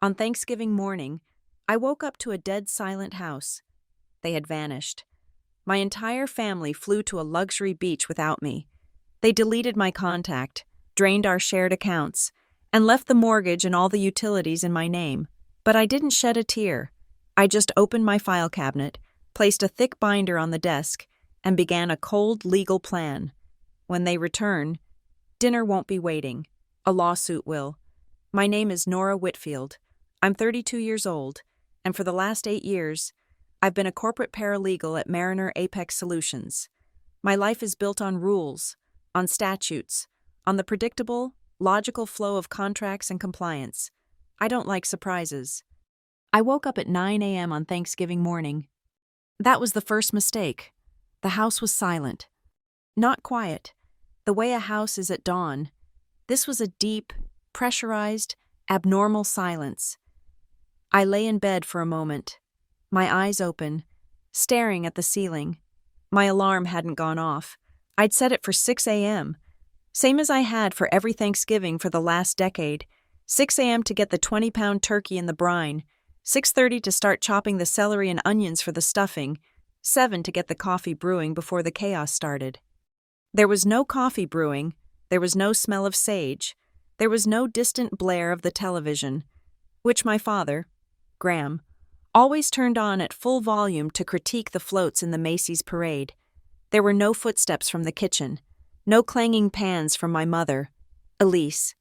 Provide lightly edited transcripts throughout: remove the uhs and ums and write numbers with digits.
On Thanksgiving morning, I woke up to a dead silent house. They had vanished. My entire family flew to a luxury beach without me. They deleted my contact, drained our shared accounts, and left the mortgage and all the utilities in my name. But I didn't shed a tear. I just opened my file cabinet, placed a thick binder on the desk, and began a cold legal plan. When they return, dinner won't be waiting. A lawsuit will. My name is Nora Whitfield. I'm 32 years old, and for the last 8 years, I've been a corporate paralegal at Mariner Apex Solutions. My life is built on rules, on statutes, on the predictable, logical flow of contracts and compliance. I don't like surprises. I woke up at 9 a.m. on Thanksgiving morning. That was the first mistake. The house was silent. Not quiet, the way a house is at dawn. This was a deep, pressurized, abnormal silence. I lay in bed for a moment, my eyes open, staring at the ceiling. My alarm hadn't gone off. I'd set it for 6 a.m., same as I had for every Thanksgiving for the last decade. 6 a.m. to get the 20-pound turkey in the brine, 6:30 to start chopping the celery and onions for the stuffing, 7 to get the coffee brewing before the chaos started. There was no coffee brewing, there was no smell of sage, there was no distant blare of the television, which my father, Graham, always turned on at full volume to critique the floats in the Macy's parade. There were no footsteps from the kitchen, no clanging pans from my mother, Elise.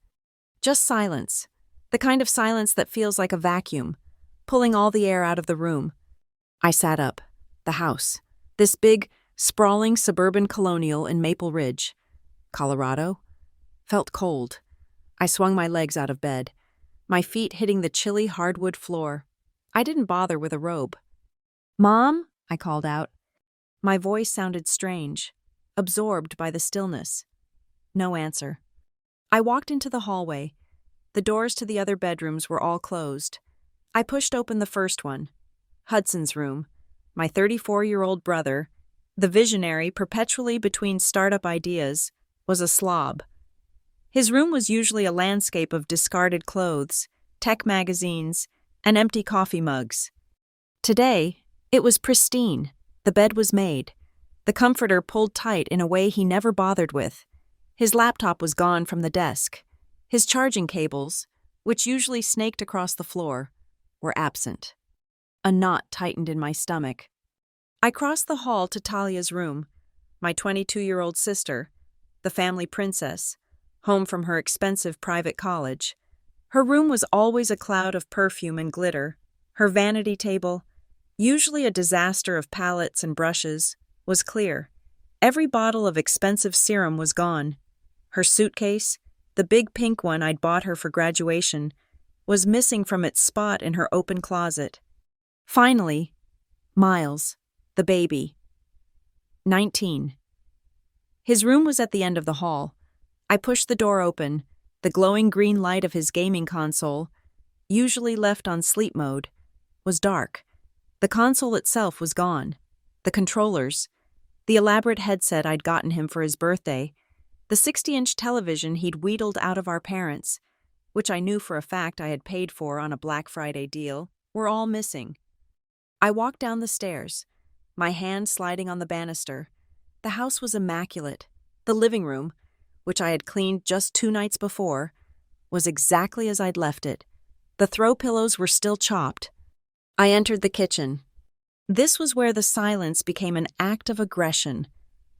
Just silence, the kind of silence that feels like a vacuum, pulling all the air out of the room. I sat up. The house, this big, sprawling suburban colonial in Maple Ridge, Colorado, felt cold. I swung my legs out of bed, my feet hitting the chilly hardwood floor. I didn't bother with a robe. "Mom?" I called out. My voice sounded strange, absorbed by the stillness. No answer. I walked into the hallway. The doors to the other bedrooms were all closed. I pushed open the first one, Hudson's room. My 34-year-old brother, the visionary perpetually between startup ideas, was a slob. His room was usually a landscape of discarded clothes, tech magazines, and empty coffee mugs. Today, it was pristine. The bed was made. The comforter pulled tight in a way he never bothered with. His laptop was gone from the desk. His charging cables, which usually snaked across the floor, were absent. A knot tightened in my stomach. I crossed the hall to Talia's room, my 22-year-old sister, the family princess, home from her expensive private college. Her room was always a cloud of perfume and glitter. Her vanity table, usually a disaster of palettes and brushes, was clear. Every bottle of expensive serum was gone. Her suitcase, the big pink one I'd bought her for graduation, was missing from its spot in her open closet. Finally, Miles, the baby. 19. His room was at the end of the hall. I pushed the door open. The glowing green light of his gaming console, usually left on sleep mode, was dark. The console itself was gone. The controllers, the elaborate headset I'd gotten him for his birthday, the 60-inch television he'd wheedled out of our parents, which I knew for a fact I had paid for on a Black Friday deal, were all missing. I walked down the stairs, my hand sliding on the banister. The house was immaculate. The living room, which I had cleaned just 2 nights before, was exactly as I'd left it. The throw pillows were still chopped. I entered the kitchen. This was where the silence became an act of aggression.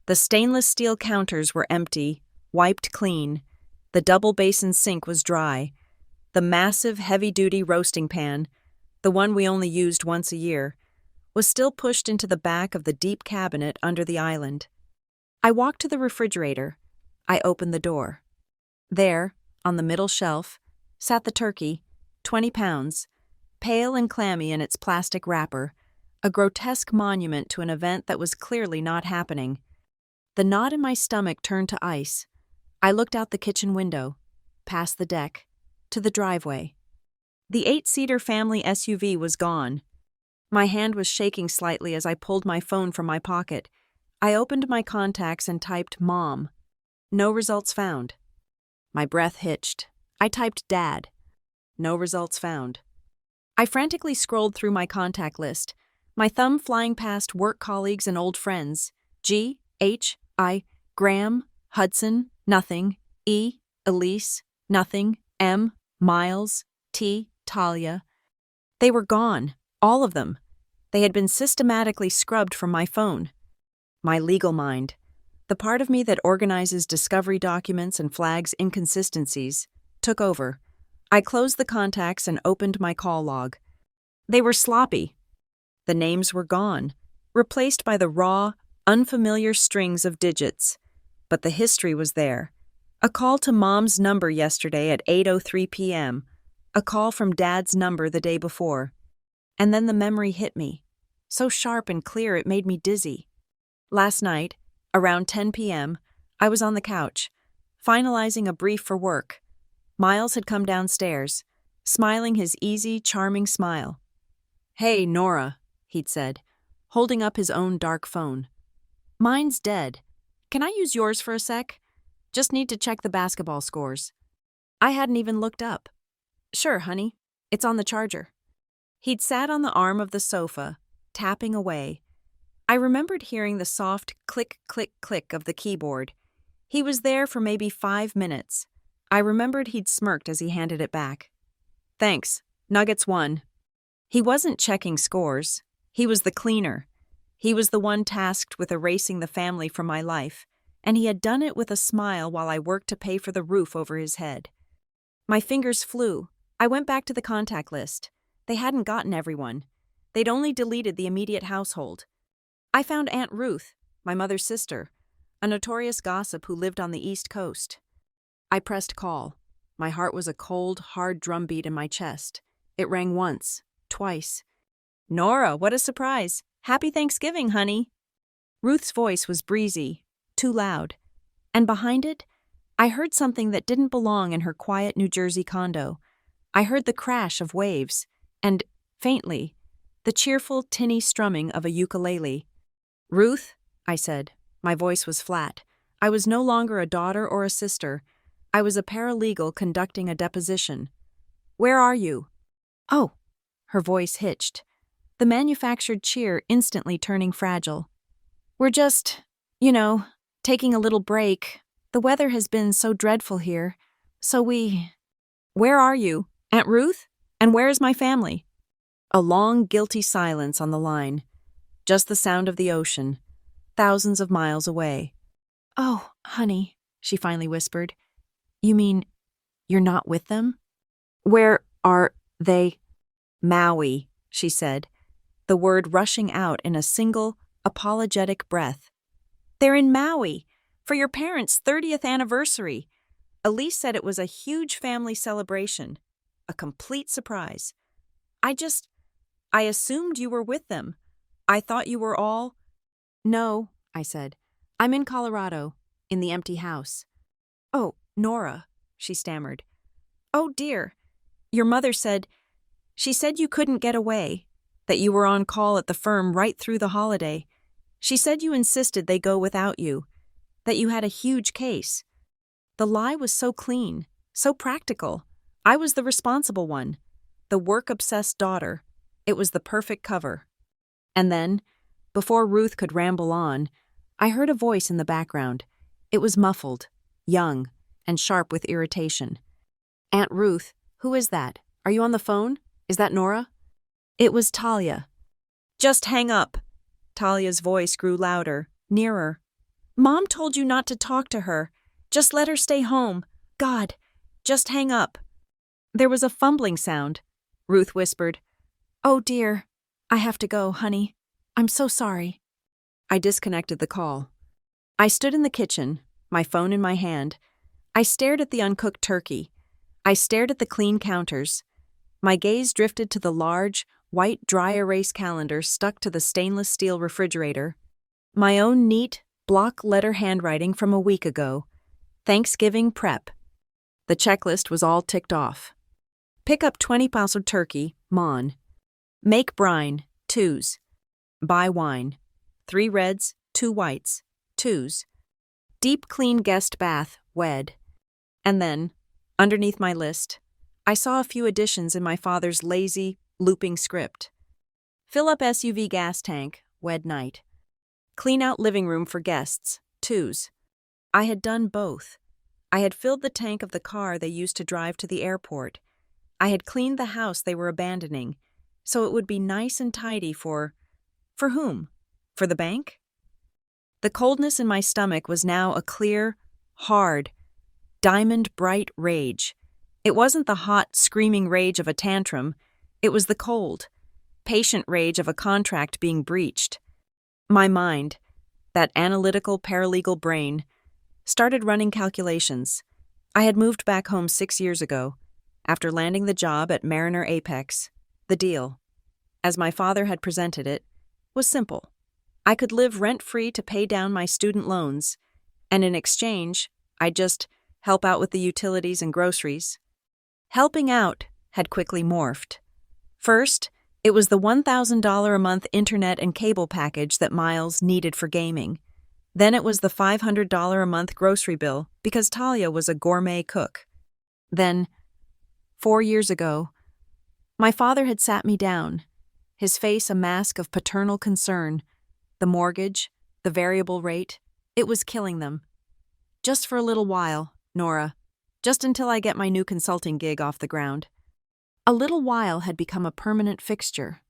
The stainless steel counters were empty, wiped clean. The double basin sink was dry. The massive, heavy-duty roasting pan, the one we only used once a year, was still pushed into the back of the deep cabinet under the island. I walked to the refrigerator. I opened the door. There, on the middle shelf, sat the turkey, 20 pounds, pale and clammy in its plastic wrapper, a grotesque monument to an event that was clearly not happening. The knot in my stomach turned to ice. I looked out the kitchen window, past the deck, to the driveway. The 8-seater family SUV was gone. My hand was shaking slightly as I pulled my phone from my pocket. I opened my contacts and typed Mom. No results found. My breath hitched. I typed Dad. No results found. I frantically scrolled through my contact list, my thumb flying past work colleagues and old friends. G, H, I, Graham, Hudson, nothing. E, Elise, nothing. M, Miles, T, Talia. They were gone, all of them. They had been systematically scrubbed from my phone. My legal mind, the part of me that organizes discovery documents and flags inconsistencies, took over. I closed the contacts and opened my call log. They were sloppy. The names were gone, replaced by the raw, unfamiliar strings of digits. But the history was there. A call to Mom's number yesterday at 8:03 p.m., a call from Dad's number the day before. And then the memory hit me, so sharp and clear it made me dizzy. Last night, around 10 p.m., I was on the couch, finalizing a brief for work. Miles had come downstairs, smiling his easy, charming smile. "Hey, Nora," he'd said, holding up his own dark phone. "Mine's dead. Can I use yours for a sec? Just need to check the basketball scores." I hadn't even looked up. "Sure, honey. It's on the charger." He'd sat on the arm of the sofa, tapping away. I remembered hearing the soft click, click, click of the keyboard. He was there for maybe 5 minutes. I remembered he'd smirked as he handed it back. "Thanks. Nuggets won." He wasn't checking scores. He was the cleaner. He was the one tasked with erasing the family from my life, and he had done it with a smile while I worked to pay for the roof over his head. My fingers flew. I went back to the contact list. They hadn't gotten everyone. They'd only deleted the immediate household. I found Aunt Ruth, my mother's sister, a notorious gossip who lived on the East Coast. I pressed call. My heart was a cold, hard drumbeat in my chest. It rang once, twice. "Nora, what a surprise! Happy Thanksgiving, honey!" Ruth's voice was breezy, too loud. And behind it, I heard something that didn't belong in her quiet New Jersey condo. I heard the crash of waves, and, faintly, the cheerful, tinny strumming of a ukulele. "Ruth," I said. My voice was flat. I was no longer a daughter or a sister. I was a paralegal conducting a deposition. "Where are you?" "Oh." Her voice hitched, the manufactured cheer instantly turning fragile. "We're just, taking a little break. The weather has been so dreadful here, so we—" "Where are you? Aunt Ruth? And where is my family?" A long, guilty silence on the line. Just the sound of the ocean, thousands of miles away. "Oh, honey," she finally whispered. "You mean you're not with them?" "Where are they?" "Maui," she said, the word rushing out in a single, apologetic breath. "They're in Maui for your parents' 30th anniversary. Elise said it was a huge family celebration, a complete surprise. I assumed you were with them. I thought you were all—" "No," I said. "I'm in Colorado, in the empty house." "Oh, Nora," she stammered. "Oh, dear. Your mother said— She said you couldn't get away, that you were on call at the firm right through the holiday. She said you insisted they go without you, that you had a huge case. The lie was so clean, so practical. I was the responsible one, the work-obsessed daughter. It was the perfect cover." And then, before Ruth could ramble on, I heard a voice in the background. It was muffled, young, and sharp with irritation. "Aunt Ruth, who is that? Are you on the phone? Is that Nora?" It was Talia. "Just hang up." Talia's voice grew louder, nearer. "Mom told you not to talk to her. Just let her stay home. God, just hang up." There was a fumbling sound. Ruth whispered, "Oh dear, I have to go, honey. I'm so sorry." I disconnected the call. I stood in the kitchen, my phone in my hand. I stared at the uncooked turkey. I stared at the clean counters. My gaze drifted to the large, white dry erase calendar stuck to the stainless steel refrigerator. My own neat, block letter handwriting from a week ago. Thanksgiving prep. The checklist was all ticked off. Pick up 20 pounds of turkey, Mon. Make brine, 2s. Buy wine, 3 reds, 2 whites, 2s. Deep clean guest bath, wed. And then, underneath my list, I saw a few additions in my father's lazy, looping script. Fill up SUV gas tank, wed night. Clean out living room for guests, twos. I had done both. I had filled the tank of the car they used to drive to the airport. I had cleaned the house they were abandoning, so it would be nice and tidy for whom? For the bank? The coldness in my stomach was now a clear, hard, diamond-bright rage. It wasn't the hot, screaming rage of a tantrum. It was the cold, patient rage of a contract being breached. My mind, that analytical paralegal brain, started running calculations. I had moved back home 6 years ago, after landing the job at Mariner Apex. The deal, as my father had presented it, was simple. I could live rent-free to pay down my student loans, and in exchange, I'd just help out with the utilities and groceries. Helping out had quickly morphed. First, it was the $1,000 a month internet and cable package that Miles needed for gaming. Then it was the $500 a month grocery bill because Talia was a gourmet cook. Then, 4 years ago, my father had sat me down, his face a mask of paternal concern. The mortgage, the variable rate, it was killing them. Just for a little while, Nora. Just until I get my new consulting gig off the ground. A little while had become a permanent fixture.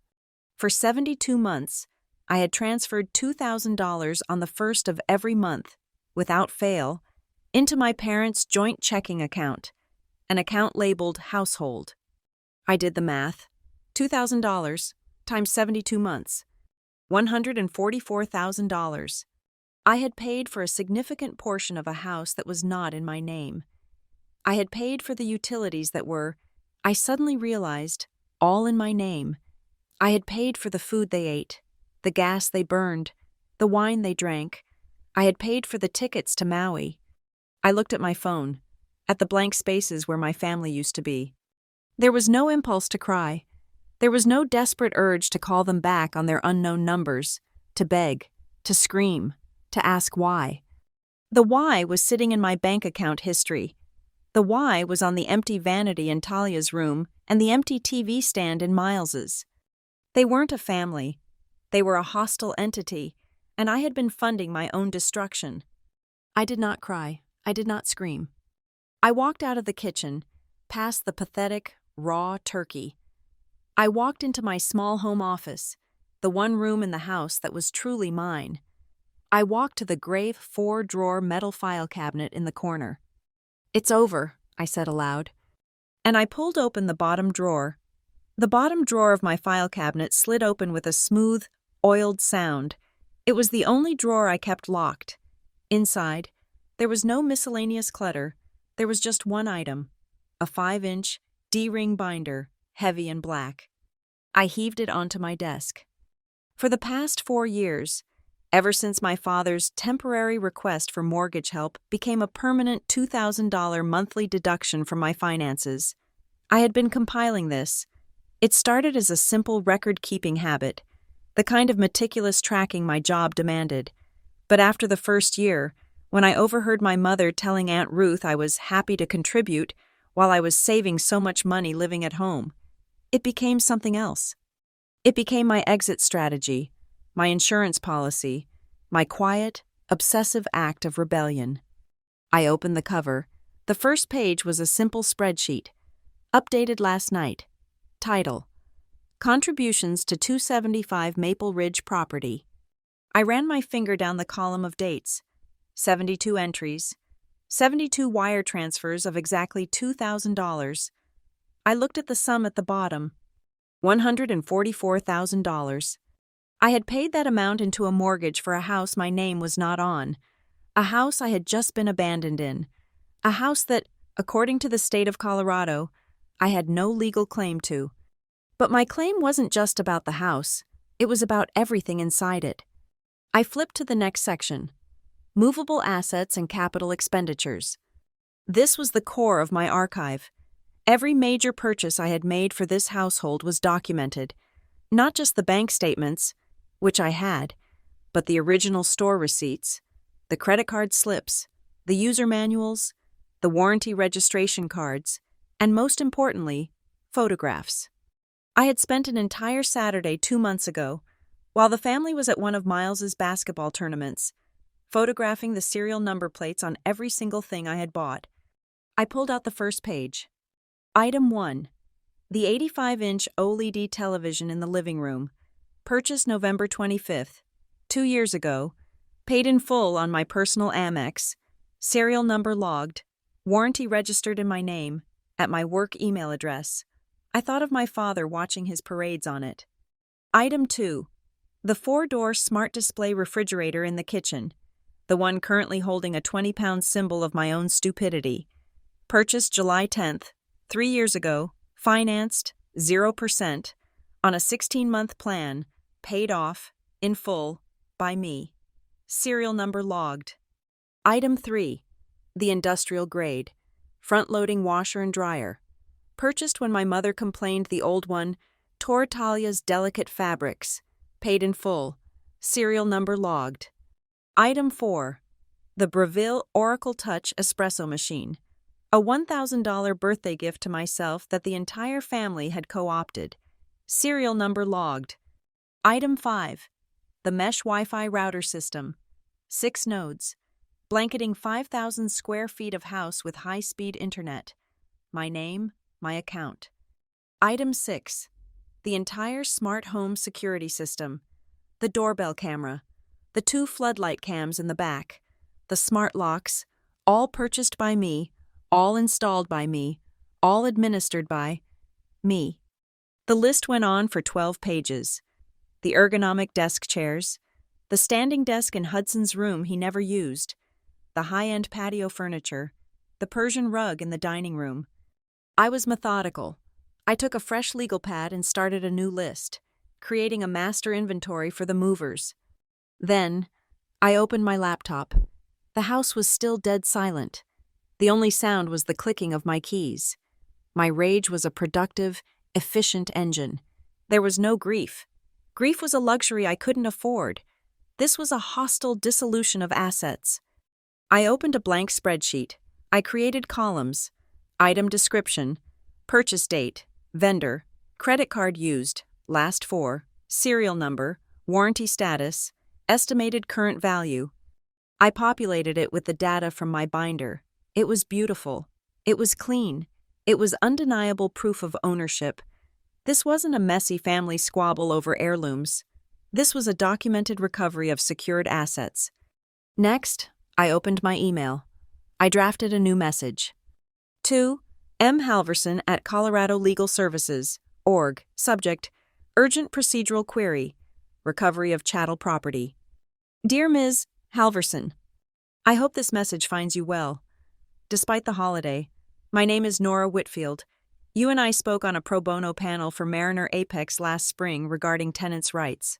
For 72 months, I had transferred $2,000 on the first of every month, without fail, into my parents' joint checking account, an account labeled household. I did the math. $2,000 times 72 months. $144,000. I had paid for a significant portion of a house that was not in my name. I had paid for the utilities that were, I suddenly realized, all in my name. I had paid for the food they ate, the gas they burned, the wine they drank. I had paid for the tickets to Maui. I looked at my phone, at the blank spaces where my family used to be. There was no impulse to cry. There was no desperate urge to call them back on their unknown numbers, to beg, to scream, to ask why. The why was sitting in my bank account history. The why was on the empty vanity in Talia's room and the empty TV stand in Miles's. They weren't a family. They were a hostile entity, and I had been funding my own destruction. I did not cry. I did not scream. I walked out of the kitchen, past the pathetic, raw turkey. I walked into my small home office, the one room in the house that was truly mine. I walked to the grave 4-drawer metal file cabinet in the corner. "It's over," I said aloud. And I pulled open the bottom drawer. The bottom drawer of my file cabinet slid open with a smooth, oiled sound. It was the only drawer I kept locked. Inside, there was no miscellaneous clutter. There was just one item, a 5-inch D-ring binder, heavy and black. I heaved it onto my desk. For the past 4 years, ever since my father's temporary request for mortgage help became a permanent $2,000 monthly deduction from my finances, I had been compiling this. It started as a simple record-keeping habit, the kind of meticulous tracking my job demanded. But after the first year, when I overheard my mother telling Aunt Ruth I was happy to contribute while I was saving so much money living at home, it became something else. It became my exit strategy, my insurance policy, my quiet, obsessive act of rebellion. I opened the cover. The first page was a simple spreadsheet, updated last night. Title: Contributions to 275 Maple Ridge Property. I ran my finger down the column of dates. 72 entries, 72 wire transfers of exactly $2,000. I looked at the sum at the bottom, $144,000. I had paid that amount into a mortgage for a house my name was not on, a house I had just been abandoned in, a house that, according to the state of Colorado, I had no legal claim to. But my claim wasn't just about the house, it was about everything inside it. I flipped to the next section, movable assets and capital expenditures. This was the core of my archive. Every major purchase I had made for this household was documented, not just the bank statements, which I had, but the original store receipts, the credit card slips, the user manuals, the warranty registration cards, and most importantly, photographs. I had spent an entire Saturday 2 months ago, while the family was at one of Miles's basketball tournaments, photographing the serial number plates on every single thing I had bought. I pulled out the first page. Item 1. The 85-inch OLED television in the living room. Purchased November 25th, 2 years ago. Paid in full on my personal Amex. Serial number logged. Warranty registered in my name, at my work email address. I thought of my father watching his parades on it. Item 2. The 4-door smart display refrigerator in the kitchen. The one currently holding a 20-pound symbol of my own stupidity. Purchased July 10th, 3 years ago. Financed, 0%, on a 16-month plan, paid off, in full, by me. Serial number logged. Item 3. The industrial grade. Front-loading washer and dryer. Purchased when my mother complained the old one tore Talia's delicate fabrics. Paid in full. Serial number logged. Item 4. The Breville Oracle Touch espresso machine. A $1,000 birthday gift to myself that the entire family had co-opted. Serial number logged. Item 5. The Mesh Wi-Fi router system. 6 nodes. Blanketing 5,000 square feet of house with high-speed internet. My name, my account. Item 6. The entire smart home security system. The doorbell camera. The 2 floodlight cams in the back. The smart locks. All purchased by me. All installed by me, all administered by me. The list went on for 12 pages. The ergonomic desk chairs, the standing desk in Hudson's room he never used, the high-end patio furniture, the Persian rug in the dining room. I was methodical. I took a fresh legal pad and started a new list, creating a master inventory for the movers. Then, I opened my laptop. The house was still dead silent. The only sound was the clicking of my keys. My rage was a productive, efficient engine. There was no grief. Grief was a luxury I couldn't afford. This was a hostile dissolution of assets. I opened a blank spreadsheet. I created columns. Item description, purchase date, vendor, credit card used, last 4, serial number, warranty status, estimated current value. I populated it with the data from my binder. It was beautiful. It was clean. It was undeniable proof of ownership. This wasn't a messy family squabble over heirlooms. This was a documented recovery of secured assets. Next, I opened my email. I drafted a new message. To M. Halverson at Colorado Legal Services, org, subject, urgent procedural query, recovery of chattel property. Dear Ms. Halverson, I hope this message finds you well. Despite the holiday, my name is Nora Whitfield. You and I spoke on a pro bono panel for Mariner Apex last spring regarding tenants' rights.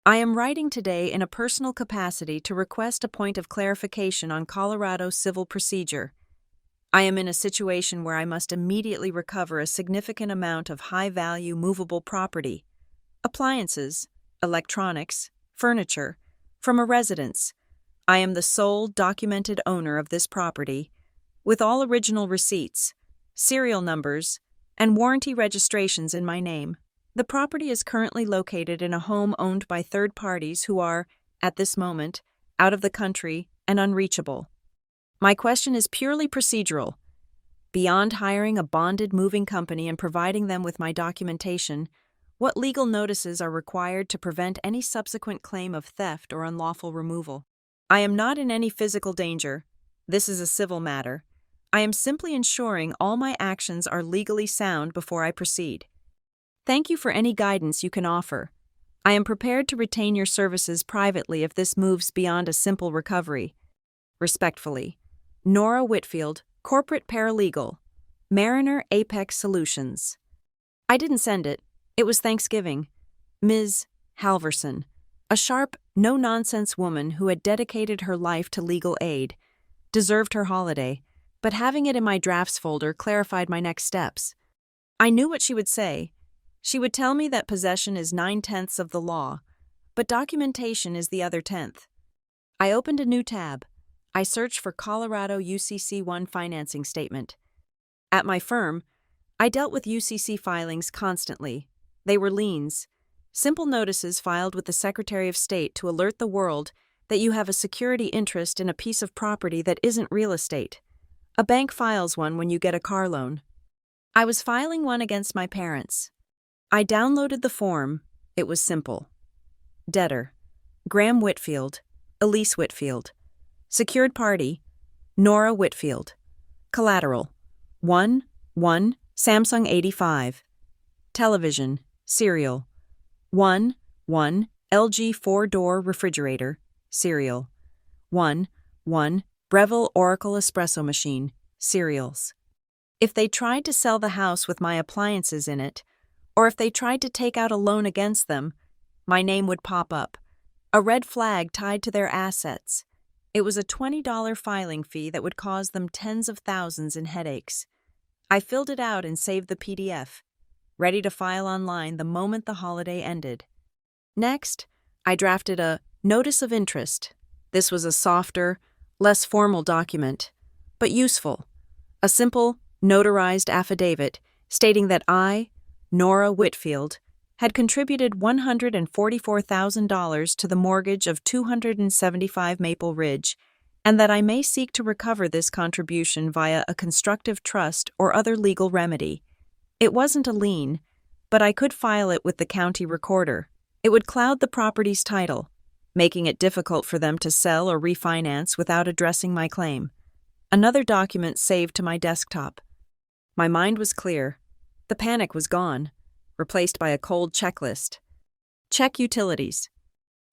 I am writing today in a personal capacity to request a point of clarification on Colorado civil procedure. I am in a situation where I must immediately recover a significant amount of high-value movable property, appliances, electronics, furniture, from a residence. I am the sole documented owner of this property, with all original receipts, serial numbers, and warranty registrations in my name. The property is currently located in a home owned by third parties who are, at this moment, out of the country and unreachable. My question is purely procedural. Beyond hiring a bonded moving company and providing them with my documentation, what legal notices are required to prevent any subsequent claim of theft or unlawful removal? I am not in any physical danger. This is a civil matter. I am simply ensuring all my actions are legally sound before I proceed. Thank you for any guidance you can offer. I am prepared to retain your services privately if this moves beyond a simple recovery. Respectfully, Nora Whitfield, Corporate Paralegal, Mariner Apex Solutions. I didn't send it. It was Thanksgiving. Ms. Halverson, a sharp, no-nonsense woman who had dedicated her life to legal aid, deserved her holiday, but having it in my drafts folder clarified my next steps. I knew what she would say. She would tell me that possession is 9/10 of the law, but documentation is the other 10th. I opened a new tab. I searched for Colorado UCC-1 financing statement. At my firm, I dealt with UCC filings constantly. They were liens. Simple notices filed with the Secretary of State to alert the world that you have a security interest in a piece of property that isn't real estate. A bank files one when you get a car loan. I was filing one against my parents. I downloaded the form. It was simple. Debtor: Graham Whitfield, Elise Whitfield. Secured party: Nora Whitfield. Collateral: 1 Samsung 85. Television, serial: 1 LG 4-door refrigerator, serial: 1 Breville Oracle espresso machine, cereals. If they tried to sell the house with my appliances in it, or if they tried to take out a loan against them, my name would pop up, a red flag tied to their assets. It was a $20 filing fee that would cause them tens of thousands in headaches. I filled it out and saved the PDF, ready to file online the moment the holiday ended. Next, I drafted a notice of interest. This was a softer, less formal document, but useful. A simple, notarized affidavit stating that I, Nora Whitfield, had contributed $144,000 to the mortgage of 275 Maple Ridge, and that I may seek to recover this contribution via a constructive trust or other legal remedy. It wasn't a lien, but I could file it with the county recorder. It would cloud the property's title, making it difficult for them to sell or refinance without addressing my claim. Another document saved to my desktop. My mind was clear. The panic was gone, replaced by a cold checklist. Check utilities.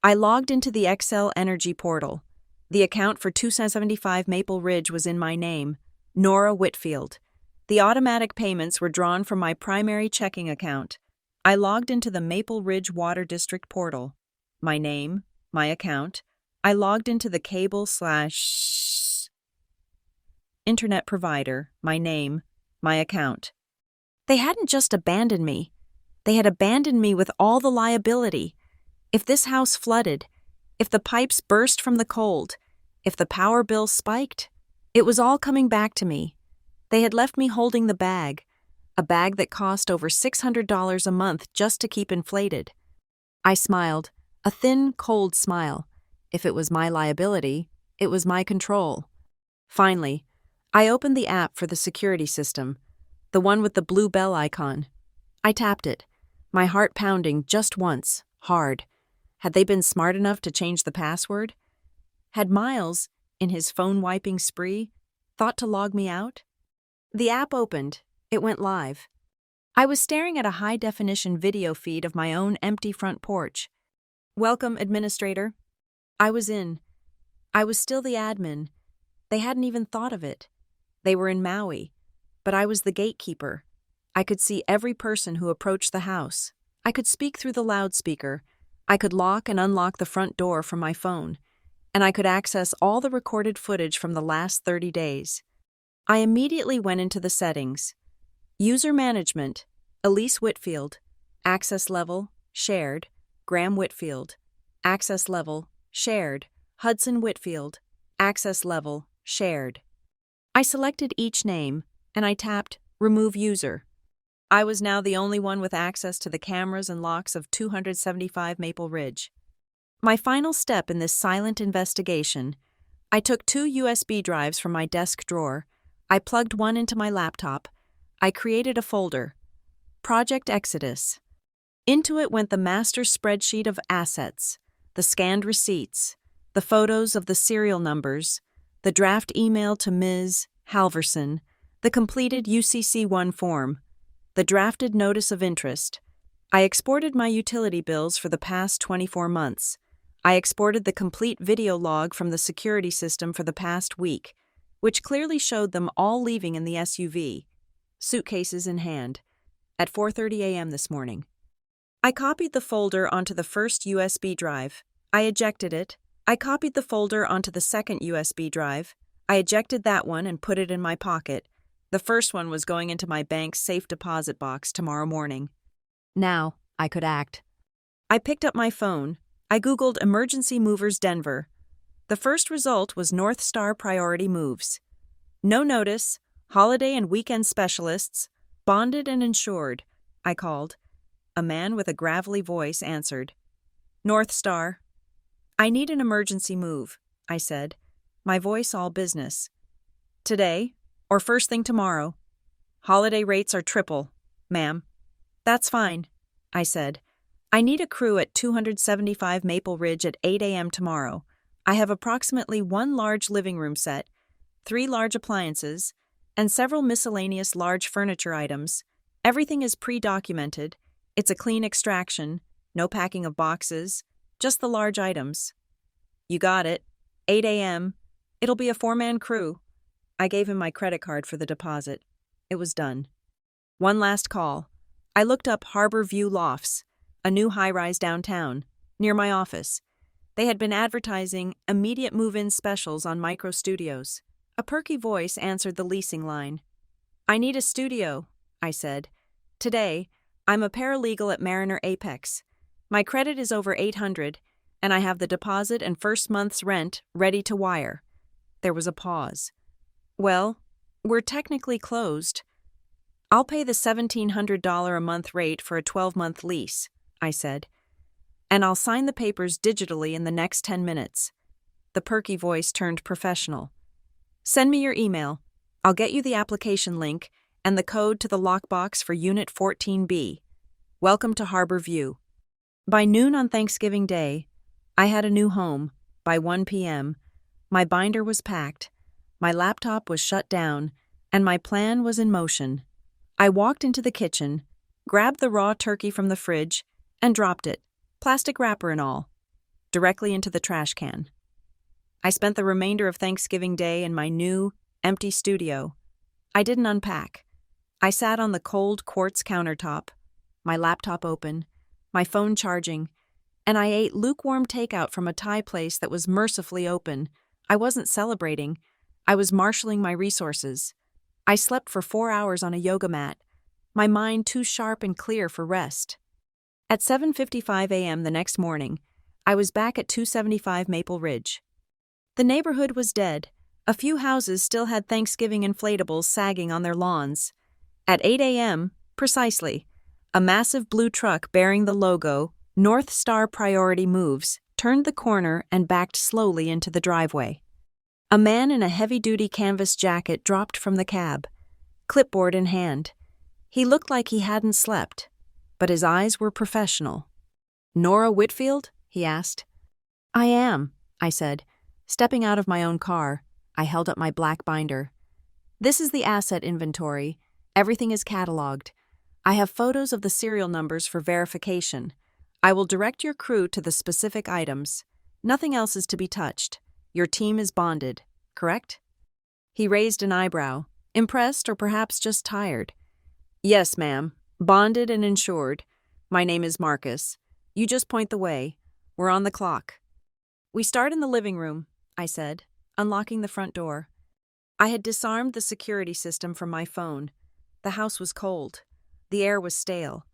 I logged into the Excel Energy portal. The account for 275 Maple Ridge was in my name, Nora Whitfield. The automatic payments were drawn from my primary checking account. I logged into the Maple Ridge Water District portal. My name, my account. I logged into the cable/internet provider, my name, my account. They hadn't just abandoned me. They had abandoned me with all the liability. If this house flooded, if the pipes burst from the cold, if the power bill spiked, it was all coming back to me. They had left me holding the bag, a bag that cost over $600 a month just to keep inflated. I smiled, a thin, cold smile. If it was my liability, it was my control. Finally, I opened the app for the security system, the one with the blue bell icon. I tapped it, my heart pounding just once, hard. Had they been smart enough to change the password? Had Miles, in his phone-wiping spree, thought to log me out? The app opened. It went live. I was staring at a high-definition video feed of my own empty front porch. Welcome, administrator. I was in. I was still the admin. They hadn't even thought of it. They were in Maui, but I was the gatekeeper. I could see every person who approached the house. I could speak through the loudspeaker. I could lock and unlock the front door from my phone, and I could access all the recorded footage from the last 30 days. I immediately went into the settings. User management, Elise Whitfield. Access level, shared, Graham Whitfield. Access level, shared, Hudson Whitfield. Access level, shared. I selected each name, and I tapped Remove User. I was now the only one with access to the cameras and locks of 275 Maple Ridge. My final step in this silent investigation, I took 2 USB drives from my desk drawer. I plugged one into my laptop. I created a folder, Project Exodus. Into it went the master spreadsheet of assets, the scanned receipts, the photos of the serial numbers, the draft email to Ms. Halverson, the completed UCC-1 form, the drafted notice of interest. I exported my utility bills for the past 24 months. I exported the complete video log from the security system for the past week, which clearly showed them all leaving in the SUV, suitcases in hand, at 4:30 a.m. this morning. I copied the folder onto the first USB drive. I ejected it. I copied the folder onto the second USB drive. I ejected that one and put it in my pocket. The first one was going into my bank's safe deposit box tomorrow morning. Now, I could act. I picked up my phone. I Googled Emergency Movers Denver. The first result was North Star Priority Moves. No notice, holiday and weekend specialists, bonded and insured, I called. A man with a gravelly voice answered. North Star. I need an emergency move, I said, my voice all business. Today, or first thing tomorrow. Holiday rates are triple, ma'am. That's fine, I said. I need a crew at 275 Maple Ridge at 8 a.m. tomorrow. I have approximately 1 large living room set, 3 large appliances, and several miscellaneous large furniture items. Everything is pre-documented. It's a clean extraction, no packing of boxes, just the large items. You got it. 8 a.m. It'll be a 4-man crew. I gave him my credit card for the deposit. It was done. One last call. I looked up Harbor View Lofts, a new high-rise downtown, near my office. They had been advertising immediate move-in specials on micro studios. A perky voice answered the leasing line. I need a studio, I said. Today, I'm a paralegal at Mariner Apex. My credit is over 800, and I have the deposit and first month's rent ready to wire. There was a pause. Well, we're technically closed. I'll pay the $1,700 a month rate for a 12-month lease, I said, and I'll sign the papers digitally in the next 10 minutes. The perky voice turned professional. Send me your email. I'll get you the application link and the code to the lockbox for Unit 14B. Welcome to Harbor View. By noon on Thanksgiving Day, I had a new home. By 1 p.m., my binder was packed, my laptop was shut down, and my plan was in motion. I walked into the kitchen, grabbed the raw turkey from the fridge, and dropped it, plastic wrapper and all, directly into the trash can. I spent the remainder of Thanksgiving Day in my new, empty studio. I didn't unpack. I sat on the cold quartz countertop, my laptop open, my phone charging, and I ate lukewarm takeout from a Thai place that was mercifully open. I wasn't celebrating. I was marshaling my resources. I slept for 4 hours on a yoga mat, my mind too sharp and clear for rest. At 7:55 a.m. the next morning, I was back at 275 Maple Ridge. The neighborhood was dead. A few houses still had Thanksgiving inflatables sagging on their lawns. At 8 a.m., precisely, a massive blue truck bearing the logo, North Star Priority Moves, turned the corner and backed slowly into the driveway. A man in a heavy-duty canvas jacket dropped from the cab, clipboard in hand. He looked like he hadn't slept, but his eyes were professional. Nora Whitfield? He asked. I am, I said. Stepping out of my own car, I held up my black binder. This is the asset inventory. Everything is cataloged. I have photos of the serial numbers for verification. I will direct your crew to the specific items. Nothing else is to be touched. Your team is bonded, correct? He raised an eyebrow, impressed or perhaps just tired. Yes, ma'am. Bonded and insured. My name is Marcus. You just point the way. We're on the clock. We start in the living room, I said, unlocking the front door. I had disarmed the security system from my phone. The house was cold. The air was stale.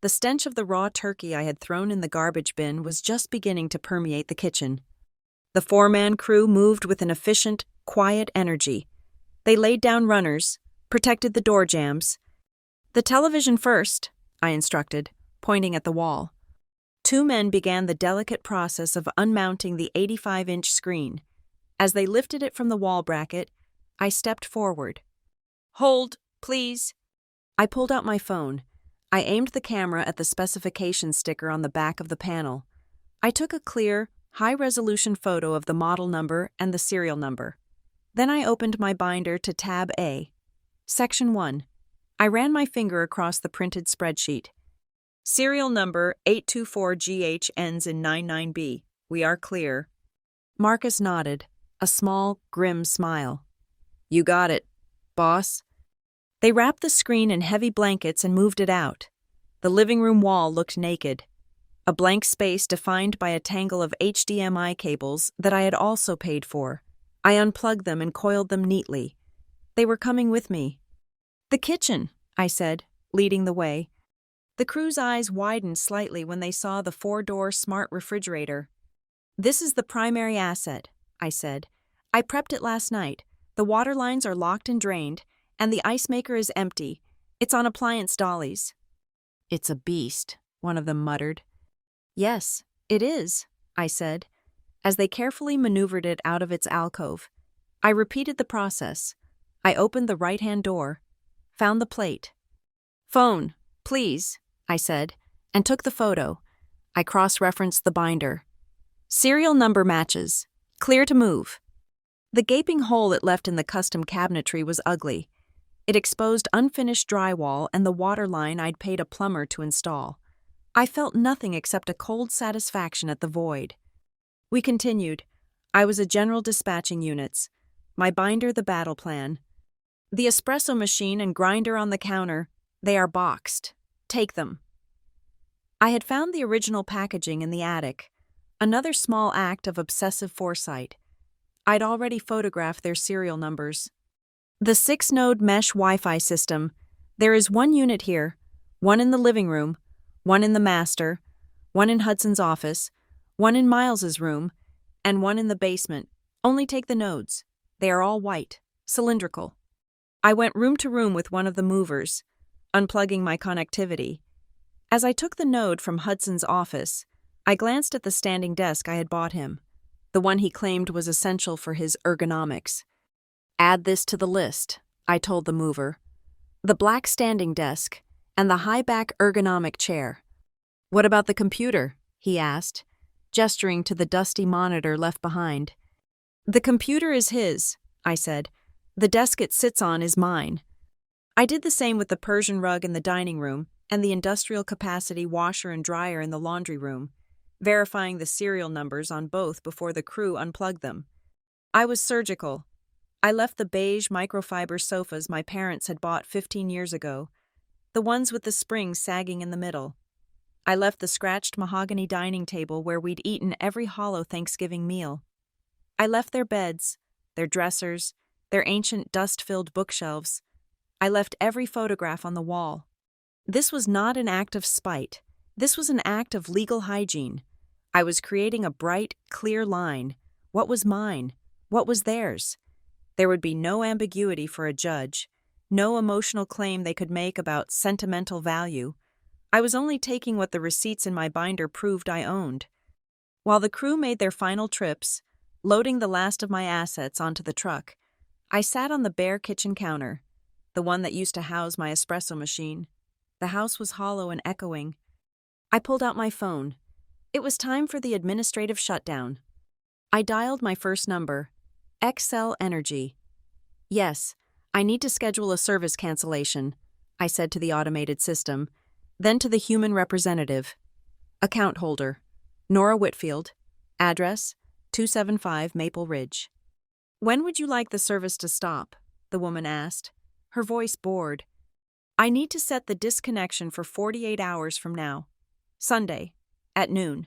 The stench of the raw turkey I had thrown in the garbage bin was just beginning to permeate the kitchen. The 4-man crew moved with an efficient, quiet energy. They laid down runners, protected the door jambs. The television first, I instructed, pointing at the wall. 2 men began the delicate process of unmounting the 85-inch screen. As they lifted it from the wall bracket, I stepped forward. Hold, please. I pulled out my phone. I aimed the camera at the specification sticker on the back of the panel. I took a clear, high-resolution photo of the model number and the serial number. Then I opened my binder to Tab A. Section 1. I ran my finger across the printed spreadsheet. Serial number 824GH ends in 99B. We are clear. Marcus nodded, a small, grim smile. You got it, boss. They wrapped the screen in heavy blankets and moved it out. The living room wall looked naked. A blank space defined by a tangle of HDMI cables that I had also paid for. I unplugged them and coiled them neatly. They were coming with me. The kitchen, I said, leading the way. The crew's eyes widened slightly when they saw the 4-door smart refrigerator. This is the primary asset, I said. I prepped it last night. The water lines are locked and drained, and the ice maker is empty. It's on appliance dollies. It's a beast, one of them muttered. Yes, it is, I said, as they carefully maneuvered it out of its alcove. I repeated the process. I opened the right-hand door, found the plate. Phone, please, I said, and took the photo. I cross-referenced the binder. Serial number matches. Clear to move. The gaping hole it left in the custom cabinetry was ugly. It exposed unfinished drywall and the water line I'd paid a plumber to install. I felt nothing except a cold satisfaction at the void. We continued. I was a general dispatching units. My binder the battle plan. The espresso machine and grinder on the counter, they are boxed. Take them. I had found the original packaging in the attic, another small act of obsessive foresight. I'd already photographed their serial numbers. The 6-node mesh Wi-Fi system. There is one unit here, one in the living room, one in the master, one in Hudson's office, one in Miles's room, and one in the basement. Only take the nodes. They are all white, cylindrical. I went room to room with one of the movers, unplugging my connectivity. As I took the node from Hudson's office, I glanced at the standing desk I had bought him, the one he claimed was essential for his ergonomics. Add this to the list, I told the mover. The black standing desk and the high-back ergonomic chair. What about the computer? He asked, gesturing to the dusty monitor left behind. The computer is his, I said. The desk it sits on is mine. I did the same with the Persian rug in the dining room and the industrial capacity washer and dryer in the laundry room, verifying the serial numbers on both before the crew unplugged them. I was surgical. I left the beige microfiber sofas my parents had bought 15 years ago, the ones with the springs sagging in the middle. I left the scratched mahogany dining table where we'd eaten every hollow Thanksgiving meal. I left their beds, their dressers, their ancient dust-filled bookshelves. I left every photograph on the wall. This was not an act of spite. This was an act of legal hygiene. I was creating a bright, clear line. What was mine? What was theirs? There would be no ambiguity for a judge, no emotional claim they could make about sentimental value. I was only taking what the receipts in my binder proved I owned. While the crew made their final trips, loading the last of my assets onto the truck, I sat on the bare kitchen counter, the one that used to house my espresso machine. The house was hollow and echoing. I pulled out my phone. It was time for the administrative shutdown. I dialed my first number, XL Energy. Yes, I need to schedule a service cancellation, I said to the automated system, then to the human representative. Account holder, Nora Whitfield. Address, 275 Maple Ridge. When would you like the service to stop? The woman asked, her voice bored. I need to set the disconnection for 48 hours from now. Sunday, at noon.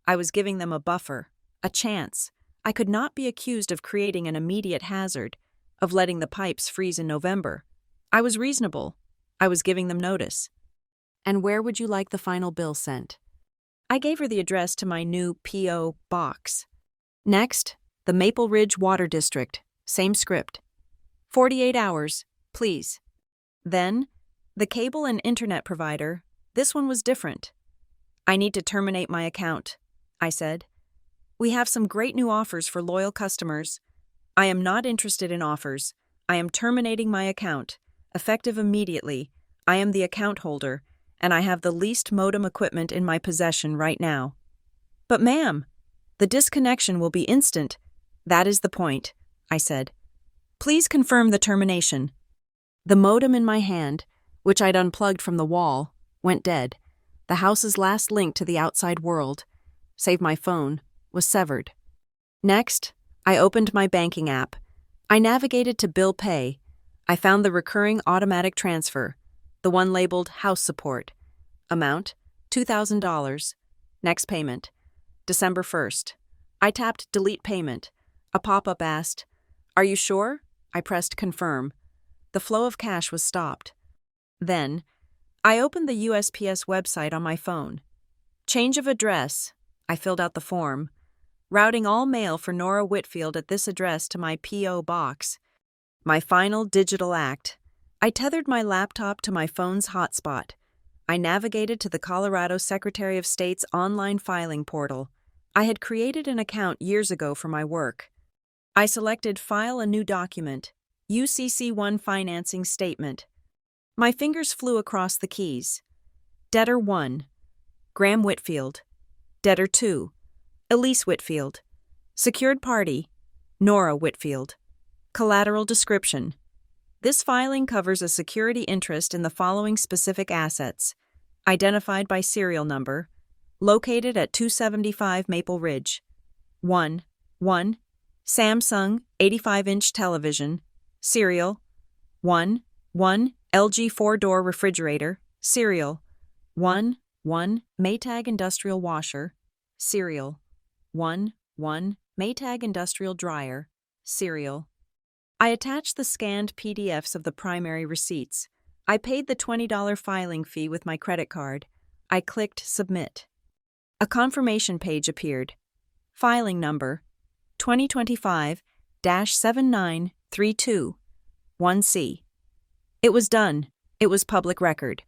I was giving them a buffer, a chance. I could not be accused of creating an immediate hazard, of letting the pipes freeze in November. I was reasonable. I was giving them notice. And where would you like the final bill sent? I gave her the address to my new P.O. box. Next, the Maple Ridge Water District. Same script. 48 hours, please. Then, the cable and internet provider. This one was different. I need to terminate my account, I said. We have some great new offers for loyal customers. I am not interested in offers. I am terminating my account, effective immediately. I am the account holder, and I have the least modem equipment in my possession right now. But ma'am, the disconnection will be instant. That is the point, I said. Please confirm the termination. The modem in my hand, which I'd unplugged from the wall, went dead. The house's last link to the outside world, save my phone, was severed. Next, I opened my banking app. I navigated to Bill Pay. I found the recurring automatic transfer, the one labeled House Support. Amount, $2,000. Next payment, December 1st. I tapped Delete Payment. A pop-up asked, Are you sure? I pressed Confirm. The flow of cash was stopped. Then, I opened the USPS website on my phone. Change of address. I filled out the form, routing all mail for Nora Whitfield at this address to my P.O. box. My final digital act. I tethered my laptop to my phone's hotspot. I navigated to the Colorado Secretary of State's online filing portal. I had created an account years ago for my work. I selected File a New Document, UCC1 Financing Statement. My fingers flew across the keys. Debtor 1, Graham Whitfield. Debtor 2, Elise Whitfield. Secured party, Nora Whitfield. Collateral description. This filing covers a security interest in the following specific assets, identified by serial number, located at 275 Maple Ridge. 1. Samsung 85-inch television, serial. 1. LG 4-door refrigerator, serial. 1. Maytag industrial washer, serial. 1. Maytag industrial dryer, serial. I attached the scanned PDFs of the primary receipts. I paid the $20 filing fee with my credit card. I clicked Submit. A confirmation page appeared. Filing number 2025-7932, 1C. It was done. It was public record.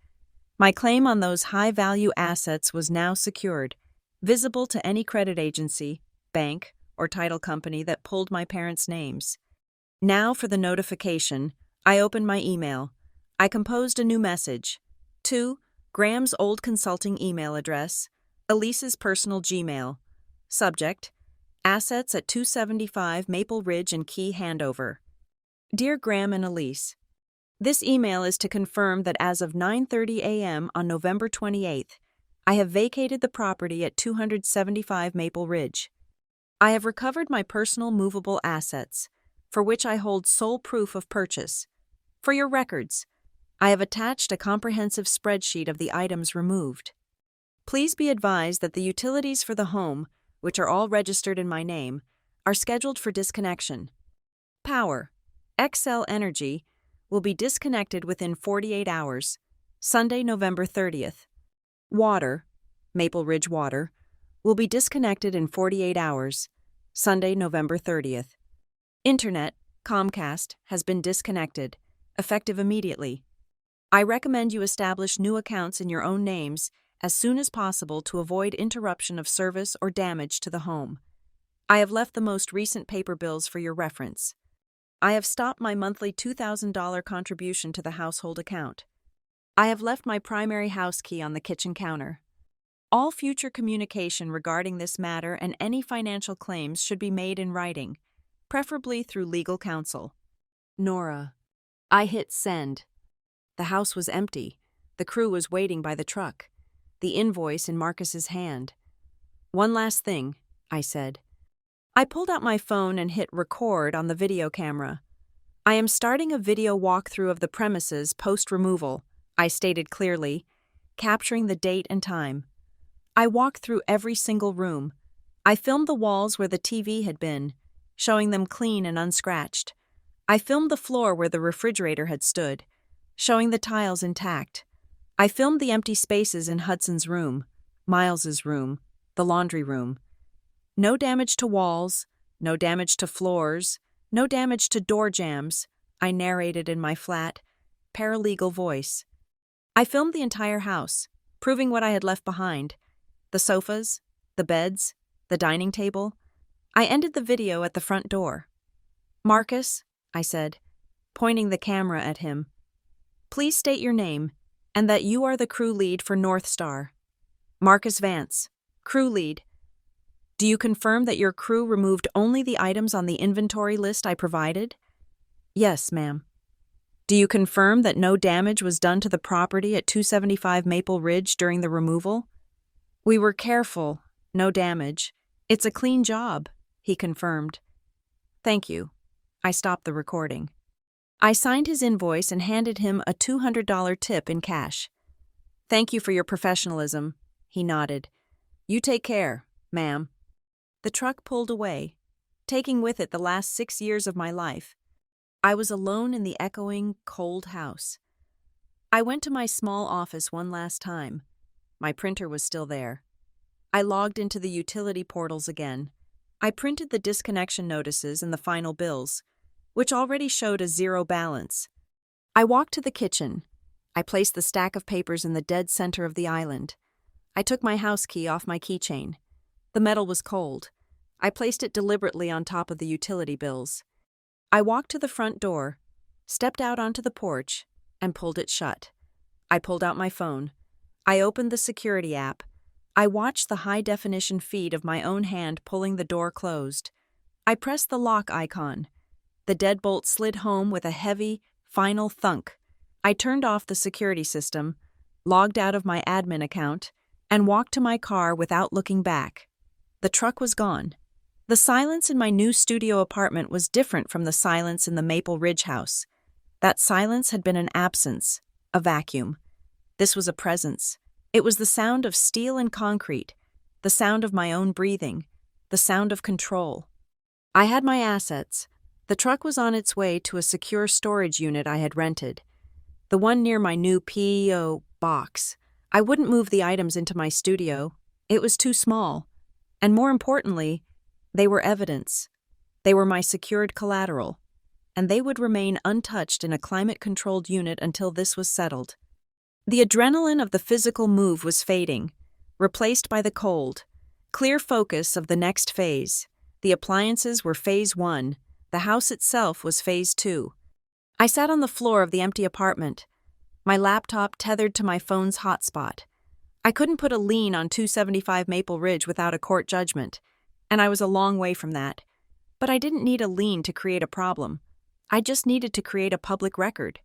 My claim on those high-value assets was now secured, visible to any credit agency, bank, or title company that pulled my parents' names. Now for the notification. I opened my email. I composed a new message. To Graham's old consulting email address, Elise's personal Gmail. Subject: Assets at 275 Maple Ridge and Key handover. Dear Graham and Elise, this email is to confirm that as of 9:30 a.m. on November 28th, I have vacated the property at 275 Maple Ridge. I have recovered my personal movable assets, for which I hold sole proof of purchase. For your records, I have attached a comprehensive spreadsheet of the items removed. Please be advised that the utilities for the home, which are all registered in my name, are scheduled for disconnection. Power, Xcel Energy, will be disconnected within 48 hours, Sunday, November 30th. Water, Maple Ridge Water, will be disconnected in 48 hours, Sunday, November 30th. Internet, Comcast, has been disconnected, effective immediately. I recommend you establish new accounts in your own names as soon as possible to avoid interruption of service or damage to the home. I have left the most recent paper bills for your reference. I have stopped my monthly $2,000 contribution to the household account. I have left my primary house key on the kitchen counter. All future communication regarding this matter and any financial claims should be made in writing, preferably through legal counsel. Nora. I hit send. The house was empty. The crew was waiting by the truck, the invoice in Marcus's hand. One last thing, I said. I pulled out my phone and hit record on the video camera. I am starting a video walkthrough of the premises post-removal, I stated clearly, capturing the date and time. I walked through every single room. I filmed the walls where the TV had been, showing them clean and unscratched. I filmed the floor where the refrigerator had stood, showing the tiles intact. I filmed the empty spaces in Hudson's room, Miles's room, the laundry room. No damage to walls, no damage to floors, no damage to door jambs, I narrated in my flat, paralegal voice. I filmed the entire house, proving what I had left behind. The sofas, the beds, the dining table. I ended the video at the front door. Marcus, I said, pointing the camera at him, please state your name and that you are the crew lead for North Star. Marcus Vance, crew lead. Do you confirm that your crew removed only the items on the inventory list I provided? Yes, ma'am. Do you confirm that no damage was done to the property at 275 Maple Ridge during the removal? We were careful, no damage. It's a clean job, he confirmed. Thank you. I stopped the recording. I signed his invoice and handed him a $200 tip in cash. Thank you for your professionalism, he nodded. You take care, ma'am. The truck pulled away, taking with it the last 6 years of my life. I was alone in the echoing, cold house. I went to my small office one last time. My printer was still there. I logged into the utility portals again. I printed the disconnection notices and the final bills, which already showed a zero balance. I walked to the kitchen. I placed the stack of papers in the dead center of the island. I took my house key off my keychain. The metal was cold. I placed it deliberately on top of the utility bills. I walked to the front door, stepped out onto the porch, and pulled it shut. I pulled out my phone. I opened the security app. I watched the high-definition feed of my own hand pulling the door closed. I pressed the lock icon. The deadbolt slid home with a heavy, final thunk. I turned off the security system, logged out of my admin account, and walked to my car without looking back. The truck was gone. The silence in my new studio apartment was different from the silence in the Maple Ridge house. That silence had been an absence, a vacuum. This was a presence. It was the sound of steel and concrete, the sound of my own breathing, the sound of control. I had my assets. The truck was on its way to a secure storage unit I had rented, the one near my new P.O. box. I wouldn't move the items into my studio. It was too small. And more importantly, they were evidence. They were my secured collateral, and they would remain untouched in a climate-controlled unit until this was settled. The adrenaline of the physical move was fading, replaced by the cold, clear focus of the next phase. The appliances were phase 1. The house itself was phase 2. I sat on the floor of the empty apartment, my laptop tethered to my phone's hotspot. I couldn't put a lien on 275 Maple Ridge without a court judgment, and I was a long way from that. But I didn't need a lien to create a problem. I just needed to create a public record.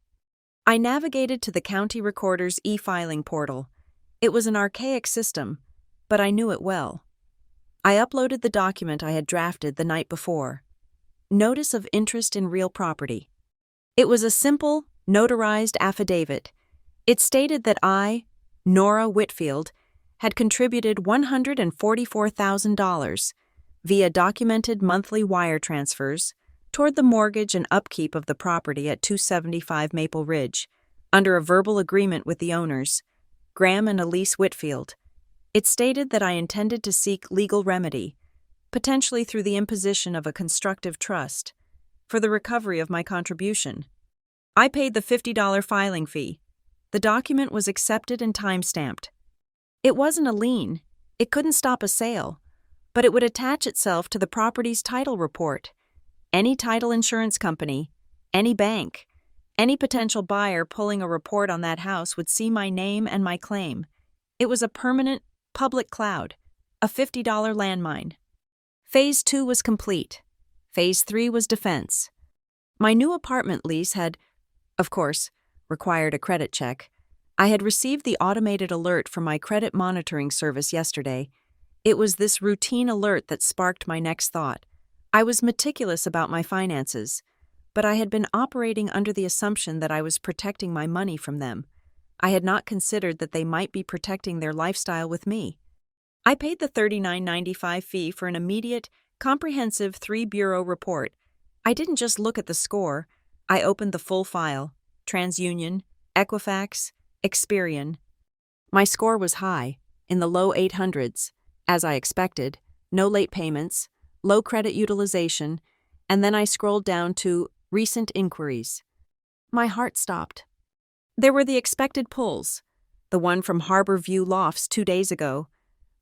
I navigated to the county recorder's e-filing portal. It was an archaic system, but I knew it well. I uploaded the document I had drafted the night before. Notice of interest in real property. It was a simple, notarized affidavit. It stated that I, Nora Whitfield, had contributed $144,000 via documented monthly wire transfers toward the mortgage and upkeep of the property at 275 Maple Ridge, under a verbal agreement with the owners, Graham and Elise Whitfield. It stated that I intended to seek legal remedy, potentially through the imposition of a constructive trust, for the recovery of my contribution. I paid the $50 filing fee. The document was accepted and time-stamped. It wasn't a lien. It couldn't stop a sale, but it would attach itself to the property's title report. Any title insurance company, any bank, any potential buyer pulling a report on that house would see my name and my claim. It was a permanent, public cloud, a $50 landmine. Phase 2 was complete. Phase 3 was defense. My new apartment lease had, of course, required a credit check. I had received the automated alert from my credit monitoring service yesterday. It was this routine alert that sparked my next thought. I was meticulous about my finances, but I had been operating under the assumption that I was protecting my money from them. I had not considered that they might be protecting their lifestyle with me. I paid the $39.95 fee for an immediate, comprehensive 3-bureau report. I didn't just look at the score. I opened the full file: TransUnion, Equifax, Experian. My score was high, in the low 800s, as I expected, no late payments, low credit utilization, and then I scrolled down to recent inquiries. My heart stopped. There were the expected pulls: the one from Harbor View Lofts 2 days ago,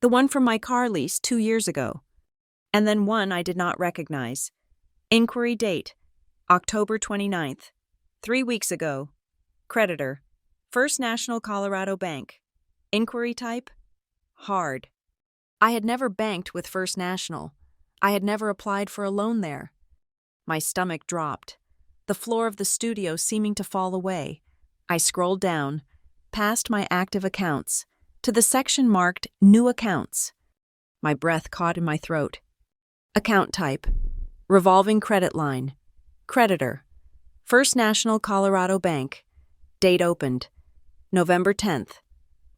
the one from my car lease 2 years ago, and then one I did not recognize. Inquiry date: October 29th, 3 weeks ago. Creditor: First National Colorado Bank. Inquiry type: hard. I had never banked with First National. I had never applied for a loan there. My stomach dropped, the floor of the studio seeming to fall away. I scrolled down, past my active accounts, to the section marked New Accounts. My breath caught in my throat. Account type: revolving credit line. Creditor: First National Colorado Bank. Date opened: November 10th.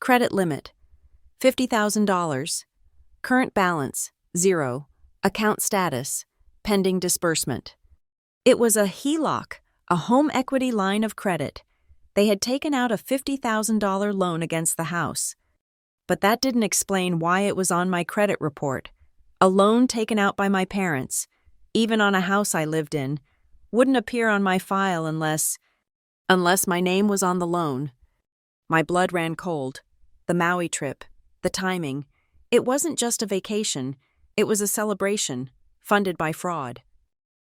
Credit limit: $50,000. Current balance: 0. Account status: pending disbursement. It was a HELOC, a home equity line of credit. They had taken out a $50,000 loan against the house. But that didn't explain why it was on my credit report. A loan taken out by my parents, even on a house I lived in, wouldn't appear on my file unless my name was on the loan. My blood ran cold. The Maui trip, the timing. It wasn't just a vacation, it was a celebration, funded by fraud.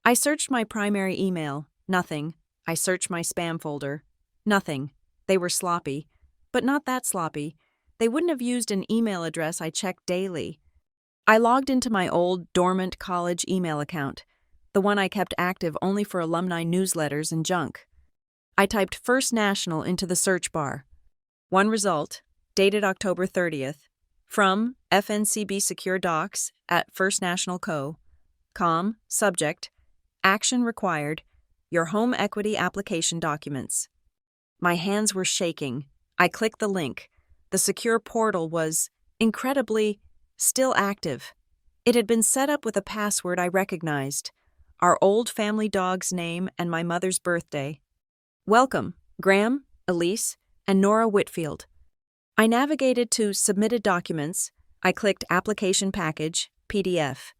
I searched my primary email, nothing. I searched my spam folder, nothing. They were sloppy, but not that sloppy. They wouldn't have used an email address I checked daily. I logged into my old, dormant college email account, the one I kept active only for alumni newsletters and junk. I typed First National into the search bar. One result, dated October 30th, from FNCB Secure Docs at First National Co. Com, subject, action required, your home equity application documents. My hands were shaking. I clicked the link. The secure portal was, incredibly, still active. It had been set up with a password I recognized, our old family dog's name and my mother's birthday. Welcome, Graham, Elise, and Nora Whitfield. I navigated to Submitted Documents. I clicked Application Package, PDF.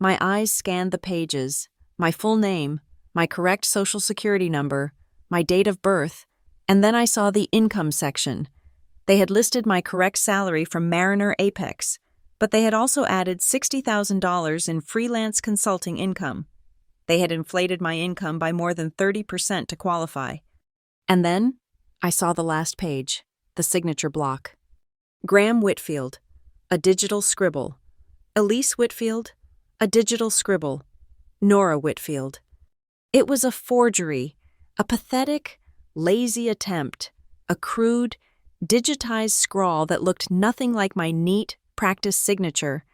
My eyes scanned the pages, my full name, my correct social security number, my date of birth, and then I saw the income section. They had listed my correct salary from Mariner Apex, but they had also added $60,000 in freelance consulting income. They had inflated my income by more than 30% to qualify. And then I saw the last page, the signature block. Graham Whitfield, a digital scribble. Elise Whitfield, a digital scribble. Nora Whitfield. It was a forgery, a pathetic, lazy attempt, a crude, digitized scrawl that looked nothing like my neat, practiced signature.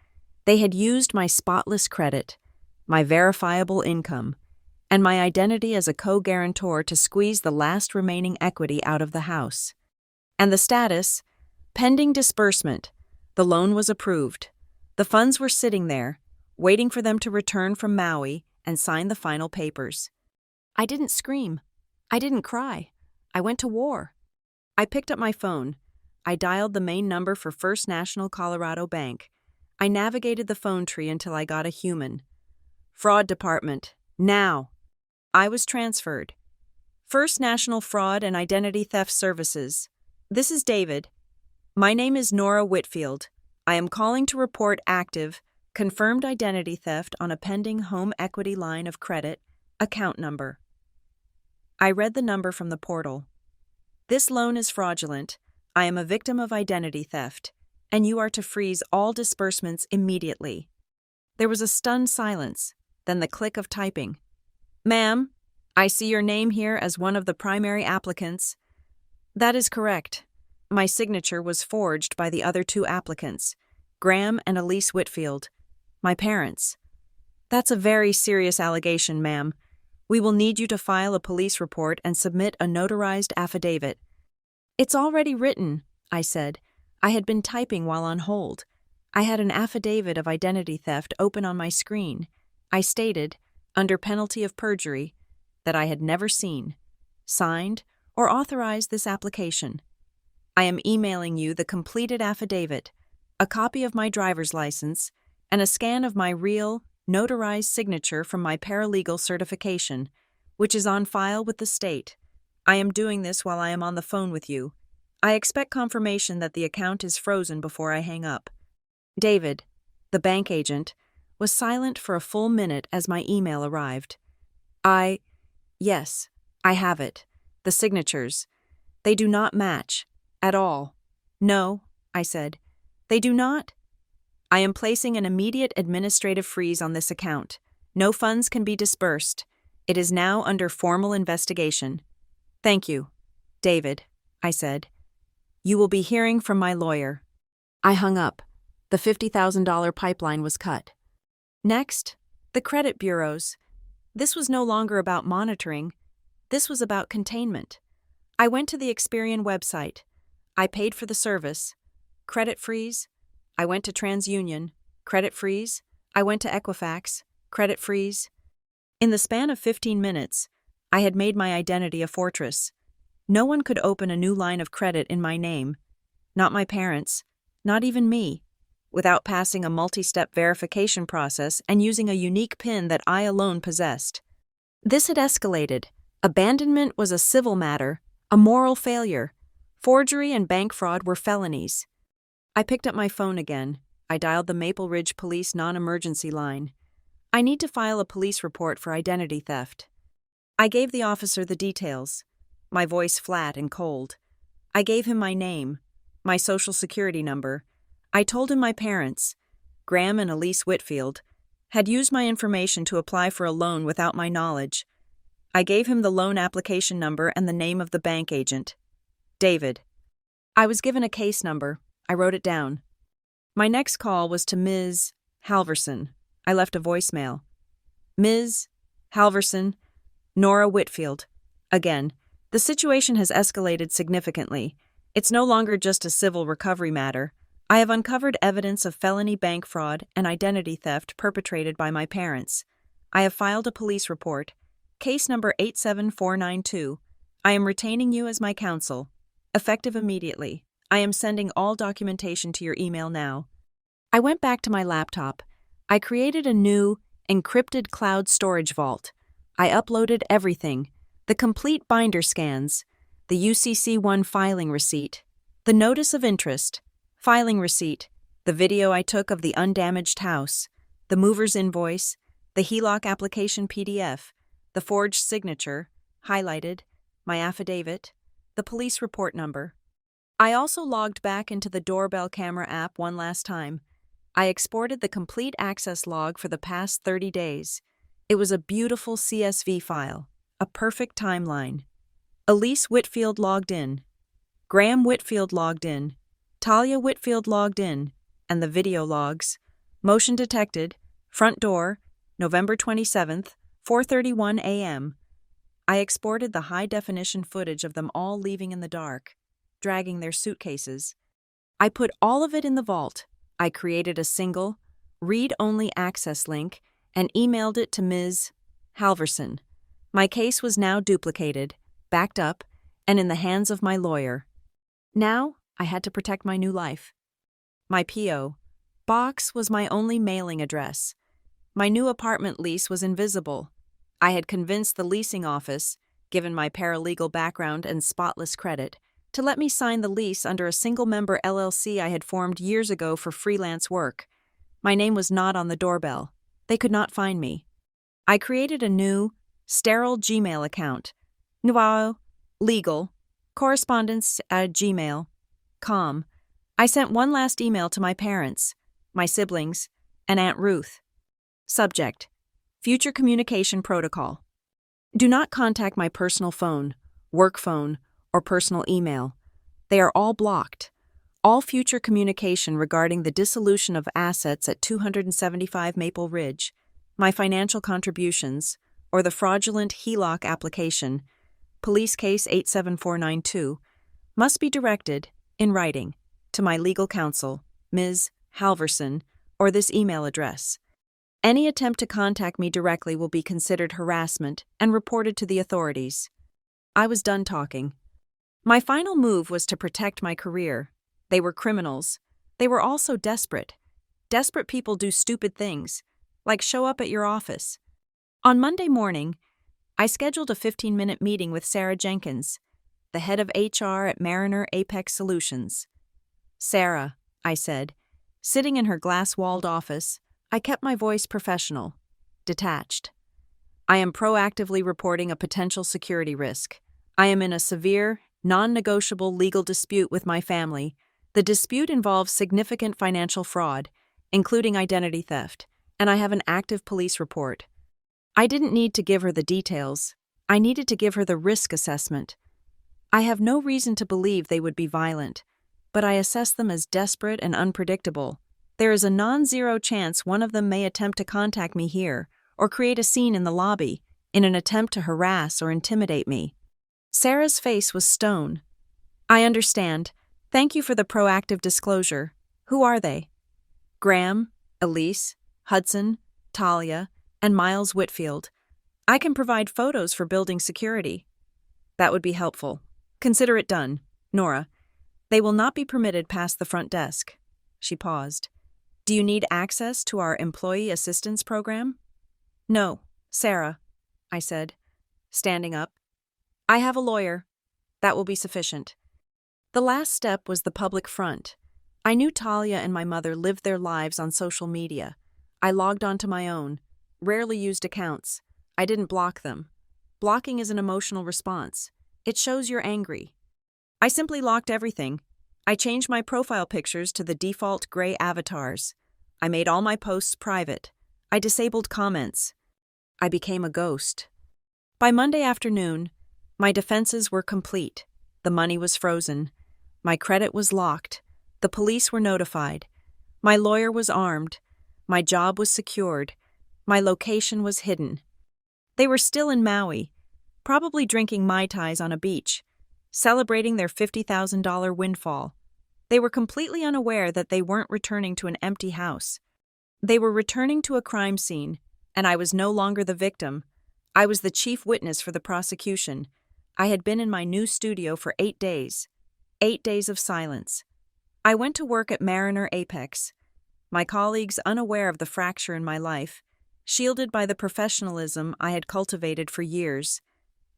They had used my spotless credit, my verifiable income, and my identity as a co-guarantor to squeeze the last remaining equity out of the house. And the status? Pending disbursement. The loan was approved. The funds were sitting there, waiting for them to return from Maui and sign the final papers. I didn't scream. I didn't cry. I went to war. I picked up my phone. I dialed the main number for First National Colorado Bank. I navigated the phone tree until I got a human. Fraud Department. Now. I was transferred. First National Fraud and Identity Theft Services. This is David. My name is Nora Whitfield. I am calling to report active, confirmed identity theft on a pending home equity line of credit, account number. I read the number from the portal. This loan is fraudulent. I am a victim of identity theft, and you are to freeze all disbursements immediately. There was a stunned silence, then the click of typing. Ma'am, I see your name here as one of the primary applicants. That is correct. My signature was forged by the other two applicants, Graham and Elise Whitfield, my parents. That's a very serious allegation, ma'am. We will need you to file a police report and submit a notarized affidavit. It's already written, I said. I had been typing while on hold. I had an affidavit of identity theft open on my screen. I stated, under penalty of perjury, that I had never seen, signed, or authorized this application. I am emailing you the completed affidavit, a copy of my driver's license, and a scan of my real, notarized signature from my paralegal certification, which is on file with the state. I am doing this while I am on the phone with you. I expect confirmation that the account is frozen before I hang up. David, the bank agent, was silent for a full minute as my email arrived. Yes, I have it. The signatures. They do not match. At all. No, I said. They do not? I am placing an immediate administrative freeze on this account. No funds can be disbursed. It is now under formal investigation. Thank you, David, I said. You will be hearing from my lawyer. I hung up. The $50,000 pipeline was cut. Next, the credit bureaus. This was no longer about monitoring. This was about containment. I went to the Experian website. I paid for the service. Credit freeze. I went to TransUnion. Credit freeze. I went to Equifax. Credit freeze. In the span of 15 minutes, I had made my identity a fortress. No one could open a new line of credit in my name. Not my parents. Not even me. Without passing a multi-step verification process and using a unique PIN that I alone possessed. This had escalated. Abandonment was a civil matter, a moral failure. Forgery and bank fraud were felonies. I picked up my phone again. I dialed the Maple Ridge Police non-emergency line. I need to file a police report for identity theft. I gave the officer the details, my voice flat and cold. I gave him my name, my social security number. I told him my parents, Graham and Elise Whitfield, had used my information to apply for a loan without my knowledge. I gave him the loan application number and the name of the bank agent, David. I was given a case number. I wrote it down. My next call was to Ms. Halverson. I left a voicemail. Ms. Halverson, Nora Whitfield. Again, the situation has escalated significantly. It's no longer just a civil recovery matter. I have uncovered evidence of felony bank fraud and identity theft perpetrated by my parents. I have filed a police report. Case number 87492. I am retaining you as my counsel. Effective immediately. I am sending all documentation to your email now. I went back to my laptop. I created a new, encrypted cloud storage vault. I uploaded everything: the complete binder scans, the UCC-1 filing receipt, the notice of interest, filing receipt, the video I took of the undamaged house, the mover's invoice, the HELOC application PDF, the forged signature, highlighted, my affidavit, the police report number. I also logged back into the doorbell camera app one last time. I exported the complete access log for the past 30 days. It was a beautiful CSV file, a perfect timeline. Elise Whitfield logged in. Graham Whitfield logged in. Talia Whitfield logged in, and the video logs. Motion detected. Front door, November 27th, 4:31 a.m. I exported the high-definition footage of them all leaving in the dark, dragging their suitcases. I put all of it in the vault. I created a single, read-only access link and emailed it to Ms. Halverson. My case was now duplicated, backed up, and in the hands of my lawyer. Now, I had to protect my new life. My P.O. box was my only mailing address. My new apartment lease was invisible. I had convinced the leasing office, given my paralegal background and spotless credit, to let me sign the lease under a single-member LLC I had formed years ago for freelance work. My name was not on the doorbell. They could not find me. I created a new, sterile Gmail account. Nuao, legal, correspondence@gmail.com. I sent one last email to my parents, my siblings, and Aunt Ruth. Subject: Future Communication Protocol. Do not contact my personal phone, work phone, or personal email. They are all blocked. All future communication regarding the dissolution of assets at 275 Maple Ridge, my financial contributions, or the fraudulent HELOC application, Police Case 87492, must be directed, in writing, to my legal counsel, Ms. Halverson, or this email address. Any attempt to contact me directly will be considered harassment and reported to the authorities. I was done talking. My final move was to protect my career. They were criminals. They were also desperate. Desperate people do stupid things, like show up at your office. On Monday morning, I scheduled a 15-minute meeting with Sarah Jenkins, the head of HR at Mariner Apex Solutions. Sarah, I said, sitting in her glass-walled office. I kept my voice professional, detached. I am proactively reporting a potential security risk. I am in a severe, non-negotiable legal dispute with my family. The dispute involves significant financial fraud, including identity theft, and I have an active police report. I didn't need to give her the details. I needed to give her the risk assessment. I have no reason to believe they would be violent, but I assess them as desperate and unpredictable. There is a non-zero chance one of them may attempt to contact me here or create a scene in the lobby in an attempt to harass or intimidate me. Sarah's face was stone. I understand. Thank you for the proactive disclosure. Who are they? Graham, Elise, Hudson, Talia, and Miles Whitfield. I can provide photos for building security. That would be helpful. Consider it done. Nora, they will not be permitted past the front desk. She paused. Do you need access to our employee assistance program? No, Sarah, I said, standing up. I have a lawyer. That will be sufficient. The last step was the public front. I knew Talia and my mother lived their lives on social media. I logged onto my own, rarely used accounts. I didn't block them. Blocking is an emotional response. It shows you're angry. I simply locked everything. I changed my profile pictures to the default gray avatars. I made all my posts private. I disabled comments. I became a ghost. By Monday afternoon, my defenses were complete. The money was frozen. My credit was locked. The police were notified. My lawyer was armed. My job was secured. My location was hidden. They were still in Maui, probably drinking Mai Tais on a beach, celebrating their $50,000 windfall. They were completely unaware that they weren't returning to an empty house. They were returning to a crime scene, and I was no longer the victim. I was the chief witness for the prosecution. I had been in my new studio for 8 days. 8 days of silence. I went to work at Mariner Apex. My colleagues, unaware of the fracture in my life, shielded by the professionalism I had cultivated for years.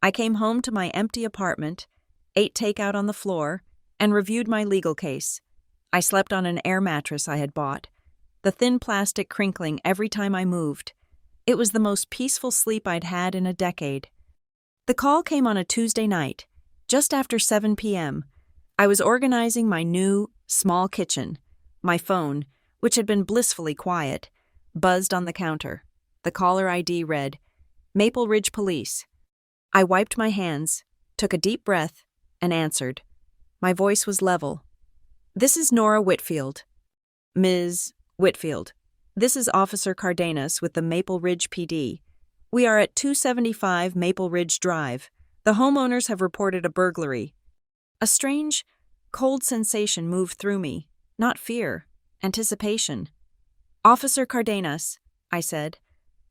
I came home to my empty apartment, ate takeout on the floor, and reviewed my legal case. I slept on an air mattress I had bought, the thin plastic crinkling every time I moved. It was the most peaceful sleep I'd had in a decade. The call came on a Tuesday night, just after 7 p.m. I was organizing my new, small kitchen. My phone, which had been blissfully quiet, buzzed on the counter. The caller ID read, Maple Ridge Police. I wiped my hands, took a deep breath, and answered. My voice was level. This is Nora Whitfield. Ms. Whitfield, this is Officer Cardenas with the Maple Ridge PD. We are at 275 Maple Ridge Drive. The homeowners have reported a burglary. A strange, cold sensation moved through me, not fear, anticipation. Officer Cardenas, I said,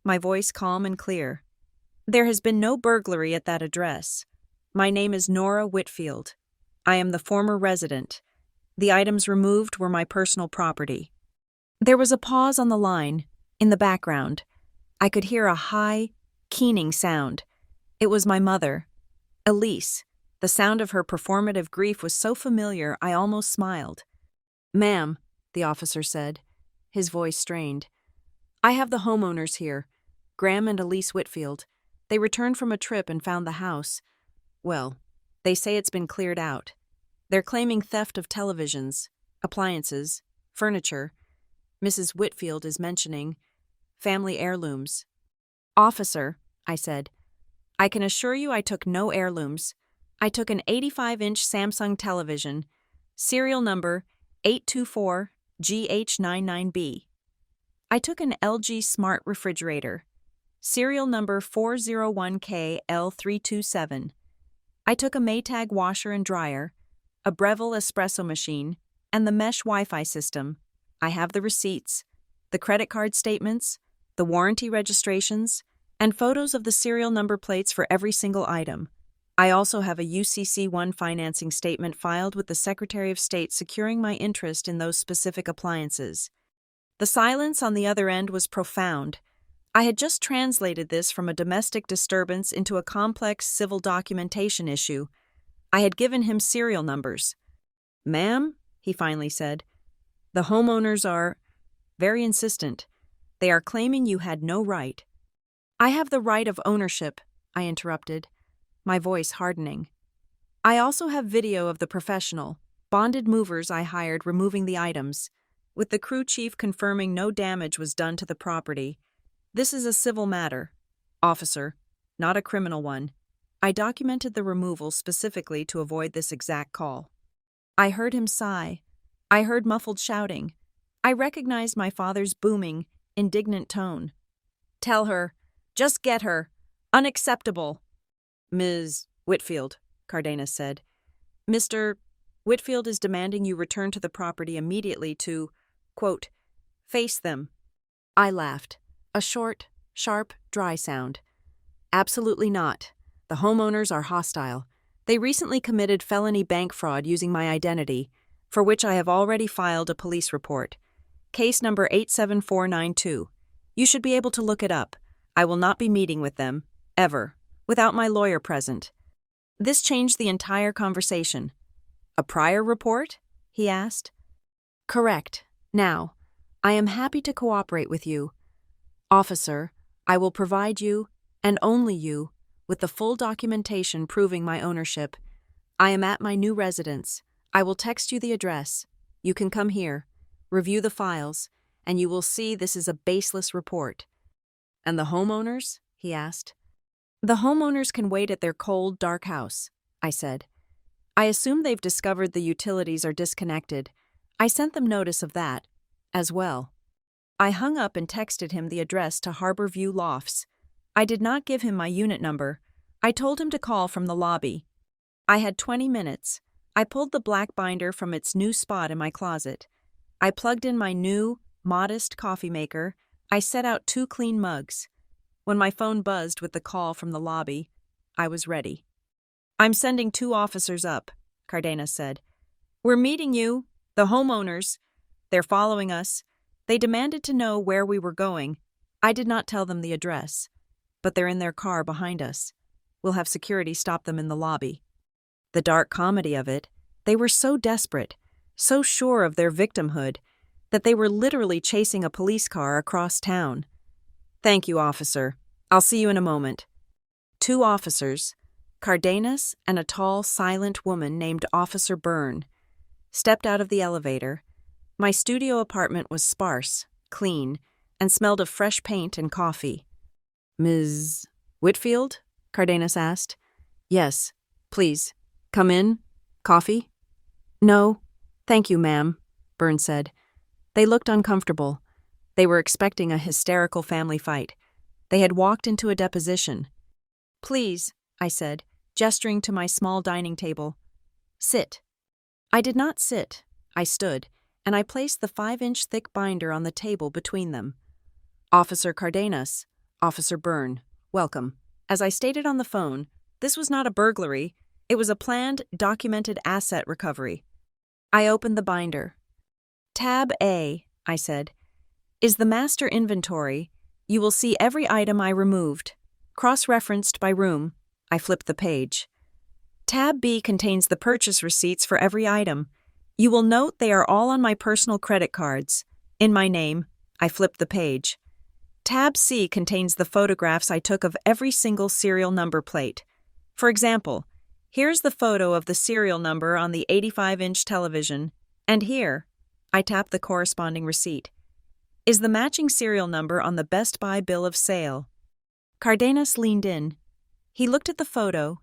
my voice calm and clear. There has been no burglary at that address. My name is Nora Whitfield. I am the former resident. The items removed were my personal property. There was a pause on the line. In the background, I could hear a high, keening sound. It was my mother, Elise. The sound of her performative grief was so familiar I almost smiled. Ma'am, the officer said, his voice strained. I have the homeowners here, Graham and Elise Whitfield. They returned from a trip and found the house. Well, they say it's been cleared out. They're claiming theft of televisions, appliances, furniture. Mrs. Whitfield is mentioning family heirlooms. Officer, I said, I can assure you I took no heirlooms. I took an 85-inch Samsung television, serial number 824GH99B. I took an LG Smart refrigerator, serial number 401KL327. I took a Maytag washer and dryer, a Breville espresso machine, and the mesh Wi-Fi system. I have the receipts, the credit card statements, the warranty registrations, and photos of the serial number plates for every single item. I also have a UCC-1 financing statement filed with the Secretary of State securing my interest in those specific appliances. The silence on the other end was profound. I had just translated this from a domestic disturbance into a complex civil documentation issue. I had given him serial numbers. Ma'am, he finally said, the homeowners are very insistent. They are claiming you had no right. I have the right of ownership, I interrupted, my voice hardening. I also have video of the professional, bonded movers I hired removing the items, with the crew chief confirming no damage was done to the property. This is a civil matter, officer, not a criminal one. I documented the removal specifically to avoid this exact call. I heard him sigh. I heard muffled shouting. I recognized my father's booming, indignant tone. Tell her. Just get her. Unacceptable. Ms. Whitfield, Cardenas said. Mr. Whitfield is demanding you return to the property immediately to, quote, face them. I laughed. A short, sharp, dry sound. Absolutely not. The homeowners are hostile. They recently committed felony bank fraud using my identity, for which I have already filed a police report. Case number 87492. You should be able to look it up. I will not be meeting with them, ever, without my lawyer present. This changed the entire conversation. A prior report? He asked. Correct. Now, I am happy to cooperate with you. Officer, I will provide you, and only you, with the full documentation proving my ownership. I am at my new residence. I will text you the address. You can come here, review the files, and you will see this is a baseless report. And the homeowners? He asked. The homeowners can wait at their cold, dark house, I said. I assume they've discovered the utilities are disconnected. I sent them notice of that, as well. I hung up and texted him the address to Harborview Lofts. I did not give him my unit number. I told him to call from the lobby. I had 20 minutes. I pulled the black binder from its new spot in my closet. I plugged in my new, modest coffee maker. I set out 2 clean mugs. When my phone buzzed with the call from the lobby, I was ready. I'm sending 2 officers up, Cardenas said. We're meeting you, the homeowners. They're following us. They demanded to know where we were going. I did not tell them the address, but they're in their car behind us. We'll have security stop them in the lobby. The dark comedy of it, they were so desperate, so sure of their victimhood, that they were literally chasing a police car across town. Thank you, officer. I'll see you in a moment. 2 officers, Cardenas and a tall, silent woman named Officer Byrne, stepped out of the elevator. My studio apartment was sparse, clean, and smelled of fresh paint and coffee. Ms. Whitfield? Cardenas asked. Yes, please. Come in? Coffee? No, thank you, ma'am, Byrne said. They looked uncomfortable. They were expecting a hysterical family fight. They had walked into a deposition. Please, I said, gesturing to my small dining table. Sit. I did not sit. I stood, and I placed the 5-inch thick binder on the table between them. Officer Cardenas, Officer Byrne, welcome. As I stated on the phone, this was not a burglary. It was a planned, documented asset recovery. I opened the binder. Tab A, I said, is the master inventory. You will see every item I removed. Cross-referenced by room. I flipped the page. Tab B contains the purchase receipts for every item. You will note they are all on my personal credit cards. In my name, I flipped the page. Tab C contains the photographs I took of every single serial number plate. For example, here's the photo of the serial number on the 85-inch television, and here, I tapped the corresponding receipt, is the matching serial number on the Best Buy bill of sale. Cardenas leaned in. He looked at the photo.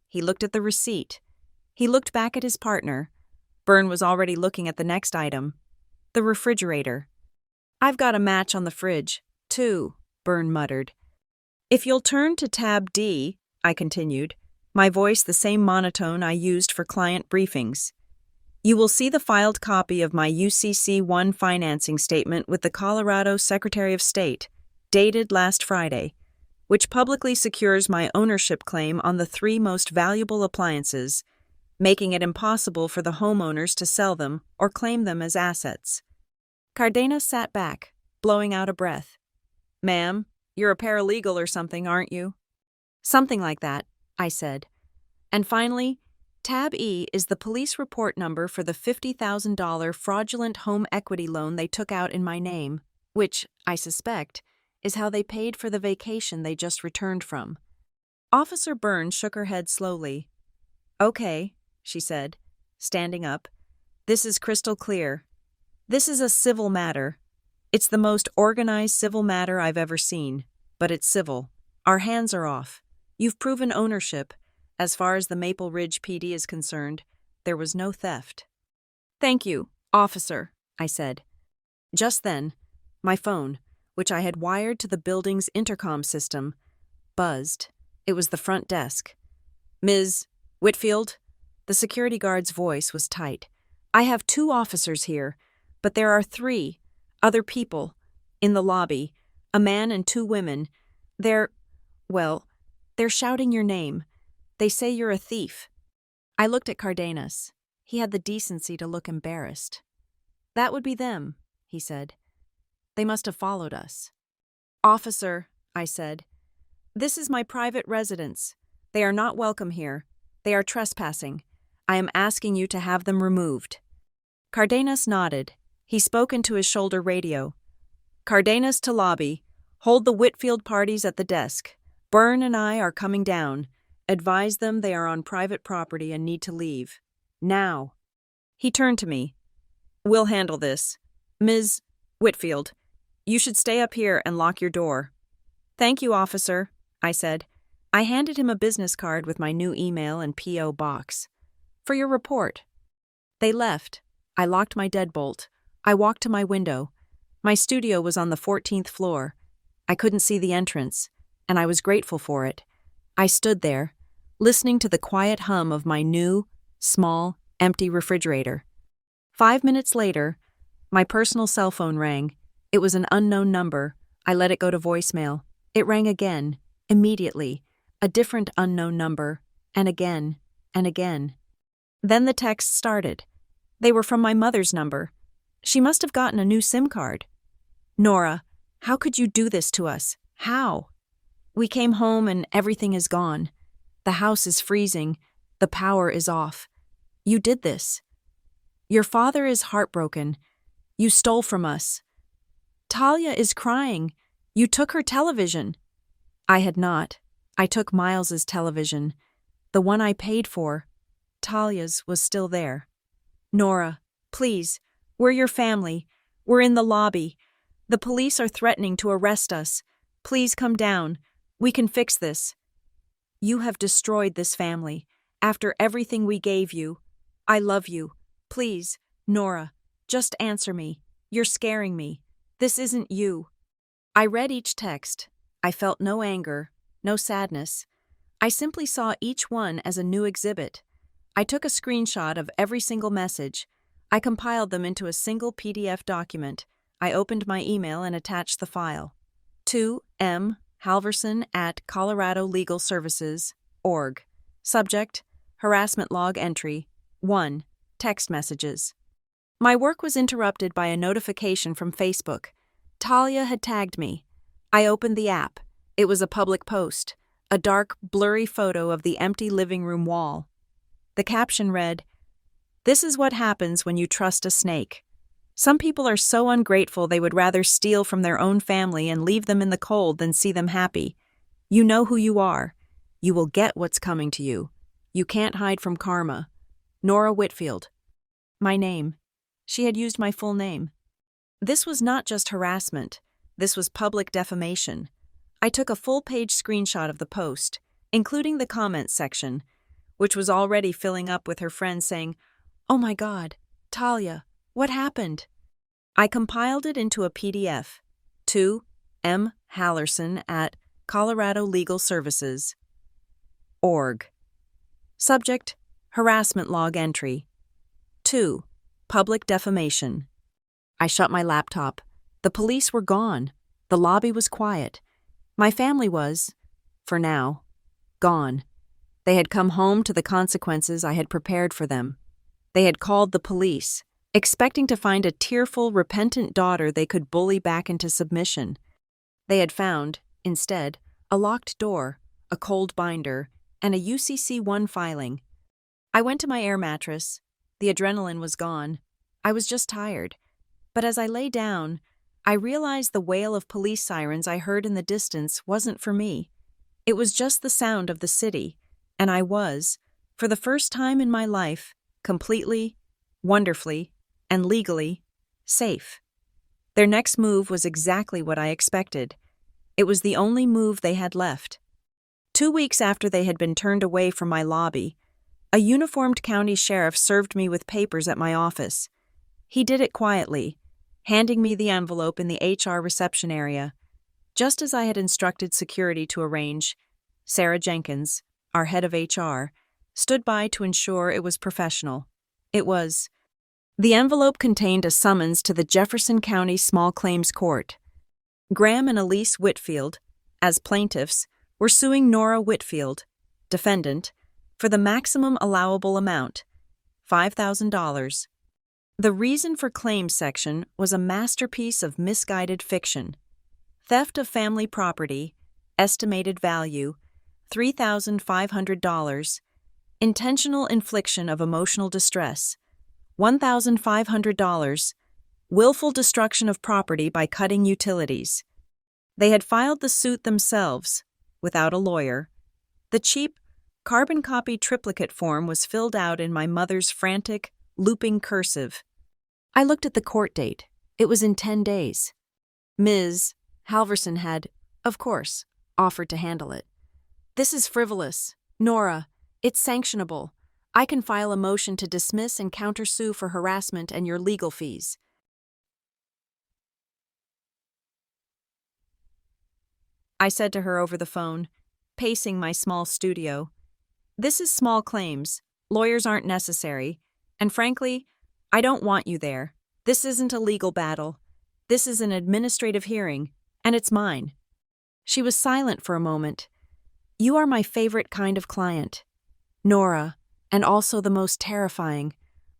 He looked at the receipt. He looked back at his partner. Byrne was already looking at the next item, the refrigerator. I've got a match on the fridge, too, Byrne muttered. If you'll turn to tab D, I continued, my voice the same monotone I used for client briefings. You will see the filed copy of my UCC-1 financing statement with the Colorado Secretary of State, dated last Friday, which publicly secures my ownership claim on the 3 most valuable appliances, making it impossible for the homeowners to sell them or claim them as assets. Cardenas sat back, blowing out a breath. Ma'am, you're a paralegal or something, aren't you? Something like that, I said. And finally, Tab E is the police report number for the $50,000 fraudulent home equity loan they took out in my name, which, I suspect, is how they paid for the vacation they just returned from. Officer Byrne shook her head slowly. Okay, she said, standing up. This is crystal clear. This is a civil matter. It's the most organized civil matter I've ever seen, but it's civil. Our hands are off. You've proven ownership. As far as the Maple Ridge PD is concerned, there was no theft. Thank you, officer, I said. Just then, my phone, which I had wired to the building's intercom system, buzzed. It was the front desk. Ms. Whitfield? The security guard's voice was tight. I have 2 officers here, but there are 3 other people in the lobby, a man and 2 women. They're shouting your name. They say you're a thief. I looked at Cardenas. He had the decency to look embarrassed. That would be them, he said. They must have followed us. Officer, I said, this is my private residence. They are not welcome here. They are trespassing. I am asking you to have them removed." Cardenas nodded. He spoke into his shoulder radio. "Cardenas to lobby. Hold the Whitfield parties at the desk. Byrne and I are coming down. Advise them they are on private property and need to leave. Now." He turned to me. "We'll handle this. Ms. Whitfield, you should stay up here and lock your door." "Thank you, officer," I said. I handed him a business card with my new email and P.O. box. "For your report." They left. I locked my deadbolt. I walked to my window. My studio was on the 14th floor. I couldn't see the entrance, and I was grateful for it. I stood there, listening to the quiet hum of my new, small, empty refrigerator. 5 minutes later, my personal cell phone rang. It was an unknown number. I let it go to voicemail. It rang again, immediately, a different unknown number, and again, and again. Then the texts started. They were from my mother's number. She must have gotten a new SIM card. "Nora, how could you do this to us? How? We came home and everything is gone. The house is freezing. The power is off. You did this. Your father is heartbroken. You stole from us. Talia is crying. You took her television." I had not. I took Miles's television. The one I paid for. Talia's was still there. "Nora, please, we're your family. We're in the lobby. The police are threatening to arrest us. Please come down. We can fix this. You have destroyed this family. After everything we gave you. I love you. Please, Nora, just answer me. You're scaring me. This isn't you." I read each text. I felt no anger, no sadness. I simply saw each one as a new exhibit. I took a screenshot of every single message. I compiled them into a single PDF document. I opened my email and attached the file. To M. Halverson at coloradolegalservices.org. Subject: Harassment log entry. 1. Text messages. My work was interrupted by a notification from Facebook. Talia had tagged me. I opened the app. It was a public post, a dark, blurry photo of the empty living room wall. The caption read, "This is what happens when you trust a snake. Some people are so ungrateful they would rather steal from their own family and leave them in the cold than see them happy. You know who you are. You will get what's coming to you. You can't hide from karma. Nora Whitfield." My name. She had used my full name. This was not just harassment. This was public defamation. I took a full-page screenshot of the post, including the comments section, which was already filling up with her friends saying, "Oh my God, Talia, what happened?" I compiled it into a PDF. To M. Hallerson at coloradolegalservices.org. Subject: Harassment log entry. 2. Public defamation. I shut my laptop. The police were gone. The lobby was quiet. My family was, for now, gone. They had come home to the consequences I had prepared for them. They had called the police, expecting to find a tearful, repentant daughter they could bully back into submission. They had found, instead, a locked door, a cold binder, and a UCC-1 filing. I went to my air mattress. The adrenaline was gone. I was just tired. But as I lay down, I realized the wail of police sirens I heard in the distance wasn't for me. It was just the sound of the city, and I was, for the first time in my life, completely, wonderfully, and legally safe. Their next move was exactly what I expected. It was the only move they had left. 2 weeks after they had been turned away from my lobby, a uniformed county sheriff served me with papers at my office. He did it quietly, handing me the envelope in the HR reception area. Just as I had instructed security to arrange, Sarah Jenkins, our head of HR, stood by to ensure it was professional. It was. The envelope contained a summons to the Jefferson County Small Claims Court. Graham and Elise Whitfield, as plaintiffs, were suing Nora Whitfield, defendant, for the maximum allowable amount, $5,000. The reason for claims section was a masterpiece of misguided fiction. Theft of family property, estimated value, $3,500, intentional infliction of emotional distress, $1,500, willful destruction of property by cutting utilities. They had filed the suit themselves, without a lawyer. The cheap, carbon copy triplicate form was filled out in my mother's frantic, looping cursive. I looked at the court date. It was in 10 days. Ms. Halverson had, of course, offered to handle it. This is frivolous. Nora, it's sanctionable. I can file a motion to dismiss and countersue for harassment and your legal fees. I said to her over the phone, pacing my small studio. This is small claims. Lawyers aren't necessary. And frankly, I don't want you there. This isn't a legal battle. This is an administrative hearing, and it's mine. She was silent for a moment. You are my favorite kind of client. Nora, and also the most terrifying.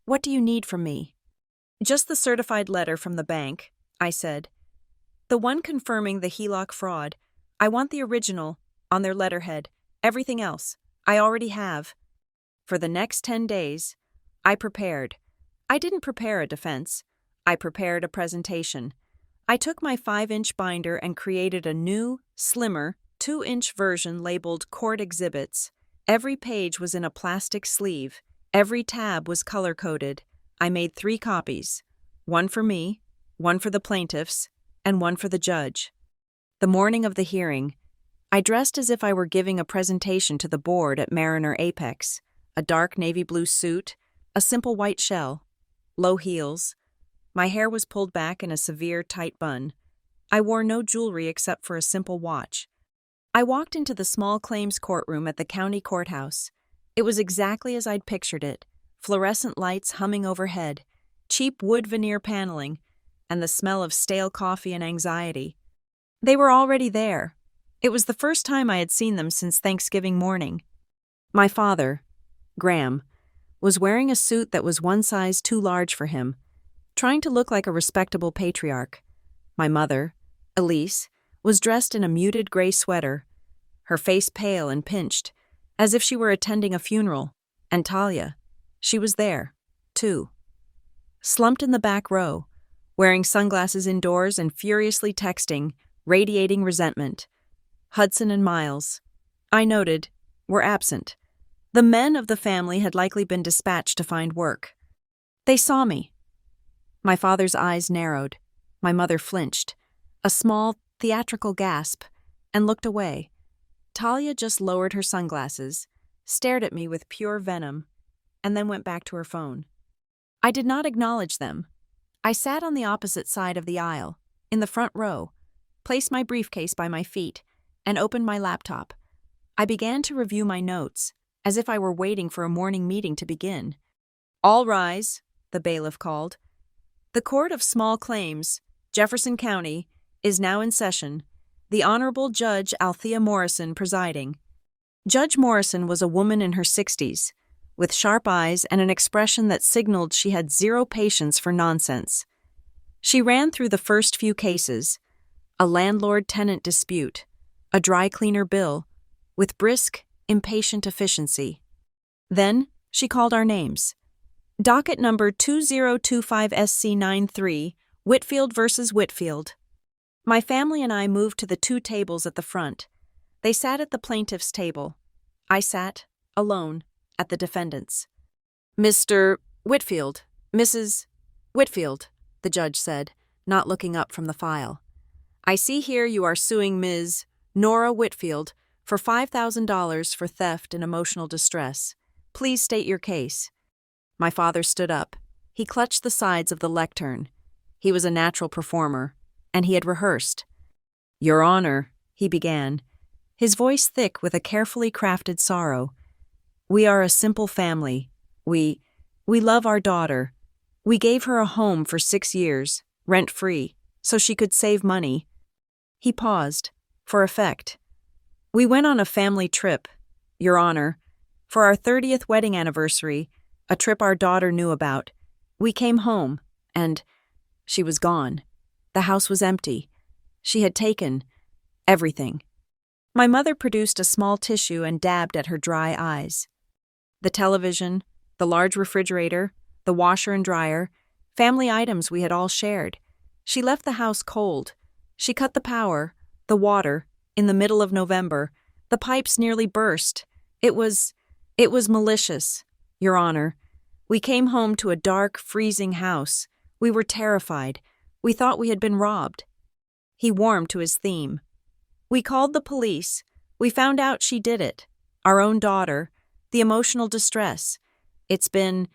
What do you need from me? Just the certified letter from the bank, I said. The one confirming the HELOC fraud. I want the original, on their letterhead. Everything else, I already have. For the next 10 days, I prepared. I didn't prepare a defense. I prepared a presentation. I took my 5-inch binder and created a new, slimmer, 2-inch version labeled Court Exhibits. Every page was in a plastic sleeve. Every tab was color-coded. I made 3 copies. One for me, one for the plaintiffs, and one for the judge. The morning of the hearing, I dressed as if I were giving a presentation to the board at Mariner Apex. A dark navy blue suit, a simple white shell, low heels. My hair was pulled back in a severe, tight bun. I wore no jewelry except for a simple watch. I walked into the small claims courtroom at the county courthouse. It was exactly as I'd pictured it, fluorescent lights humming overhead, cheap wood veneer paneling, and the smell of stale coffee and anxiety. They were already there. It was the first time I had seen them since Thanksgiving morning. My father, Graham, was wearing a suit that was one size too large for him, trying to look like a respectable patriarch. My mother, Elise, was dressed in a muted gray sweater, her face pale and pinched, as if she were attending a funeral. And Talia, she was there, too. Slumped in the back row, wearing sunglasses indoors and furiously texting, radiating resentment. Hudson and Miles, I noted, were absent. The men of the family had likely been dispatched to find work. They saw me. My father's eyes narrowed. My mother flinched, a small, theatrical gasp, and looked away. Talia just lowered her sunglasses, stared at me with pure venom, and then went back to her phone. I did not acknowledge them. I sat on the opposite side of the aisle, in the front row, placed my briefcase by my feet, and opened my laptop. I began to review my notes, as if I were waiting for a morning meeting to begin. All rise, the bailiff called. The Court of Small Claims, Jefferson County, is now in session. The Honorable Judge Althea Morrison presiding. Judge Morrison was a woman in her 60s, with sharp eyes and an expression that signaled she had zero patience for nonsense. She ran through the first few cases, a landlord-tenant dispute, a dry cleaner bill, with brisk, impatient efficiency. Then she called our names. Docket number 2025SC93, Whitfield versus Whitfield. My family and I moved to the 2 tables at the front. They sat at the plaintiff's table. I sat, alone, at the defendant's. Mr. Whitfield, Mrs. Whitfield, the judge said, not looking up from the file. I see here you are suing Ms. Nora Whitfield for $5,000 for theft and emotional distress. Please state your case. My father stood up. He clutched the sides of the lectern. He was a natural performer, and he had rehearsed. Your Honor, he began, his voice thick with a carefully crafted sorrow. We are a simple family. We love our daughter. We gave her a home for 6 years, rent-free, so she could save money. He paused, for effect. We went on a family trip, Your Honor, for our 30th wedding anniversary, a trip our daughter knew about. We came home, and she was gone. The house was empty. She had taken everything. My mother produced a small tissue and dabbed at her dry eyes. The television, the large refrigerator, the washer and dryer, family items we had all shared. She left the house cold. She cut the power, the water, in the middle of November. The pipes nearly burst. It was malicious, Your Honor. We came home to a dark, freezing house. We were terrified. We thought we had been robbed. He warmed to his theme. We called the police. We found out she did it. Our own daughter. The emotional distress. It's been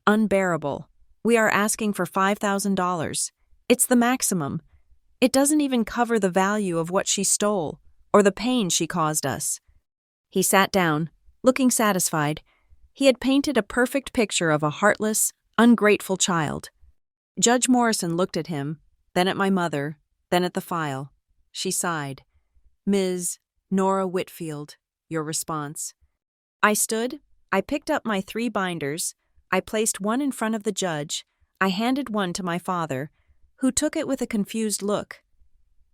unbearable. We are asking for $5,000. It's the maximum. It doesn't even cover the value of what she stole or the pain she caused us. He sat down, looking satisfied. He had painted a perfect picture of a heartless, ungrateful child. Judge Morrison looked at him, then at my mother, then at the file. She sighed. Ms. Nora Whitfield, your response. I stood. I picked up my 3 binders. I placed one in front of the judge. I handed one to my father, who took it with a confused look.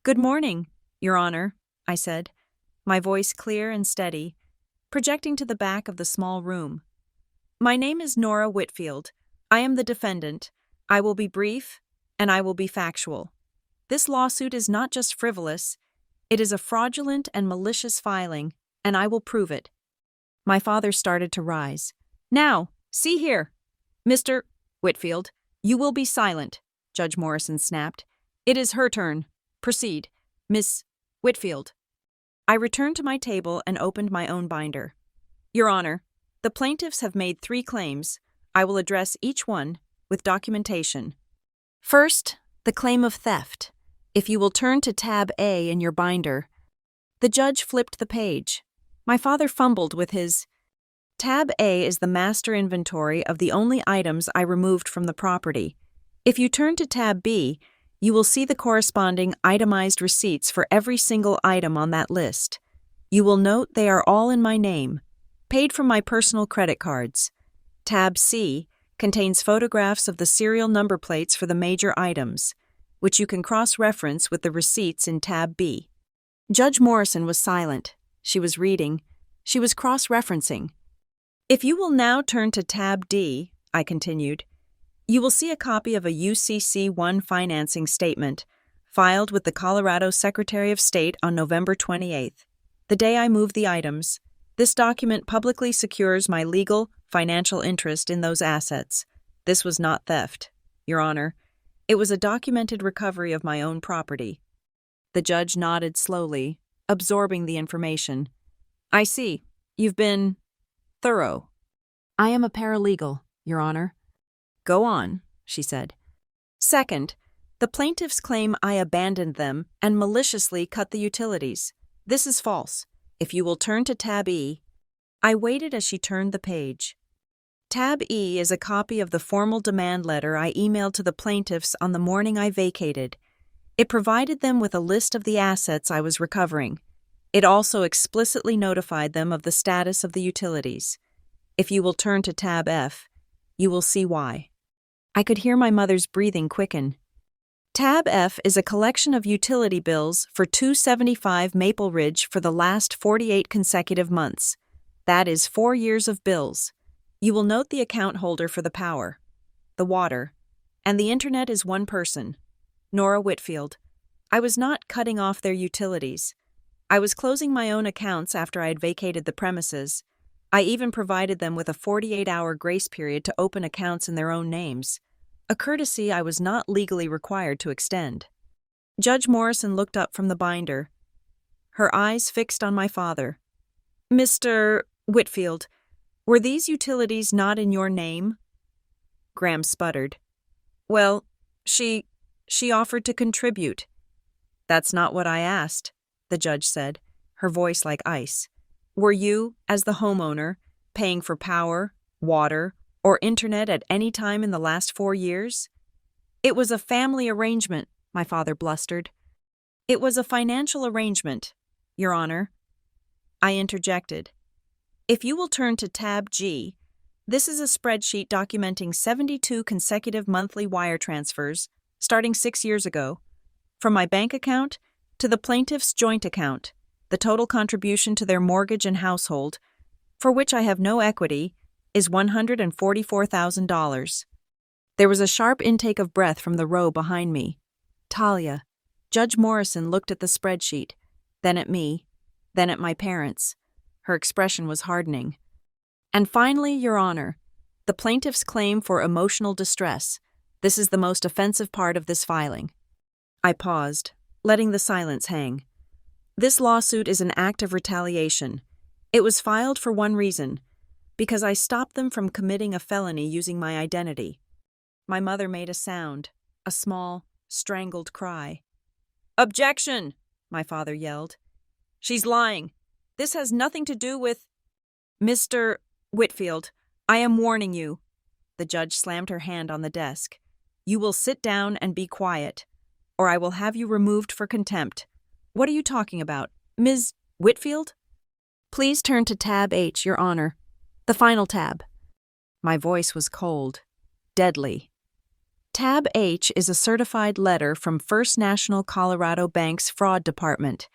Good morning, Your Honor, I said, my voice clear and steady, projecting to the back of the small room. My name is Nora Whitfield. I am the defendant. I will be brief, and I will be factual. This lawsuit is not just frivolous. It is a fraudulent and malicious filing, and I will prove it. My father started to rise. Now, see here. Mr. Whitfield, you will be silent, Judge Morrison snapped. It is her turn. Proceed. Miss Whitfield. I returned to my table and opened my own binder. Your Honor, the plaintiffs have made 3 claims. I will address each one with documentation. First, the claim of theft. If you will turn to tab A in your binder. The judge flipped the page. My father fumbled with his. Tab A is the master inventory of the only items I removed from the property. If you turn to tab B, you will see the corresponding itemized receipts for every single item on that list. You will note they are all in my name, paid from my personal credit cards. Tab C contains photographs of the serial number plates for the major items, which you can cross-reference with the receipts in tab B. Judge Morrison was silent. She was reading. She was cross-referencing. If you will now turn to tab D, I continued, you will see a copy of a UCC-1 financing statement filed with the Colorado Secretary of State on November 28th, the day I moved the items. This document publicly secures my legal, financial interest in those assets. This was not theft, Your Honor. It was a documented recovery of my own property. The judge nodded slowly, absorbing the information. I see. You've been thorough. I am a paralegal, Your Honor. Go on, she said. Second, the plaintiffs claim I abandoned them and maliciously cut the utilities. This is false. If you will turn to tab E. I waited as she turned the page. Tab E is a copy of the formal demand letter I emailed to the plaintiffs on the morning I vacated. It provided them with a list of the assets I was recovering. It also explicitly notified them of the status of the utilities. If you will turn to tab F, you will see why. I could hear my mother's breathing quicken. Tab F is a collection of utility bills for 275 Maple Ridge for the last 48 consecutive months. That is 4 years of bills. You will note the account holder for the power, the water, and the internet is one person, Nora Whitfield. I was not cutting off their utilities. I was closing my own accounts after I had vacated the premises. I even provided them with a 48-hour grace period to open accounts in their own names, a courtesy I was not legally required to extend. Judge Morrison looked up from the binder, her eyes fixed on my father. Mr. Whitfield, were these utilities not in your name? Graham sputtered. Well, she offered to contribute. That's not what I asked, the judge said, her voice like ice. Were you, as the homeowner, paying for power, water, or internet at any time in the last 4 years? It was a family arrangement, my father blustered. It was a financial arrangement, Your Honor. I interjected. If you will turn to tab G, this is a spreadsheet documenting 72 consecutive monthly wire transfers, starting 6 years ago, from my bank account to the plaintiff's joint account, the total contribution to their mortgage and household, for which I have no equity, is $144,000. There was a sharp intake of breath from the row behind me. Talia. Judge Morrison looked at the spreadsheet, then at me, then at my parents. Her expression was hardening. And finally, Your Honor, the plaintiff's claim for emotional distress. This is the most offensive part of this filing. I paused, letting the silence hang. This lawsuit is an act of retaliation. It was filed for one reason, because I stopped them from committing a felony using my identity. My mother made a sound, a small, strangled cry. "Objection!" my father yelled. "She's lying. This has nothing to do with—" "Mr. Whitfield, I am warning you." The judge slammed her hand on the desk. "You will sit down and be quiet, or I will have you removed for contempt." "What are you talking about, Ms. Whitfield?" "Please turn to tab H, Your Honor. The final tab." My voice was cold, deadly. Tab H is a certified letter from First National Colorado Bank's fraud department.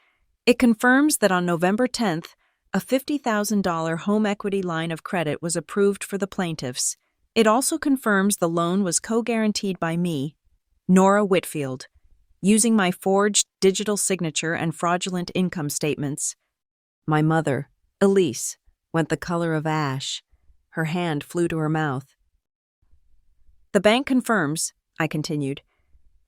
It confirms that on November 10th, a $50,000 home equity line of credit was approved for the plaintiffs. It also confirms the loan was co-guaranteed by me, Nora Whitfield, using my forged digital signature and fraudulent income statements. My mother, Elise, went the color of ash. Her hand flew to her mouth. "The bank confirms," I continued,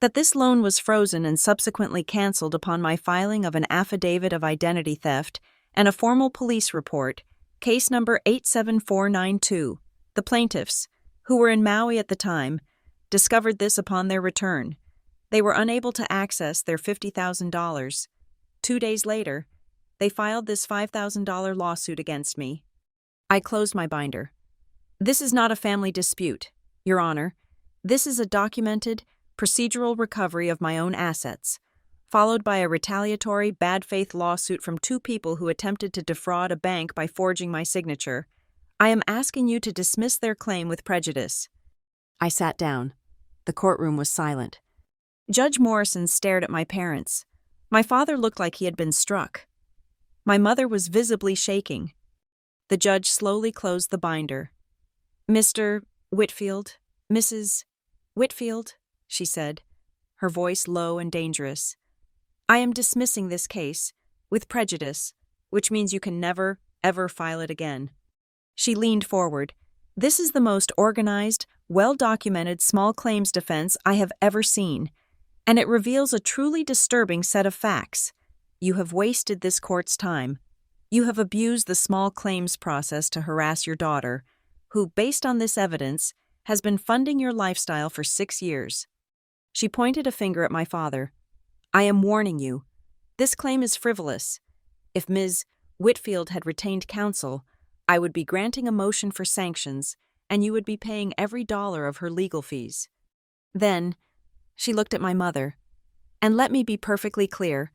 "that this loan was frozen and subsequently canceled upon my filing of an affidavit of identity theft and a formal police report, case number 87492. The plaintiffs, who were in Maui at the time, discovered this upon their return. They were unable to access their $50,000. 2 days later, they filed this $5,000 lawsuit against me." I closed my binder. "This is not a family dispute, Your Honor. This is a documented, procedural recovery of my own assets, followed by a retaliatory, bad faith lawsuit from 2 people who attempted to defraud a bank by forging my signature. I am asking you to dismiss their claim with prejudice." I sat down. The courtroom was silent. Judge Morrison stared at my parents. My father looked like he had been struck. My mother was visibly shaking. The judge slowly closed the binder. "Mr. Whitfield, Mrs. Whitfield," she said, her voice low and dangerous. "I am dismissing this case, with prejudice, which means you can never, ever file it again." She leaned forward. "This is the most organized, well-documented small claims defense I have ever seen, and it reveals a truly disturbing set of facts. You have wasted this court's time. You have abused the small claims process to harass your daughter, who, based on this evidence, has been funding your lifestyle for 6 years. She pointed a finger at my father. "I am warning you. This claim is frivolous. If Ms. Whitfield had retained counsel, I would be granting a motion for sanctions, and you would be paying every dollar of her legal fees." Then, she looked at my mother. "And let me be perfectly clear.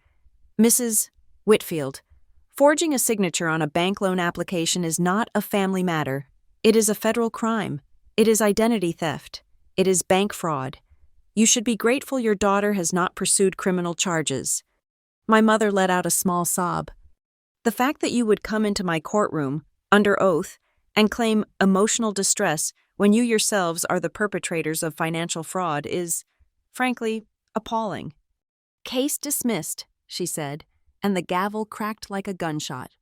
Mrs. Whitfield, forging a signature on a bank loan application is not a family matter. It is a federal crime. It is identity theft. It is bank fraud. You should be grateful your daughter has not pursued criminal charges." My mother let out a small sob. "The fact that you would come into my courtroom, under oath, and claim emotional distress when you yourselves are the perpetrators of financial fraud is, frankly, appalling." "Case dismissed," she said, and the gavel cracked like a gunshot.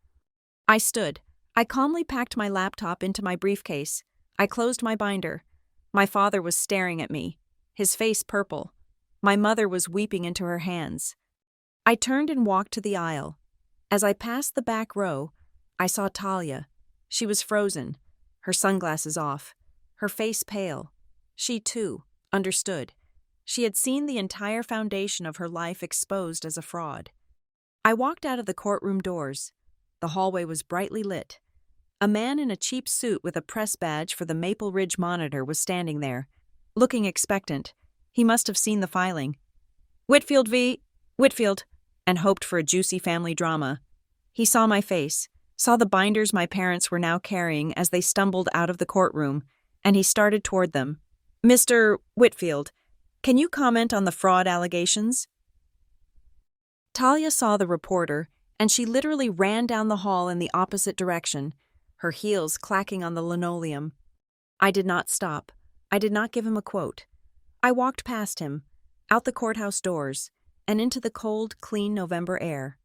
I stood. I calmly packed my laptop into my briefcase. I closed my binder. My father was staring at me, his face purple. My mother was weeping into her hands. I turned and walked to the aisle. As I passed the back row, I saw Talia. She was frozen, her sunglasses off, her face pale. She, too, understood. She had seen the entire foundation of her life exposed as a fraud. I walked out of the courtroom doors. The hallway was brightly lit. A man in a cheap suit with a press badge for the Maple Ridge Monitor was standing there, looking expectant. He must have seen the filing. "Whitfield v. Whitfield," and hoped for a juicy family drama. He saw my face, saw the binders my parents were now carrying as they stumbled out of the courtroom, and he started toward them. "Mr. Whitfield, can you comment on the fraud allegations?" Talia saw the reporter, and she literally ran down the hall in the opposite direction. her heels clacking on the linoleum. I did not stop. I did not give him a quote. I walked past him, out the courthouse doors, and into the cold, clean November air.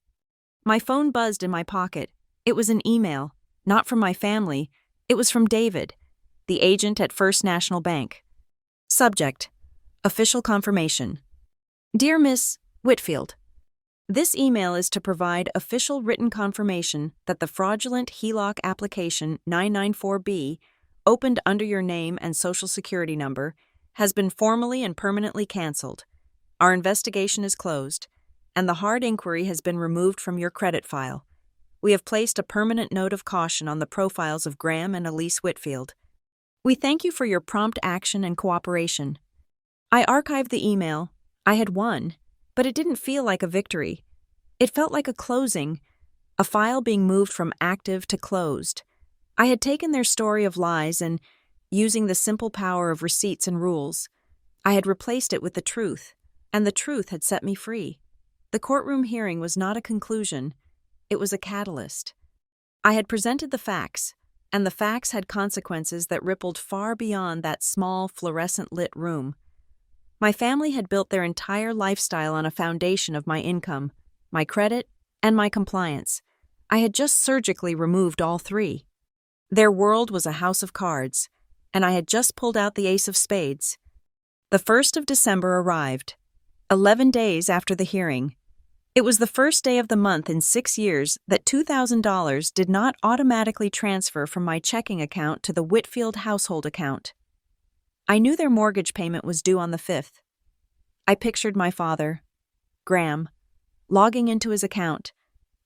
My phone buzzed in my pocket. It was an email, not from my family. It was from David, the agent at First National Bank. Subject: Official confirmation. Dear Miss Whitfield, this email is to provide official written confirmation that the fraudulent HELOC application 994B, opened under your name and social security number, has been formally and permanently canceled. Our investigation is closed, and the hard inquiry has been removed from your credit file. We have placed a permanent note of caution on the profiles of Graham and Elise Whitfield. We thank you for your prompt action and cooperation. I archived the email. I had won, but it didn't feel like a victory. It felt like a closing, a file being moved from active to closed. I had taken their story of lies and, using the simple power of receipts and rules, I had replaced it with the truth, and the truth had set me free. The courtroom hearing was not a conclusion. It was a catalyst. I had presented the facts, and the facts had consequences that rippled far beyond that small, fluorescent-lit room. My family had built their entire lifestyle on a foundation of my income, my credit, and my compliance. I had just surgically removed all three. Their world was a house of cards, and I had just pulled out the ace of spades. The 1st of December arrived, 11 days after the hearing. It was the first day of the month in 6 years that $2,000 did not automatically transfer from my checking account to the Whitfield household account. I knew their mortgage payment was due on the 5th. I pictured my father, Graham, logging into his account,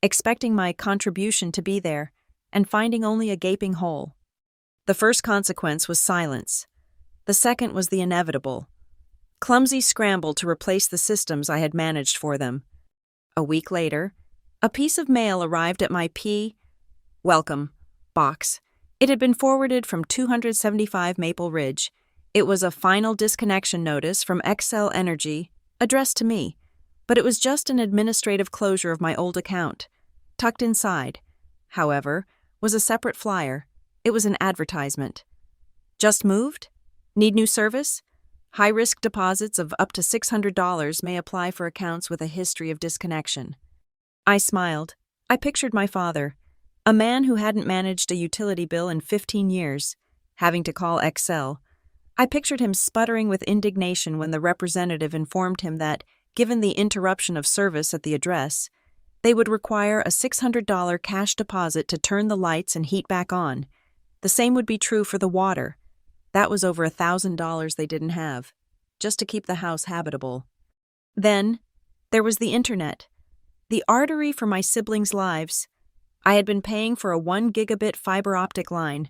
expecting my contribution to be there, and finding only a gaping hole. The first consequence was silence. The second was the inevitable: clumsy scramble to replace the systems I had managed for them. A week later, a piece of mail arrived at my welcome box. It had been forwarded from 275 Maple Ridge. It was a final disconnection notice from Xcel Energy, addressed to me, but it was just an administrative closure of my old account. Tucked inside, however, was a separate flyer. It was an advertisement. Just moved? Need new service? High-risk deposits of up to $600 may apply for accounts with a history of disconnection. I smiled. I pictured my father, a man who hadn't managed a utility bill in 15 years, having to call Xcel. I pictured him sputtering with indignation when the representative informed him that, given the interruption of service at the address, they would require a $600 cash deposit to turn the lights and heat back on. The same would be true for the water. That was over $1,000 they didn't have, just to keep the house habitable. Then, there was the internet, the artery for my siblings' lives. I had been paying for a 1 gigabit fiber optic line,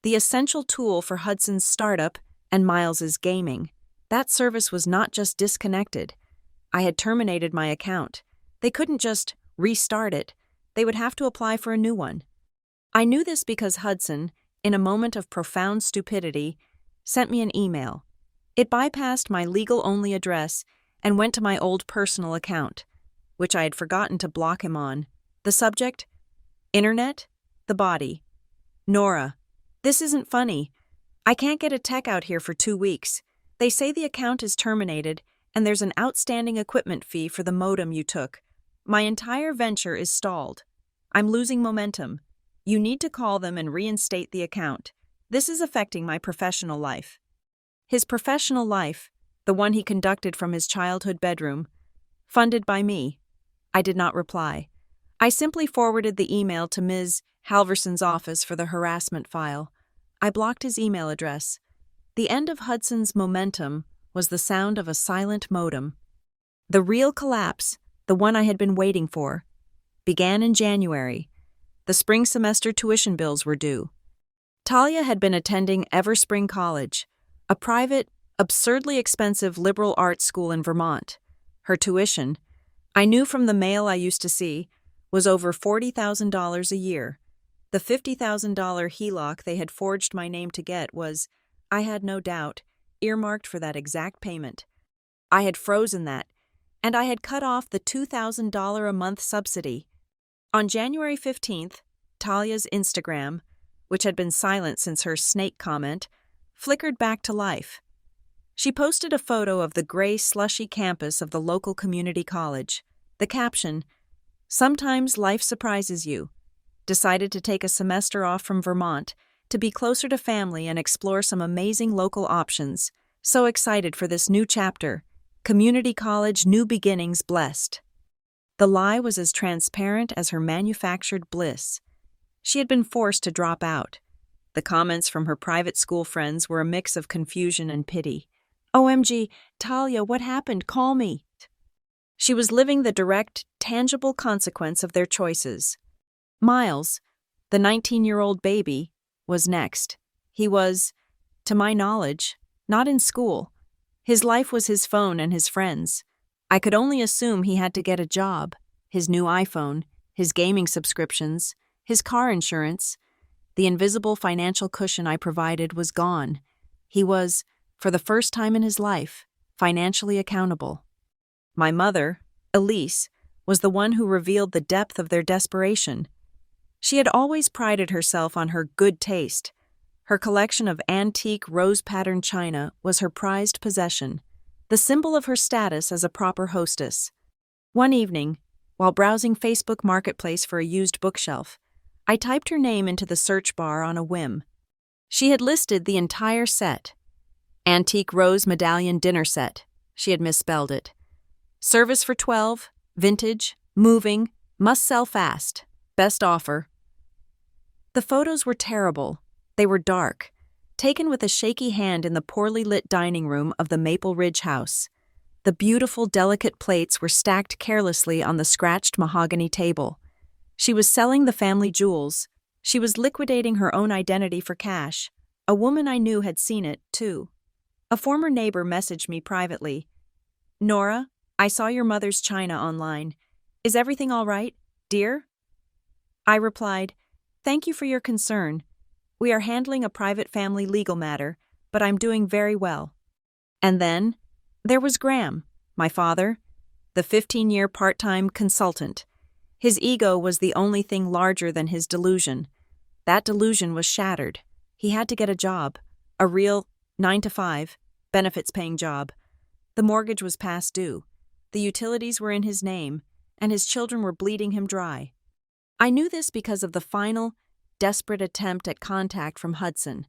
the essential tool for Hudson's startup and Miles's gaming. That service was not just disconnected. I had terminated my account. They couldn't just restart it. They would have to apply for a new one. I knew this because Hudson, in a moment of profound stupidity, sent me an email. It bypassed my legal-only address and went to my old personal account, which I had forgotten to block him on. The subject? Internet? The body. Nora, this isn't funny. I can't get a tech out here for 2 weeks. They say the account is terminated, and there's an outstanding equipment fee for the modem you took. My entire venture is stalled. I'm losing momentum. You need to call them and reinstate the account. This is affecting my professional life. His professional life, the one he conducted from his childhood bedroom, funded by me. I did not reply. I simply forwarded the email to Ms. Halverson's office for the harassment file. I blocked his email address. The end of Hudson's momentum was the sound of a silent modem. The real collapse, the one I had been waiting for, began in January. The spring semester tuition bills were due. Talia had been attending Everspring College, a private, absurdly expensive liberal arts school in Vermont. Her tuition, I knew from the mail I used to see, was over $40,000 a year. The $50,000 HELOC they had forged my name to get was, I had no doubt, earmarked for that exact payment. I had frozen that, and I had cut off the $2,000 a month subsidy. On January 15th, Talia's Instagram, which had been silent since her snake comment, flickered back to life. She posted a photo of the gray, slushy campus of the local community college. The caption, "Sometimes life surprises you. Decided to take a semester off from Vermont to be closer to family and explore some amazing local options. So excited for this new chapter. Community college, new beginnings blessed." The lie was as transparent as her manufactured bliss. She had been forced to drop out. The comments from her private school friends were a mix of confusion and pity. "OMG, Talia, what happened? Call me." She was living the direct, tangible consequence of their choices. Miles, the 19-year-old baby, was next. He was, to my knowledge, not in school. His life was his phone and his friends. I could only assume he had to get a job, his new iPhone, his gaming subscriptions, his car insurance. The invisible financial cushion I provided was gone. He was, for the first time in his life, financially accountable. My mother, Elise, was the one who revealed the depth of their desperation. She had always prided herself on her good taste. Her collection of antique rose-patterned china was her prized possession, the symbol of her status as a proper hostess. One evening, while browsing Facebook Marketplace for a used bookshelf, I typed her name into the search bar on a whim. She had listed the entire set. Antique rose medallion dinner set. She had misspelled it. Service for 12, vintage, moving, must sell fast, best offer. The photos were terrible. They were dark, taken with a shaky hand in the poorly lit dining room of the Maple Ridge house. The beautiful, delicate plates were stacked carelessly on the scratched mahogany table. She was selling the family jewels. She was liquidating her own identity for cash. A woman I knew had seen it, too. A former neighbor messaged me privately. "Nora, I saw your mother's china online. Is everything all right, dear?" I replied, "Thank you for your concern. We are handling a private family legal matter, but I'm doing very well." And then, there was Graham, my father, the 15-year part-time consultant. His ego was the only thing larger than his delusion. That delusion was shattered. He had to get a job, a real 9-to-5, benefits-paying job. The mortgage was past due. The utilities were in his name, and his children were bleeding him dry. I knew this because of the final, desperate attempt at contact from Hudson.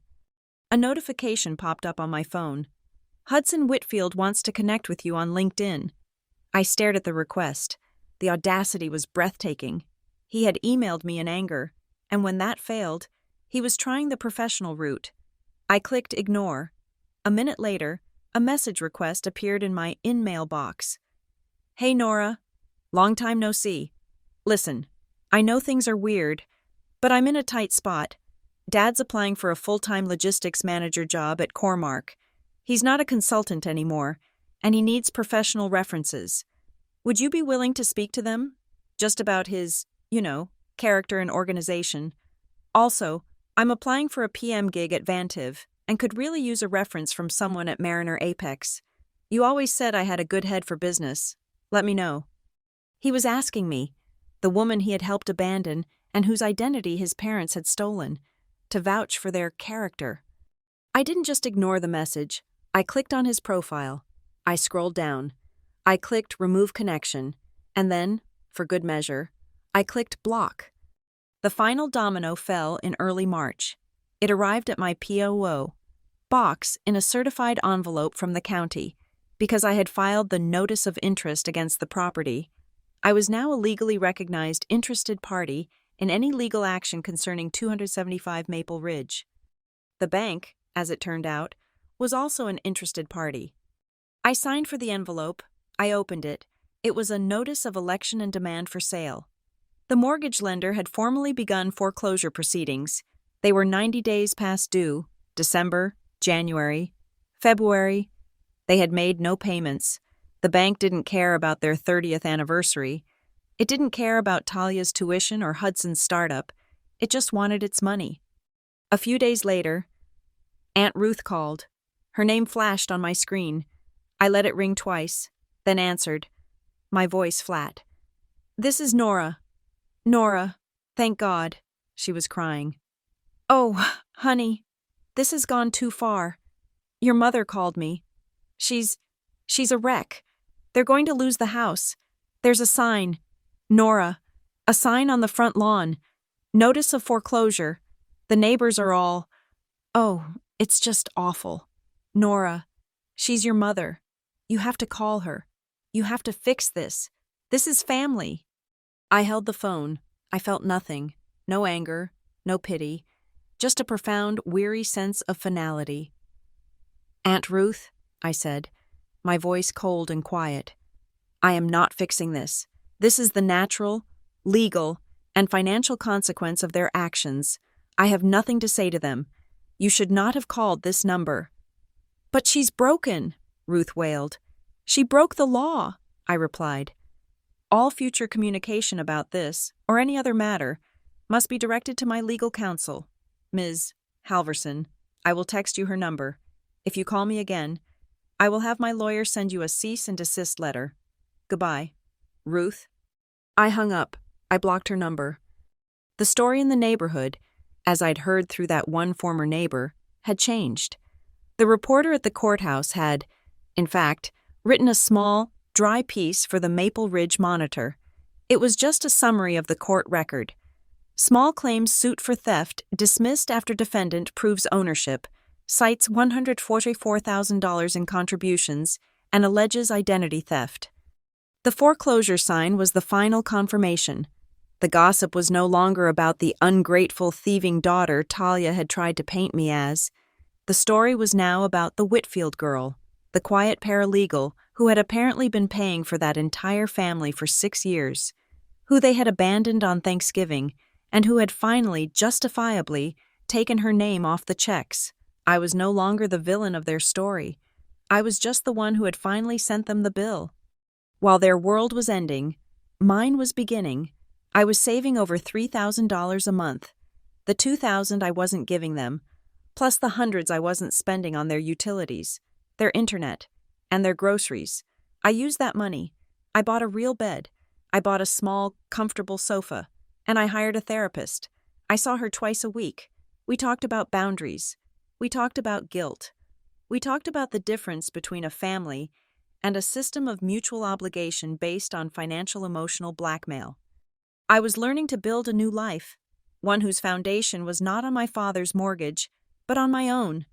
A notification popped up on my phone. "Hudson Whitfield wants to connect with you on LinkedIn." I stared at the request. The audacity was breathtaking. He had emailed me in anger, and when that failed, he was trying the professional route. I clicked ignore. A minute later, a message request appeared in my in-mail box. "Hey Nora, long time no see. Listen, I know things are weird, but I'm in a tight spot. Dad's applying for a full-time logistics manager job at Cormark. He's not a consultant anymore, and he needs professional references. Would you be willing to speak to them? Just about his, character and organization. Also, I'm applying for a PM gig at Vantiv, and could really use a reference from someone at Mariner Apex. You always said I had a good head for business. Let me know." He was asking me, the woman he had helped abandon and whose identity his parents had stolen, to vouch for their character. I didn't just ignore the message. I clicked on his profile. I scrolled down. I clicked remove connection, and then, for good measure, I clicked block. The final domino fell in early March. It arrived at my POO box in a certified envelope from the county. Because I had filed the notice of interest against the property, I was now a legally recognized interested party in any legal action concerning 275 Maple Ridge. The bank, as it turned out, was also an interested party. I signed for the envelope. I opened it. It was a notice of election and demand for sale. The mortgage lender had formally begun foreclosure proceedings. They were 90 days past due, December, January, February. They had made no payments. The bank didn't care about their 30th anniversary. It didn't care about Talia's tuition or Hudson's startup. It just wanted its money. A few days later, Aunt Ruth called. Her name flashed on my screen. I let it ring twice, then answered, my voice flat. "This is Nora. Nora, thank God," she was crying. Oh, honey, this has gone too far. Your mother called me. She's a wreck. They're going to lose the house. There's a sign. Nora. A sign on the front lawn. Notice of foreclosure. The neighbors are all… Oh, it's just awful. Nora. She's your mother. You have to call her. You have to fix this. This is family. I held the phone. I felt nothing. No anger. No pity. Just a profound, weary sense of finality. Aunt Ruth, I said, my voice cold and quiet, I am not fixing this. This is the natural, legal, and financial consequence of their actions. I have nothing to say to them. You should not have called this number. But she's broken, Ruth wailed. She broke the law, I replied. All future communication about this, or any other matter, must be directed to my legal counsel, Ms. Halverson. I will text you her number. If you call me again, I will have my lawyer send you a cease and desist letter. Goodbye. Ruth. I hung up. I blocked her number. The story in the neighborhood, as I'd heard through that one former neighbor, had changed. The reporter at the courthouse had, in fact, written a small, dry piece for the Maple Ridge Monitor. It was just a summary of the court record. Small claims suit for theft dismissed after defendant proves ownership, cites $144,000 in contributions, and alleges identity theft. The foreclosure sign was the final confirmation. The gossip was no longer about the ungrateful, thieving daughter Talia had tried to paint me as. The story was now about the Whitfield girl, the quiet paralegal who had apparently been paying for that entire family for 6 years, who they had abandoned on Thanksgiving, and who had finally, justifiably, taken her name off the checks. I was no longer the villain of their story. I was just the one who had finally sent them the bill. While their world was ending, mine was beginning. I was saving over $3,000 a month. The $2,000 I wasn't giving them, plus the hundreds I wasn't spending on their utilities, their internet, and their groceries. I used that money. I bought a real bed. I bought a small, comfortable sofa. And I hired a therapist. I saw her twice a week. We talked about boundaries. We talked about guilt. We talked about the difference between a family and a system of mutual obligation based on financial emotional blackmail. I was learning to build a new life, one whose foundation was not on my father's mortgage, but on my own.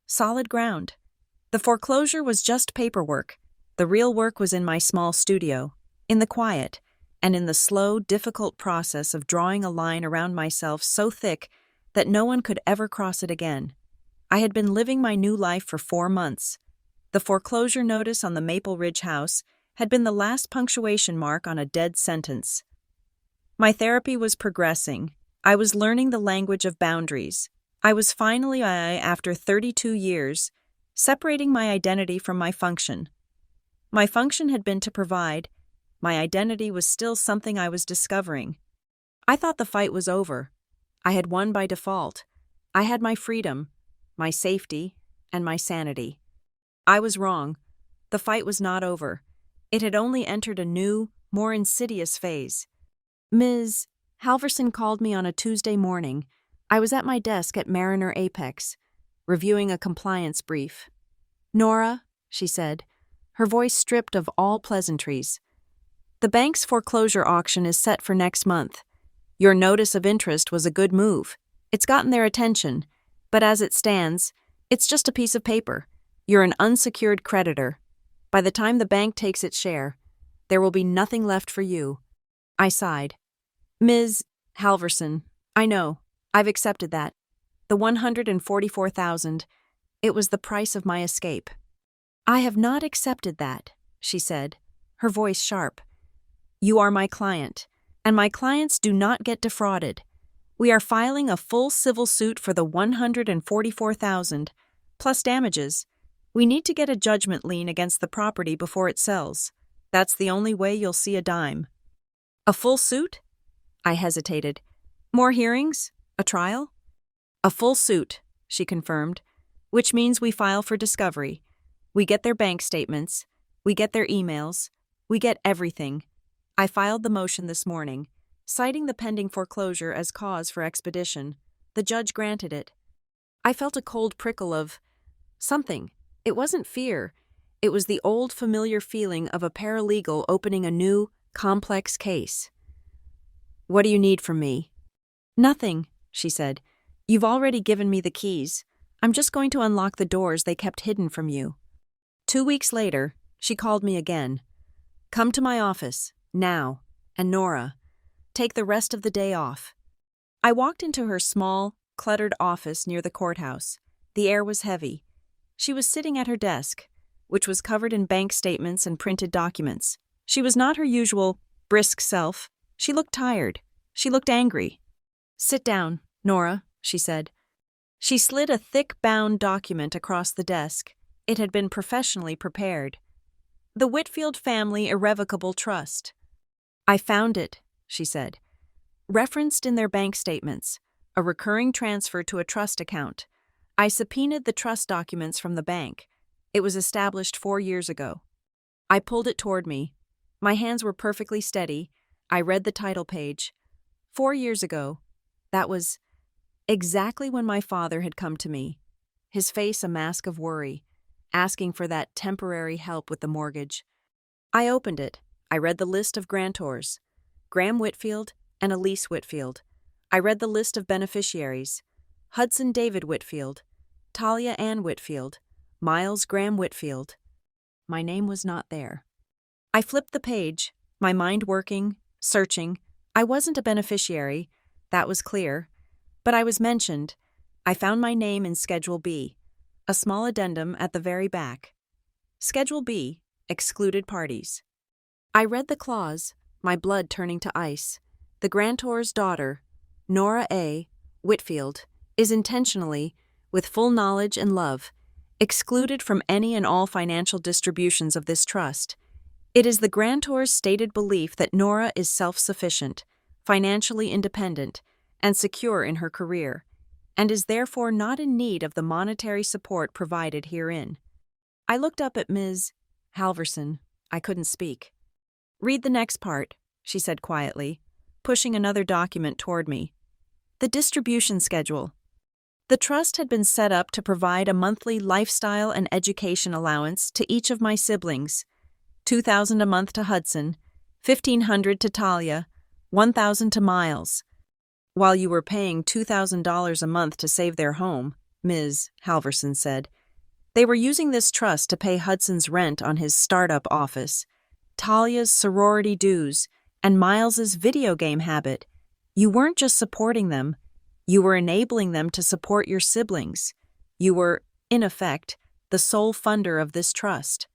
Solid ground. The foreclosure was just paperwork. The real work was in my small studio, in the quiet, and in the slow, difficult process of drawing a line around myself so thick that no one could ever cross it again. I had been living my new life for 4 months. The foreclosure notice on the Maple Ridge house had been the last punctuation mark on a dead sentence. My therapy was progressing. I was learning the language of boundaries. I was finally, after 32 years, separating my identity from my function. My function had been to provide. My identity was still something I was discovering. I thought the fight was over. I had won by default. I had my freedom, my safety, and my sanity. I was wrong. The fight was not over. It had only entered a new, more insidious phase. Ms. Halverson called me on a Tuesday morning. I was at my desk at Mariner Apex, reviewing a compliance brief. "Nora," she said, her voice stripped of all pleasantries. "The bank's foreclosure auction is set for next month. Your notice of interest was a good move. It's gotten their attention, but as it stands, it's just a piece of paper. You're an unsecured creditor. By the time the bank takes its share, there will be nothing left for you." I sighed. "Ms. Halverson, I know. I've accepted that. The $144,000, it was the price of my escape." "I have not accepted that," she said, her voice sharp. "You are my client, and my clients do not get defrauded. We are filing a full civil suit for the $144,000, plus damages. We need to get a judgment lien against the property before it sells. That's the only way you'll see a dime." "A full suit?" I hesitated. "More hearings? A trial?" "A full suit," she confirmed, "which means we file for discovery. We get their bank statements. We get their emails. We get everything. I filed the motion this morning, citing the pending foreclosure as cause for expedition. The judge granted it. I felt a cold prickle of something. It wasn't fear. It was the old familiar feeling of a paralegal opening a new, complex case. "What do you need from me?" "Nothing," she said. "You've already given me the keys. I'm just going to unlock the doors they kept hidden from you." 2 weeks later, she called me again. "Come to my office, now, and Nora, take the rest of the day off." I walked into her small, cluttered office near the courthouse. The air was heavy. She was sitting at her desk, which was covered in bank statements and printed documents. She was not her usual, brisk self. She looked tired. She looked angry. "Sit down, Nora," she said. She slid a thick bound document across the desk. It had been professionally prepared. "The Whitfield Family Irrevocable Trust." "I found it," she said. "Referenced in their bank statements, a recurring transfer to a trust account. I subpoenaed the trust documents from the bank. It was established 4 years ago." I pulled it toward me. My hands were perfectly steady. I read the title page. 4 years ago. That was exactly when my father had come to me, his face a mask of worry, asking for that temporary help with the mortgage. I opened it. I read the list of grantors, Graham Whitfield and Elise Whitfield. I read the list of beneficiaries, Hudson David Whitfield, Talia Ann Whitfield, Miles Graham Whitfield. My name was not there. I flipped the page, my mind working, searching. I wasn't a beneficiary, that was clear, but I was mentioned. I found my name in Schedule B, a small addendum at the very back. Schedule B, excluded parties. I read the clause, my blood turning to ice. The grantor's daughter, Nora A. Whitfield, is intentionally, with full knowledge and love, excluded from any and all financial distributions of this trust. It is the grantor's stated belief that Nora is self-sufficient, financially independent, and secure in her career, and is therefore not in need of the monetary support provided herein. I looked up at Ms. Halverson. I couldn't speak. "Read the next part," she said quietly, pushing another document toward me. "The distribution schedule. The trust had been set up to provide a monthly lifestyle and education allowance to each of my siblings, $2,000 a month to Hudson, $1,500 to Talia, $1,000 to Miles. While you were paying $2,000 a month to save their home," Ms. Halverson said, "they were using this trust to pay Hudson's rent on his startup office, Talia's sorority dues, and Miles's video game habit. You weren't just supporting them, you were enabling them to support your siblings. You were, in effect, the sole funder of this trust.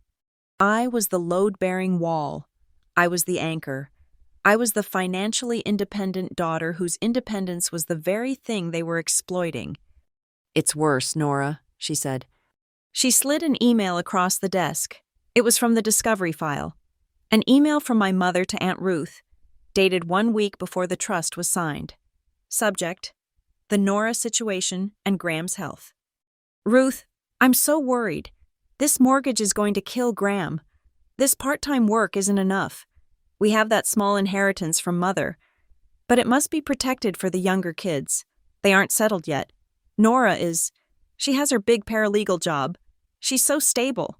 I was the load-bearing wall. I was the anchor. I was the financially independent daughter whose independence was the very thing they were exploiting." "It's worse, Nora," she said. She slid an email across the desk. It was from the discovery file. An email from my mother to Aunt Ruth, dated 1 week before the trust was signed. Subject: the Nora situation and Graham's health. "Ruth, I'm so worried. This mortgage is going to kill Graham. This part-time work isn't enough. We have that small inheritance from Mother, but it must be protected for the younger kids. They aren't settled yet. Nora is. She has her big paralegal job. She's so stable.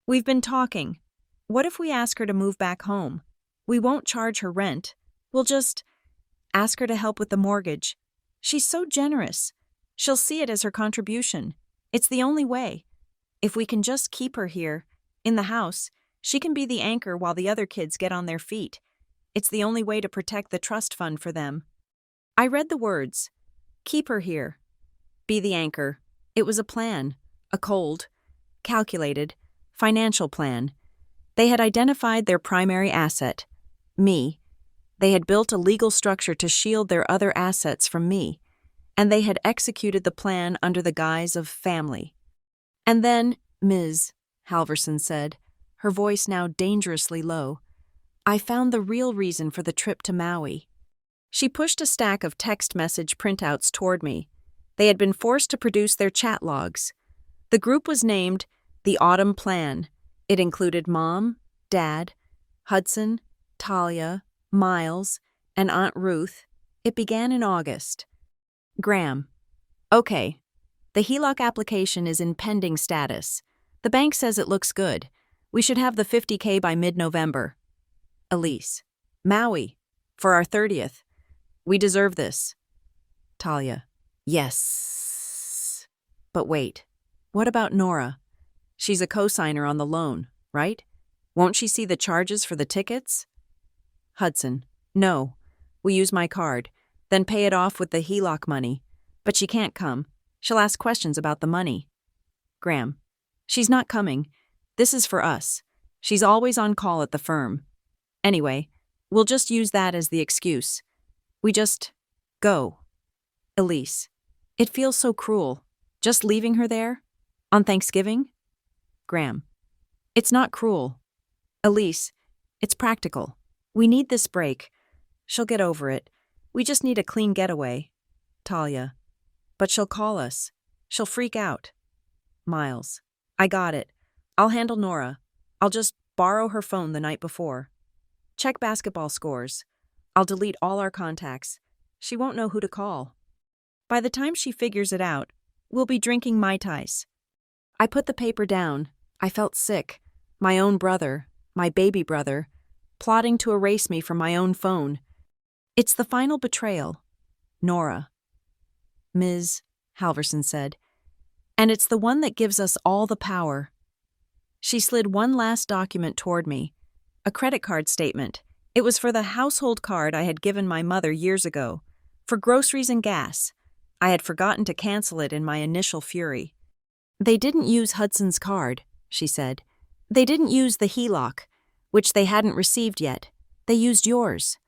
We've been talking. What if we ask her to move back home? We won't charge her rent. We'll just ask her to help with the mortgage. She's so generous. She'll see it as her contribution. It's the only way. If we can just keep her here, in the house, she can be the anchor while the other kids get on their feet. It's the only way to protect the trust fund for them." I read the words. Keep her here. Be the anchor. It was a plan. A cold, calculated, financial plan. They had identified their primary asset, me. They had built a legal structure to shield their other assets from me, and they had executed the plan under the guise of family. And then, Ms. Halverson said, her voice now dangerously low, "I found the real reason for the trip to Maui." She pushed a stack of text message printouts toward me. They had been forced to produce their chat logs. The group was named the Autumn Plan. It included Mom, Dad, Hudson, Talia, Miles, and Aunt Ruth. It began in August. Graham. Okay. The HELOC application is in pending status. The bank says it looks good. We should have the $50K by mid-November. Elise. Maui. For our 30th. We deserve this. Talia. Yes. But wait. What about Nora? She's a co-signer on the loan, right? Won't she see the charges for the tickets? Hudson. No. We use my card, then pay it off with the HELOC money. But she can't come. She'll ask questions about the money. Graham. She's not coming. This is for us. She's always on call at the firm. Anyway, we'll just use that as the excuse. We just go. Elise. It feels so cruel. Just leaving her there? On Thanksgiving? Graham. It's not cruel. Elise. It's practical. We need this break. She'll get over it. We just need a clean getaway. Talia. But she'll call us. She'll freak out. Miles. I got it. I'll handle Nora. I'll just borrow her phone the night before. Check basketball scores. I'll delete all our contacts. She won't know who to call. By the time she figures it out, we'll be drinking Mai Tais. I put the paper down. I felt sick. My own brother, my baby brother, plotting to erase me from my own phone. It's the final betrayal. Nora. Ms. Halverson said. And it's the one that gives us all the power. She slid one last document toward me. A credit card statement. It was for the household card I had given my mother years ago. For groceries and gas. I had forgotten to cancel it in my initial fury. They didn't use Hudson's card, she said. They didn't use the HELOC, which they hadn't received yet. They used yours.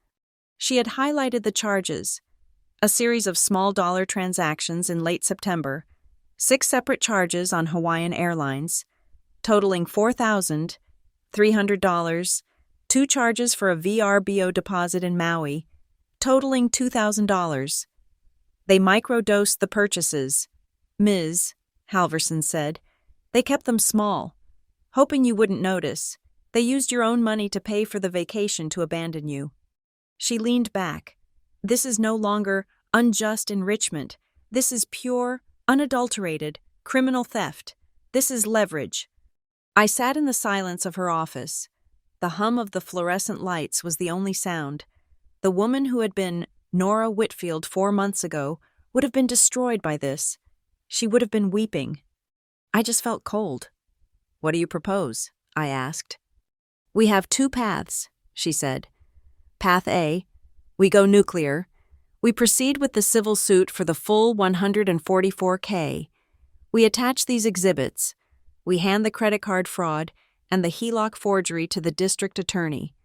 She had highlighted the charges. A series of small dollar transactions in late September, 6 separate charges on Hawaiian Airlines, totaling $4,300, 2 charges for a VRBO deposit in Maui, totaling $2,000. They microdosed the purchases, Ms. Halverson said. They kept them small, hoping you wouldn't notice. They used your own money to pay for the vacation to abandon you. She leaned back. This is no longer unjust enrichment. This is pure, unadulterated, criminal theft. This is leverage. I sat in the silence of her office. The hum of the fluorescent lights was the only sound. The woman who had been Nora Whitfield 4 months ago would have been destroyed by this. She would have been weeping. I just felt cold. What do you propose? I asked. We have 2 paths, she said. Path A, we go nuclear. We proceed with the civil suit for the full $144K. We attach these exhibits. We hand the credit card fraud and the HELOC forgery to the district attorney.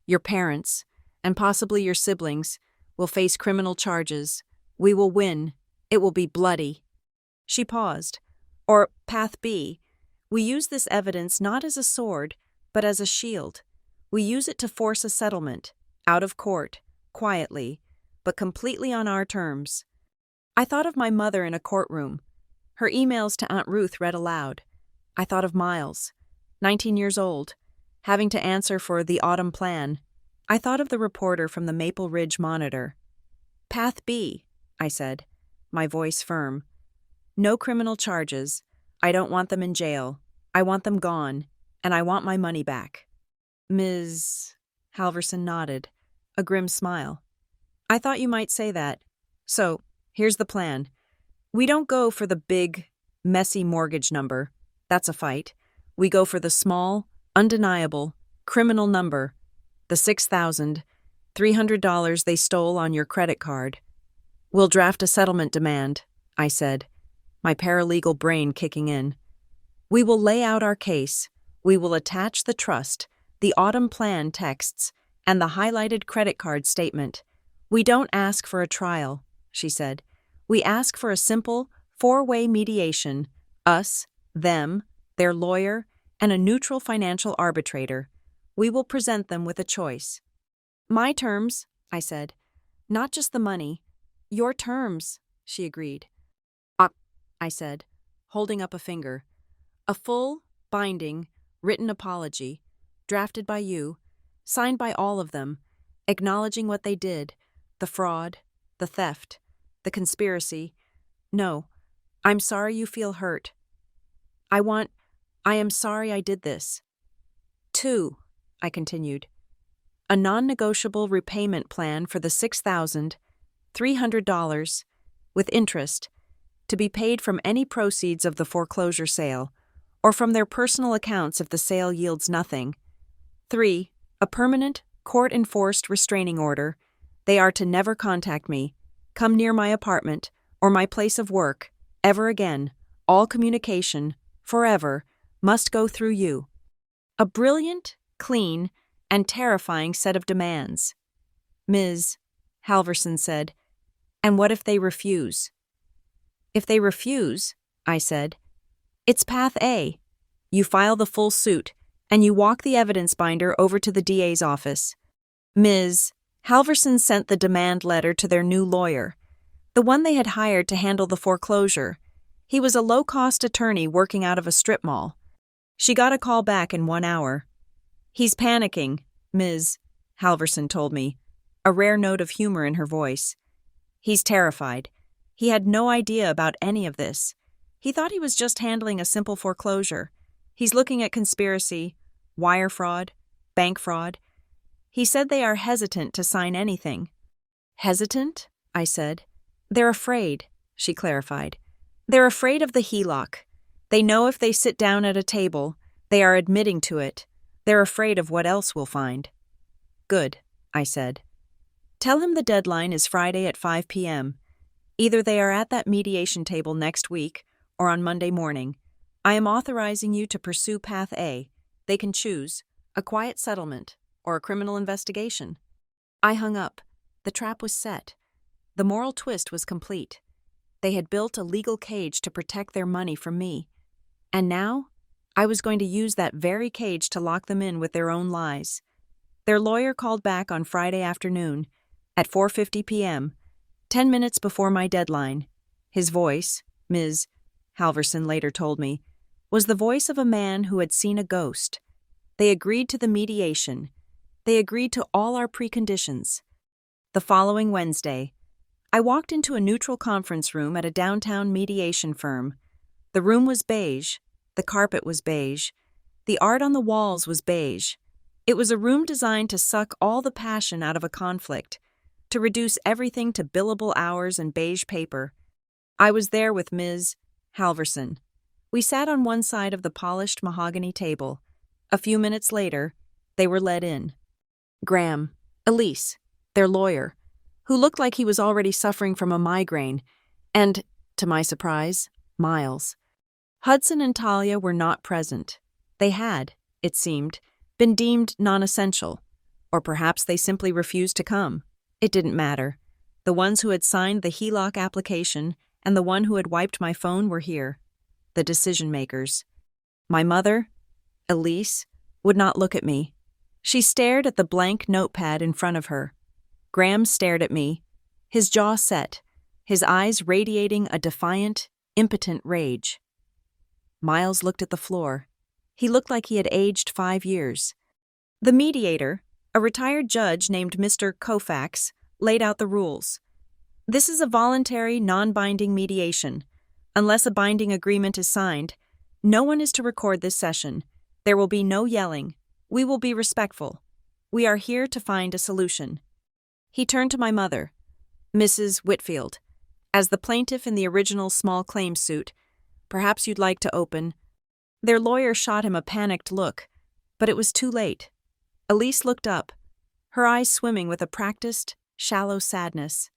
Your parents, and possibly your siblings, will face criminal charges. We will win. It will be bloody. She paused. Or Path B, we use this evidence not as a sword, but as a shield. We use it to force a settlement, out of court, quietly, but completely on our terms. I thought of my mother in a courtroom. Her emails to Aunt Ruth read aloud. I thought of Miles, 19 years old, having to answer for the Autumn Plan. I thought of the reporter from the Maple Ridge Monitor. Path B, I said, my voice firm. No criminal charges. I don't want them in jail. I want them gone, and I want my money back. Ms. Halverson nodded, a grim smile. I thought you might say that. So, here's the plan. We don't go for the big, messy mortgage number. That's a fight. We go for the small, undeniable, criminal number, the $6,300 they stole on your credit card. We'll draft a settlement demand, I said, my paralegal brain kicking in. We will lay out our case. We will attach the trust, the Autumn Plan texts, and the highlighted credit card statement. We don't ask for a trial, she said. We ask for a simple, 4-way mediation, us, them, their lawyer, and a neutral financial arbitrator. We will present them with a choice. My terms, I said. Not just the money. Your terms, she agreed. I said, holding up a finger. A full, binding, written apology, drafted by you, signed by all of them, acknowledging what they did, the fraud, the theft, The conspiracy. No. I'm sorry you feel hurt. I am sorry I did this. 2, I continued. A non-negotiable repayment plan for the $6,300 with interest to be paid from any proceeds of the foreclosure sale or from their personal accounts if the sale yields nothing. 3, a permanent, court-enforced restraining order. They are to never contact me, come near my apartment, or my place of work, ever again. All communication, forever, must go through you. A brilliant, clean, and terrifying set of demands. Ms. Halverson said, and what if they refuse? If they refuse, I said, it's Path A. You file the full suit, and you walk the evidence binder over to the DA's office. Ms. Halverson sent the demand letter to their new lawyer, the one they had hired to handle the foreclosure. He was a low-cost attorney working out of a strip mall. She got a call back in 1 hour. He's panicking, Ms. Halverson told me, a rare note of humor in her voice. He's terrified. He had no idea about any of this. He thought he was just handling a simple foreclosure. He's looking at conspiracy, wire fraud, bank fraud. He said they are hesitant to sign anything. Hesitant? I said. They're afraid, she clarified. They're afraid of the HELOC. They know if they sit down at a table, they are admitting to it. They're afraid of what else we'll find. Good, I said. Tell him the deadline is Friday at 5 p.m. Either they are at that mediation table next week or on Monday morning. I am authorizing you to pursue Path A. They can choose a quiet settlement or a criminal investigation. I hung up. The trap was set. The moral twist was complete. They had built a legal cage to protect their money from me. And now, I was going to use that very cage to lock them in with their own lies. Their lawyer called back on Friday afternoon at 4:50 p.m., 10 minutes before my deadline. His voice, Ms. Halverson later told me, was the voice of a man who had seen a ghost. They agreed to the mediation. They agreed to all our preconditions. The following Wednesday, I walked into a neutral conference room at a downtown mediation firm. The room was beige. The carpet was beige. The art on the walls was beige. It was a room designed to suck all the passion out of a conflict, to reduce everything to billable hours and beige paper. I was there with Ms. Halverson. We sat on one side of the polished mahogany table. A few minutes later, they were led in. Graham, Elise, their lawyer, who looked like he was already suffering from a migraine, and, to my surprise, Miles. Hudson and Talia were not present. They had, it seemed, been deemed non-essential, or perhaps they simply refused to come. It didn't matter. The ones who had signed the HELOC application and the one who had wiped my phone were here. The decision-makers. My mother, Elise, would not look at me. She stared at the blank notepad in front of her. Graham stared at me, his jaw set, his eyes radiating a defiant, impotent rage. Miles looked at the floor. He looked like he had aged 5 years. The mediator, a retired judge named Mr. Koufax, laid out the rules. This is a voluntary, non-binding mediation. Unless a binding agreement is signed, no one is to record this session. There will be no yelling. We will be respectful. We are here to find a solution. He turned to my mother, Mrs. Whitfield. As the plaintiff in the original small claims suit, perhaps you'd like to open. Their lawyer shot him a panicked look, but it was too late. Elise looked up, her eyes swimming with a practiced, shallow sadness.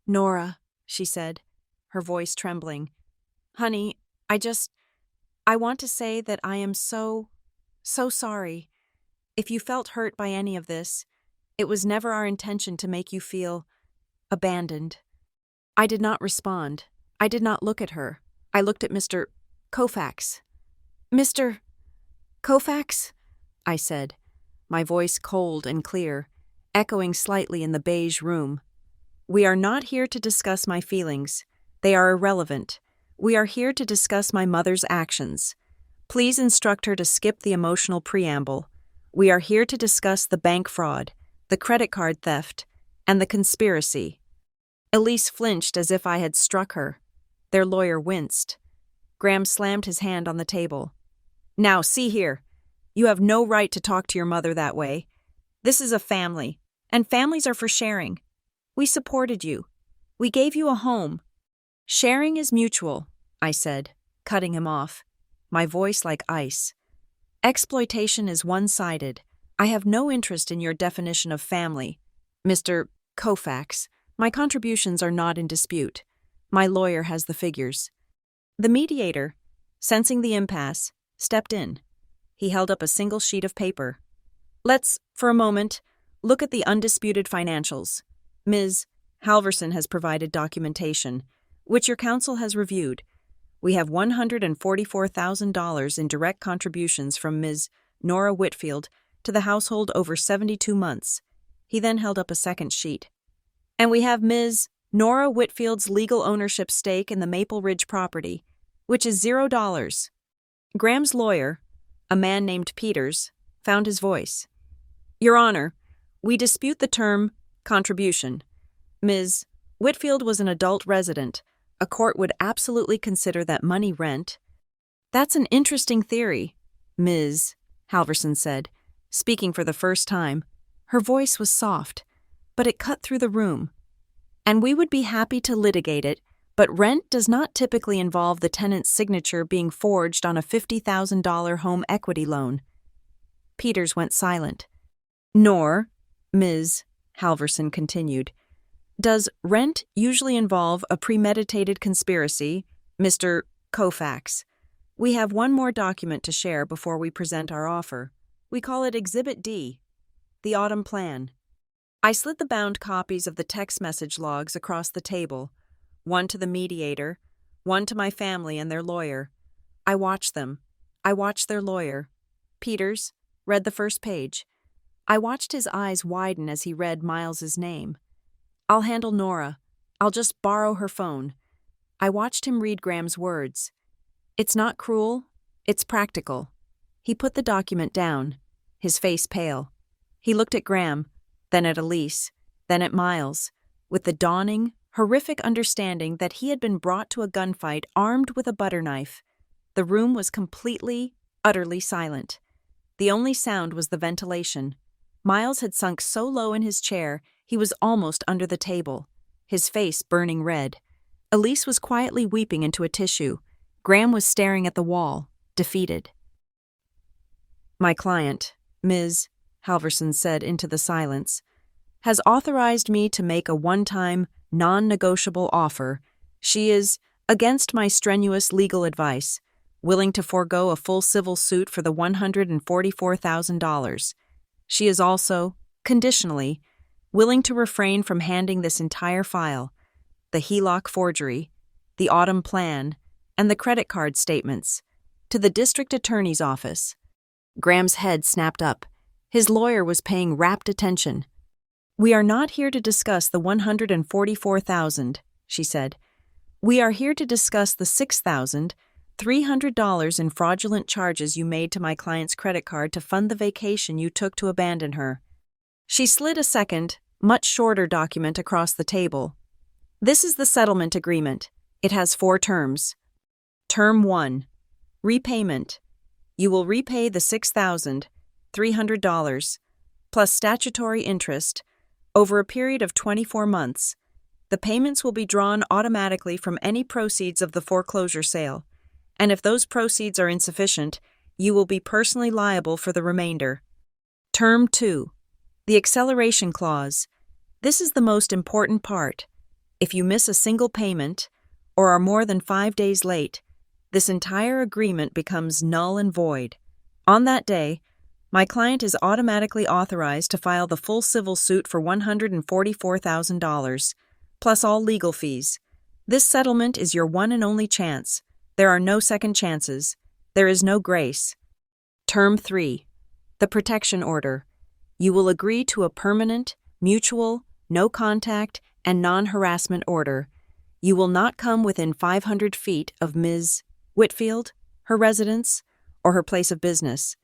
Nora, she said, her voice trembling. Honey, I want to say that I am so sorry. If you felt hurt by any of this, it was never our intention to make you feel abandoned. I did not respond. I did not look at her. I looked at Mr. Koufax. Mr. Koufax? I said, my voice cold and clear, echoing slightly in the beige room. We are not here to discuss my feelings. They are irrelevant. We are here to discuss my mother's actions. Please instruct her to skip the emotional preamble. We are here to discuss the bank fraud, the credit card theft, and the conspiracy. Elise flinched as if I had struck her. Their lawyer winced. Graham slammed his hand on the table. Now, see here. You have no right to talk to your mother that way. This is a family, and families are for sharing. We supported you. We gave you a home. Sharing is mutual, I said, cutting him off, my voice like ice. Exploitation is one-sided. I have no interest in your definition of family. Mr. Koufax, my contributions are not in dispute. My lawyer has the figures. The mediator, sensing the impasse, stepped in. He held up a single sheet of paper. Let's, for a moment, look at the undisputed financials. Ms. Halverson has provided documentation, which your counsel has reviewed. We have $144,000 in direct contributions from Ms. Nora Whitfield to the household over 72 months. He then held up a second sheet. And we have Ms. Nora Whitfield's legal ownership stake in the Maple Ridge property, which is $0. Graham's lawyer, a man named Peters, found his voice. Your Honor, we dispute the term contribution. Ms. Whitfield was an adult resident. A court would absolutely consider that money rent. That's an interesting theory, Ms. Halverson said, speaking for the first time. Her voice was soft, but it cut through the room. And we would be happy to litigate it, but rent does not typically involve the tenant's signature being forged on a $50,000 home equity loan. Peters went silent. Nor, Ms. Halverson continued, does rent usually involve a premeditated conspiracy, Mr. Koufax? We have one more document to share before we present our offer. We call it Exhibit D, the Autumn Plan. I slid the bound copies of the text message logs across the table, one to the mediator, one to my family and their lawyer. I watched them. I watched their lawyer. Peters read the first page. I watched his eyes widen as he read Miles's name. I'll handle Nora. I'll just borrow her phone. I watched him read Graham's words. It's not cruel. It's practical. He put the document down, his face pale. He looked at Graham, then at Elise, then at Miles, with the dawning, horrific understanding that he had been brought to a gunfight armed with a butter knife. The room was completely, utterly silent. The only sound was the ventilation. Miles had sunk so low in his chair, he was almost under the table, his face burning red. Elise was quietly weeping into a tissue. Graham was staring at the wall, defeated. My client, Ms. Halverson said into the silence, has authorized me to make a one-time, non-negotiable offer. She is, against my strenuous legal advice, willing to forego a full civil suit for the $144,000. She is also, conditionally, willing to refrain from handing this entire file, the HELOC forgery, the Autumn Plan, and the credit card statements, to the district attorney's office. Graham's head snapped up. His lawyer was paying rapt attention. We are not here to discuss the $144,000, she said. We are here to discuss the $6,300 in fraudulent charges you made to my client's credit card to fund the vacation you took to abandon her. She slid a second, much shorter document across the table. This is the settlement agreement. It has 4 terms. Term 1. Repayment. You will repay the $6,300, plus statutory interest, over a period of 24 months. The payments will be drawn automatically from any proceeds of the foreclosure sale, and if those proceeds are insufficient, you will be personally liable for the remainder. Term 2. The acceleration clause. This is the most important part. If you miss a single payment, or are more than 5 days late, this entire agreement becomes null and void. On that day, my client is automatically authorized to file the full civil suit for $144,000, plus all legal fees. This settlement is your one and only chance. There are no second chances. There is no grace. Term 3. The protection order. You will agree to a permanent, mutual, no contact, and non-harassment order. You will not come within 500 feet of Ms. Whitfield, her residence, or her place of business.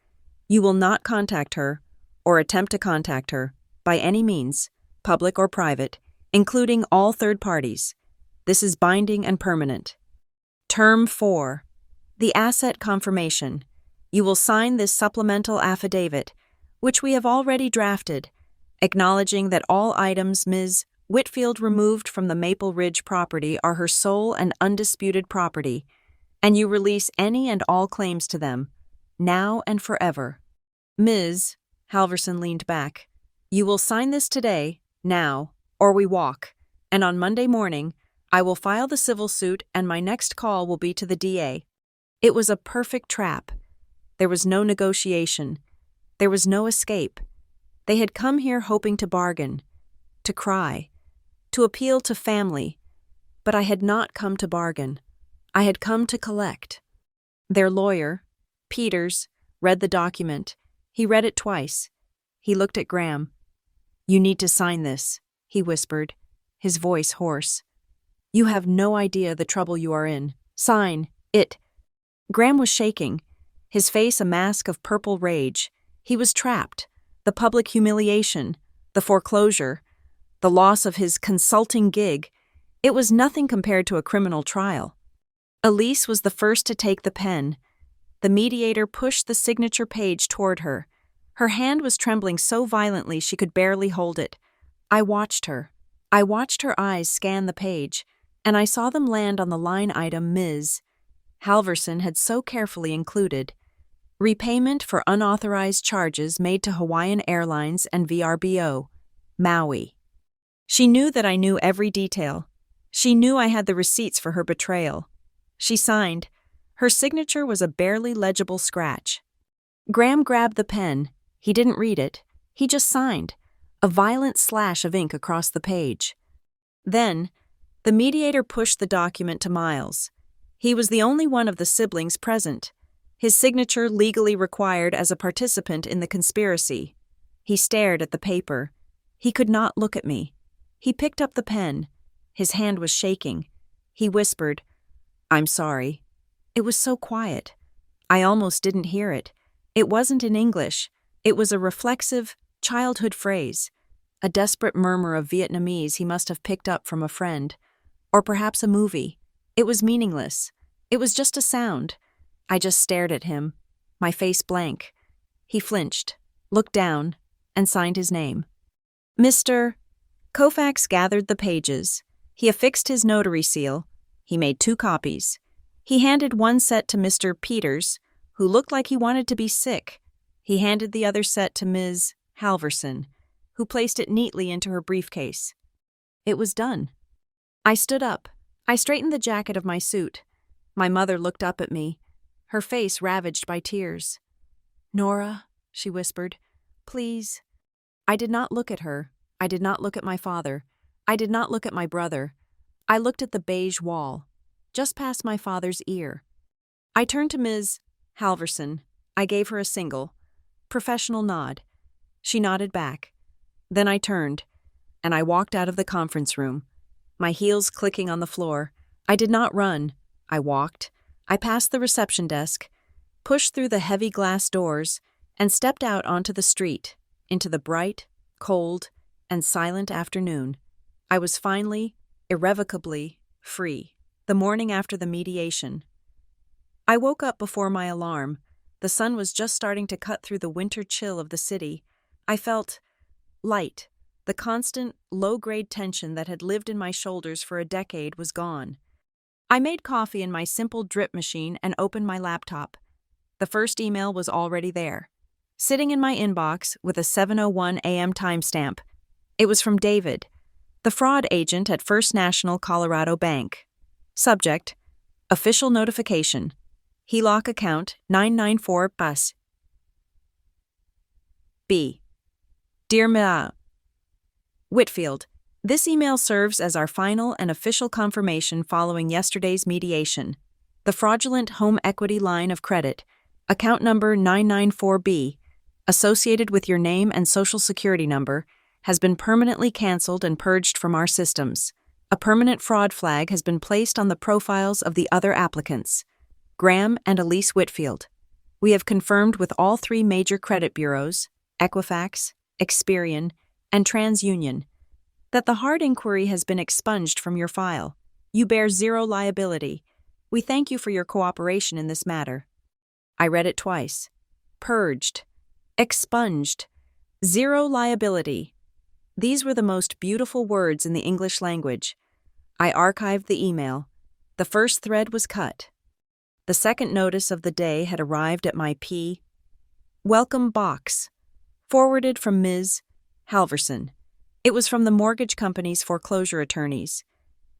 You will not contact her, or attempt to contact her, by any means, public or private, including all third parties. This is binding and permanent. Term 4. The asset confirmation. You will sign this supplemental affidavit, which we have already drafted, acknowledging that all items Ms. Whitfield removed from the Maple Ridge property are her sole and undisputed property, and you release any and all claims to them, now and forever. Ms. Halverson leaned back. You will sign this today, now, or we walk, and on Monday morning, I will file the civil suit and my next call will be to the DA. It was a perfect trap. There was no negotiation. There was no escape. They had come here hoping to bargain, to cry, to appeal to family, but I had not come to bargain. I had come to collect. Their lawyer, Peters, read the document. He read it twice. He looked at Graham. You need to sign this, he whispered, his voice hoarse. You have no idea the trouble you are in. Sign it. Graham was shaking, his face a mask of purple rage. He was trapped. The public humiliation, the foreclosure, the loss of his consulting gig. It was nothing compared to a criminal trial. Elise was the first to take the pen. The mediator pushed the signature page toward her. Her hand was trembling so violently she could barely hold it. I watched her. I watched her eyes scan the page, and I saw them land on the line item Ms. Halverson had so carefully included. Repayment for unauthorized charges made to Hawaiian Airlines and VRBO, Maui. She knew that I knew every detail. She knew I had the receipts for her betrayal. She signed. Her signature was a barely legible scratch. Graham grabbed the pen. He didn't read it. He just signed, a violent slash of ink across the page. Then, the mediator pushed the document to Miles. He was the only one of the siblings present, his signature legally required as a participant in the conspiracy. He stared at the paper. He could not look at me. He picked up the pen. His hand was shaking. He whispered, I'm sorry. It was so quiet. I almost didn't hear it. It wasn't in English. It was a reflexive, childhood phrase, a desperate murmur of Vietnamese he must have picked up from a friend, or perhaps a movie. It was meaningless. It was just a sound. I just stared at him, my face blank. He flinched, looked down, and signed his name. Mr. Koufax gathered the pages. He affixed his notary seal. He made 2 copies. He handed one set to Mr. Peters, who looked like he wanted to be sick. He handed the other set to Ms. Halverson, who placed it neatly into her briefcase. It was done. I stood up. I straightened the jacket of my suit. My mother looked up at me, her face ravaged by tears. Nora, she whispered, please. I did not look at her. I did not look at my father. I did not look at my brother. I looked at the beige wall, just past my father's ear. I turned to Ms. Halverson. I gave her a single, professional nod. She nodded back. Then I turned, and I walked out of the conference room, my heels clicking on the floor. I did not run. I walked. I passed the reception desk, pushed through the heavy glass doors, and stepped out onto the street, into the bright, cold, and silent afternoon. I was finally, irrevocably, free. The morning after the mediation. I woke up before my alarm. The sun was just starting to cut through the winter chill of the city. I felt light. The constant, low-grade tension that had lived in my shoulders for a decade was gone. I made coffee in my simple drip machine and opened my laptop. The first email was already there, sitting in my inbox with a 7:01 a.m. timestamp. It was from David, the fraud agent at First National Colorado Bank. Subject: Official Notification. HELOC account 994 PAS. B. Dear Ma. Whitfield, this email serves as our final and official confirmation following yesterday's mediation. The fraudulent home equity line of credit, account number 994B, associated with your name and social security number, has been permanently canceled and purged from our systems. A permanent fraud flag has been placed on the profiles of the other applicants, Graham and Elise Whitfield. We have confirmed with all 3 major credit bureaus, Equifax, Experian, and TransUnion. That the hard inquiry has been expunged from your file. You bear zero liability. We thank you for your cooperation in this matter. I read it twice. Purged. Expunged. Zero liability. These were the most beautiful words in the English language. I archived the email. The first thread was cut. The second notice of the day had arrived at my Welcome box, forwarded from Ms. Halverson. It was from the mortgage company's foreclosure attorneys.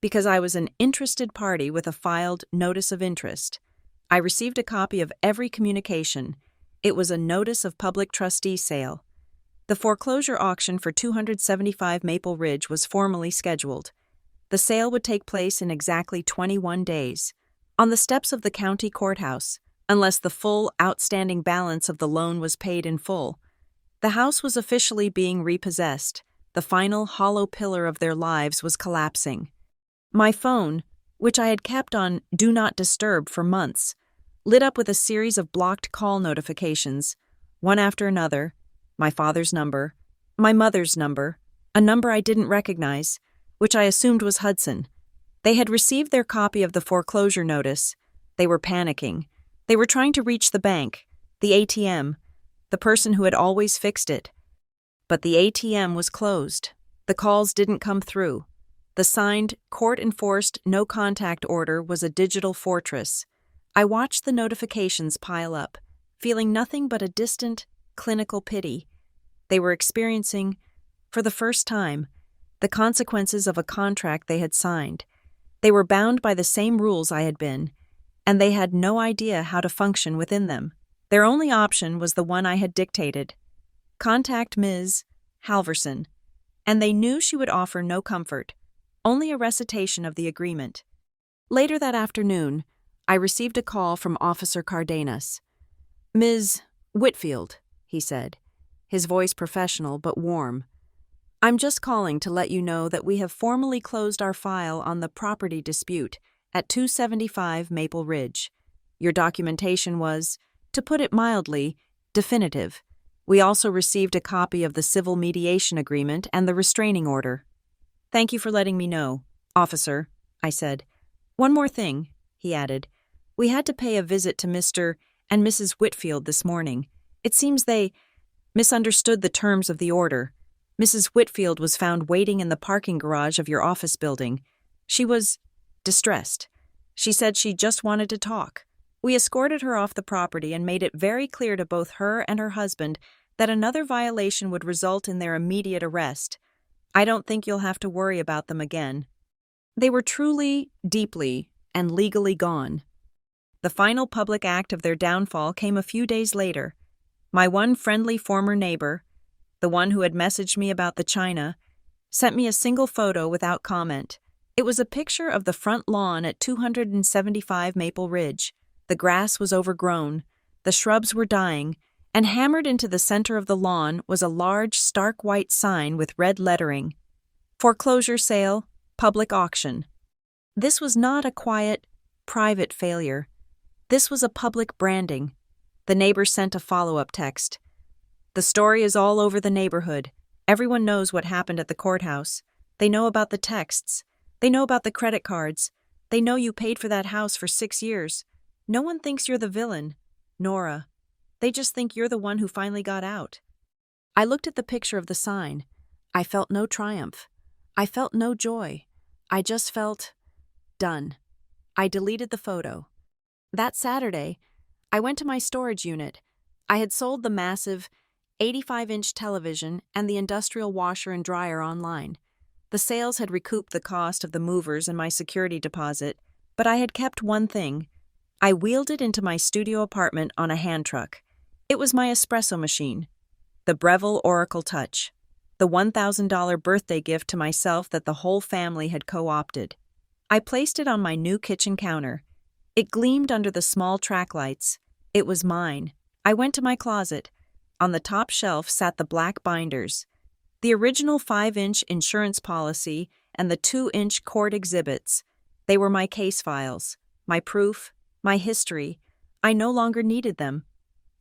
Because I was an interested party with a filed notice of interest, I received a copy of every communication. It was a notice of public trustee sale. The foreclosure auction for 275 Maple Ridge was formally scheduled. The sale would take place in exactly 21 days, on the steps of the county courthouse, unless the full outstanding balance of the loan was paid in full. The house was officially being repossessed. The final hollow pillar of their lives was collapsing. My phone, which I had kept on Do Not Disturb for months, lit up with a series of blocked call notifications, one after another. My father's number, my mother's number, a number I didn't recognize, which I assumed was Hudson. They had received their copy of the foreclosure notice. They were panicking. They were trying to reach the bank, the ATM, the person who had always fixed it. But the ATM was closed. The calls didn't come through. The signed, court-enforced no-contact order was a digital fortress. I watched the notifications pile up, feeling nothing but a distant, clinical pity. They were experiencing, for the first time, the consequences of a contract they had signed. They were bound by the same rules I had been, and they had no idea how to function within them. Their only option was the one I had dictated. Contact Ms. Halverson, and they knew she would offer no comfort, only a recitation of the agreement. Later that afternoon, I received a call from Officer Cardenas. Ms. Whitfield, he said, his voice professional but warm. I'm just calling to let you know that we have formally closed our file on the property dispute at 275 Maple Ridge. Your documentation was, to put it mildly, definitive. We also received a copy of the civil mediation agreement and the restraining order. Thank you for letting me know, officer, I said. One more thing, he added. We had to pay a visit to Mr. and Mrs. Whitfield this morning. It seems they misunderstood the terms of the order. Mrs. Whitfield was found waiting in the parking garage of your office building. She was distressed. She said she just wanted to talk. We escorted her off the property and made it very clear to both her and her husband that another violation would result in their immediate arrest. I don't think you'll have to worry about them again. They were truly, deeply, and legally gone. The final public act of their downfall came a few days later. My one friendly former neighbor, the one who had messaged me about the china, sent me a single photo without comment. It was a picture of the front lawn at 275 Maple Ridge. The grass was overgrown, the shrubs were dying, and hammered into the center of the lawn was a large, stark white sign with red lettering. Foreclosure sale, public auction. This was not a quiet, private failure. This was a public branding. The neighbor sent a follow-up text. The story is all over the neighborhood. Everyone knows what happened at the courthouse. They know about the texts. They know about the credit cards. They know you paid for that house for 6 years. No one thinks you're the villain, Nora. They just think you're the one who finally got out. I looked at the picture of the sign. I felt no triumph. I felt no joy. I just felt done. I deleted the photo. That Saturday, I went to my storage unit. I had sold the massive 85-inch television and the industrial washer and dryer online. The sales had recouped the cost of the movers and my security deposit, but I had kept one thing. I wheeled it into my studio apartment on a hand truck. It was my espresso machine, the Breville Oracle Touch, the $1,000 birthday gift to myself that the whole family had co-opted. I placed it on my new kitchen counter. It gleamed under the small track lights. It was mine. I went to my closet. On the top shelf sat the black binders, the original 5-inch insurance policy and the 2-inch court exhibits. They were my case files, my proof, my history. I no longer needed them.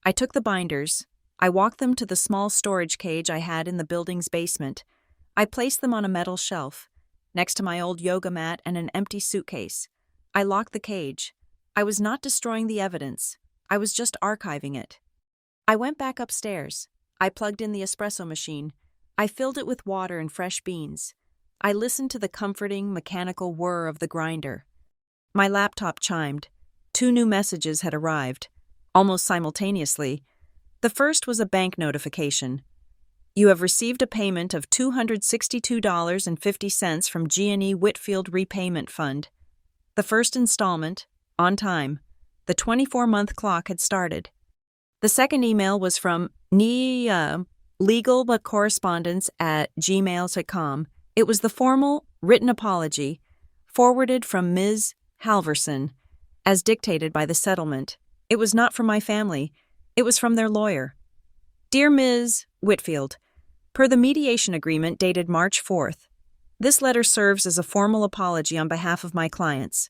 I took the binders. I walked them to the small storage cage I had in the building's basement. I placed them on a metal shelf, next to my old yoga mat and an empty suitcase. I locked the cage. I was not destroying the evidence. I was just archiving it. I went back upstairs. I plugged in the espresso machine. I filled it with water and fresh beans. I listened to the comforting, mechanical whir of the grinder. My laptop chimed. 2 new messages had arrived, almost simultaneously. The first was a bank notification. You have received a payment of $262.50 from G&E Whitfield Repayment Fund. The first installment, on time. The 24-month clock had started. The second email was from legalcorrespondence@gmail.com. It was the formal, written apology, forwarded from Ms. Halverson, as dictated by the settlement. It was not from my family. It was from their lawyer. Dear Ms. Whitfield, per the mediation agreement dated March 4th, this letter serves as a formal apology on behalf of my clients,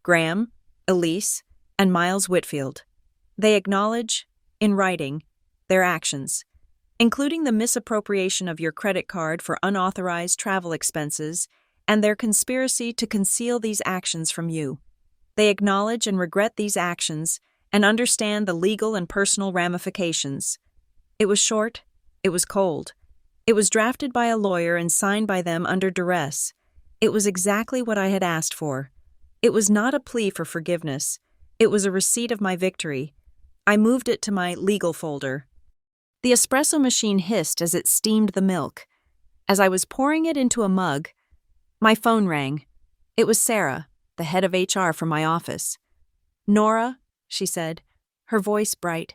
Graham, Elise, and Miles Whitfield. They acknowledge, in writing, their actions, including the misappropriation of your credit card for unauthorized travel expenses and their conspiracy to conceal these actions from you. They acknowledge and regret these actions and understand the legal and personal ramifications. It was short. It was cold. It was drafted by a lawyer and signed by them under duress. It was exactly what I had asked for. It was not a plea for forgiveness. It was a receipt of my victory. I moved it to my legal folder. The espresso machine hissed as it steamed the milk. As I was pouring it into a mug, my phone rang. It was Sarah, the head of HR from my office. Nora, she said, her voice bright,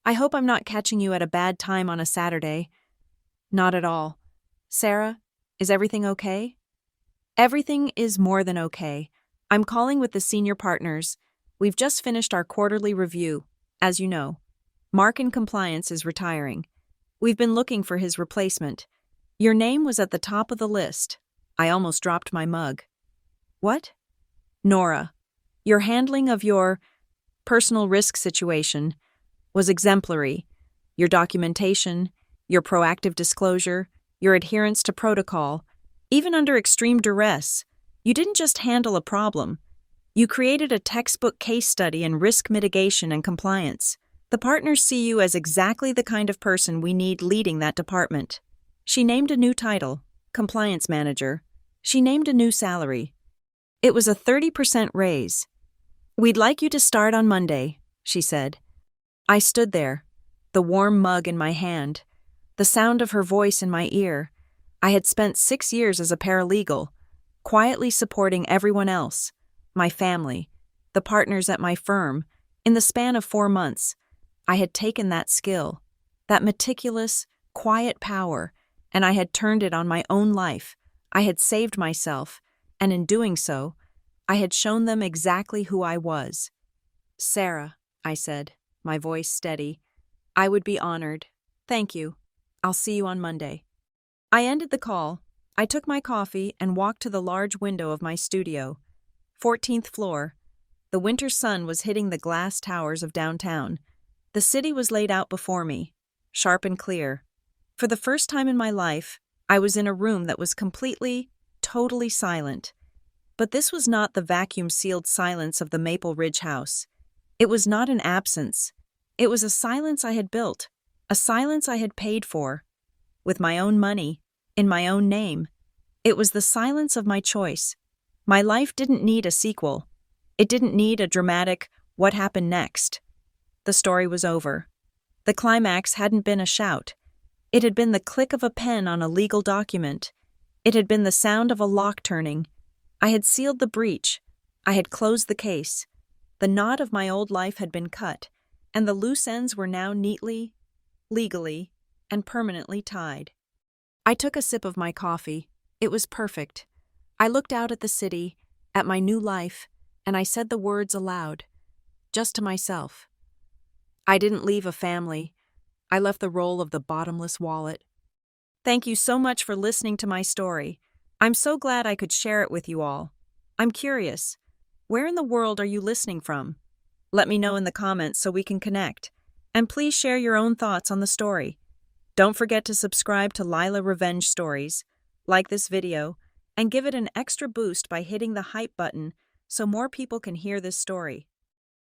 I hope I'm not catching you at a bad time on a Saturday. Not at all. Sarah, is everything okay? Everything is more than okay. I'm calling with the senior partners. We've just finished our quarterly review, as you know. Mark in compliance is retiring. We've been looking for his replacement. Your name was at the top of the list. I almost dropped my mug. What? Nora, your handling of your personal risk situation was exemplary. Your documentation, your proactive disclosure, your adherence to protocol, even under extreme duress, you didn't just handle a problem. You created a textbook case study in risk mitigation and compliance. The partners see you as exactly the kind of person we need leading that department. She named a new title, Compliance Manager. She named a new salary. It was a 30% raise. We'd like you to start on Monday, she said. I stood there, the warm mug in my hand, the sound of her voice in my ear. I had spent 6 years as a paralegal, quietly supporting everyone else, my family, the partners at my firm. In the span of 4 months, I had taken that skill, that meticulous, quiet power, and I had turned it on my own life. I had saved myself, and in doing so, I had shown them exactly who I was. Sarah, I said, my voice steady, I would be honored. Thank you. I'll see you on Monday. I ended the call. I took my coffee and walked to the large window of my studio. 14th floor. The winter sun was hitting the glass towers of downtown. The city was laid out before me, sharp and clear. For the first time in my life, I was in a room that was completely, totally silent. But this was not the vacuum-sealed silence of the Maple Ridge house. It was not an absence. It was a silence I had built, a silence I had paid for, with my own money, in my own name. It was the silence of my choice. My life didn't need a sequel. It didn't need a dramatic, what happened next? The story was over. The climax hadn't been a shout. It had been the click of a pen on a legal document. It had been the sound of a lock turning. I had sealed the breach. I had closed the case. The knot of my old life had been cut, and the loose ends were now neatly, legally, and permanently tied. I took a sip of my coffee. It was perfect. I looked out at the city, at my new life, and I said the words aloud, just to myself. I didn't leave a family. I left the role of the bottomless wallet. Thank you so much for listening to my story. I'm so glad I could share it with you all. I'm curious, where in the world are you listening from? Let me know in the comments so we can connect. And please share your own thoughts on the story. Don't forget to subscribe to Lila Revenge Stories. Like this video, and give it an extra boost by hitting the hype button so more people can hear this story.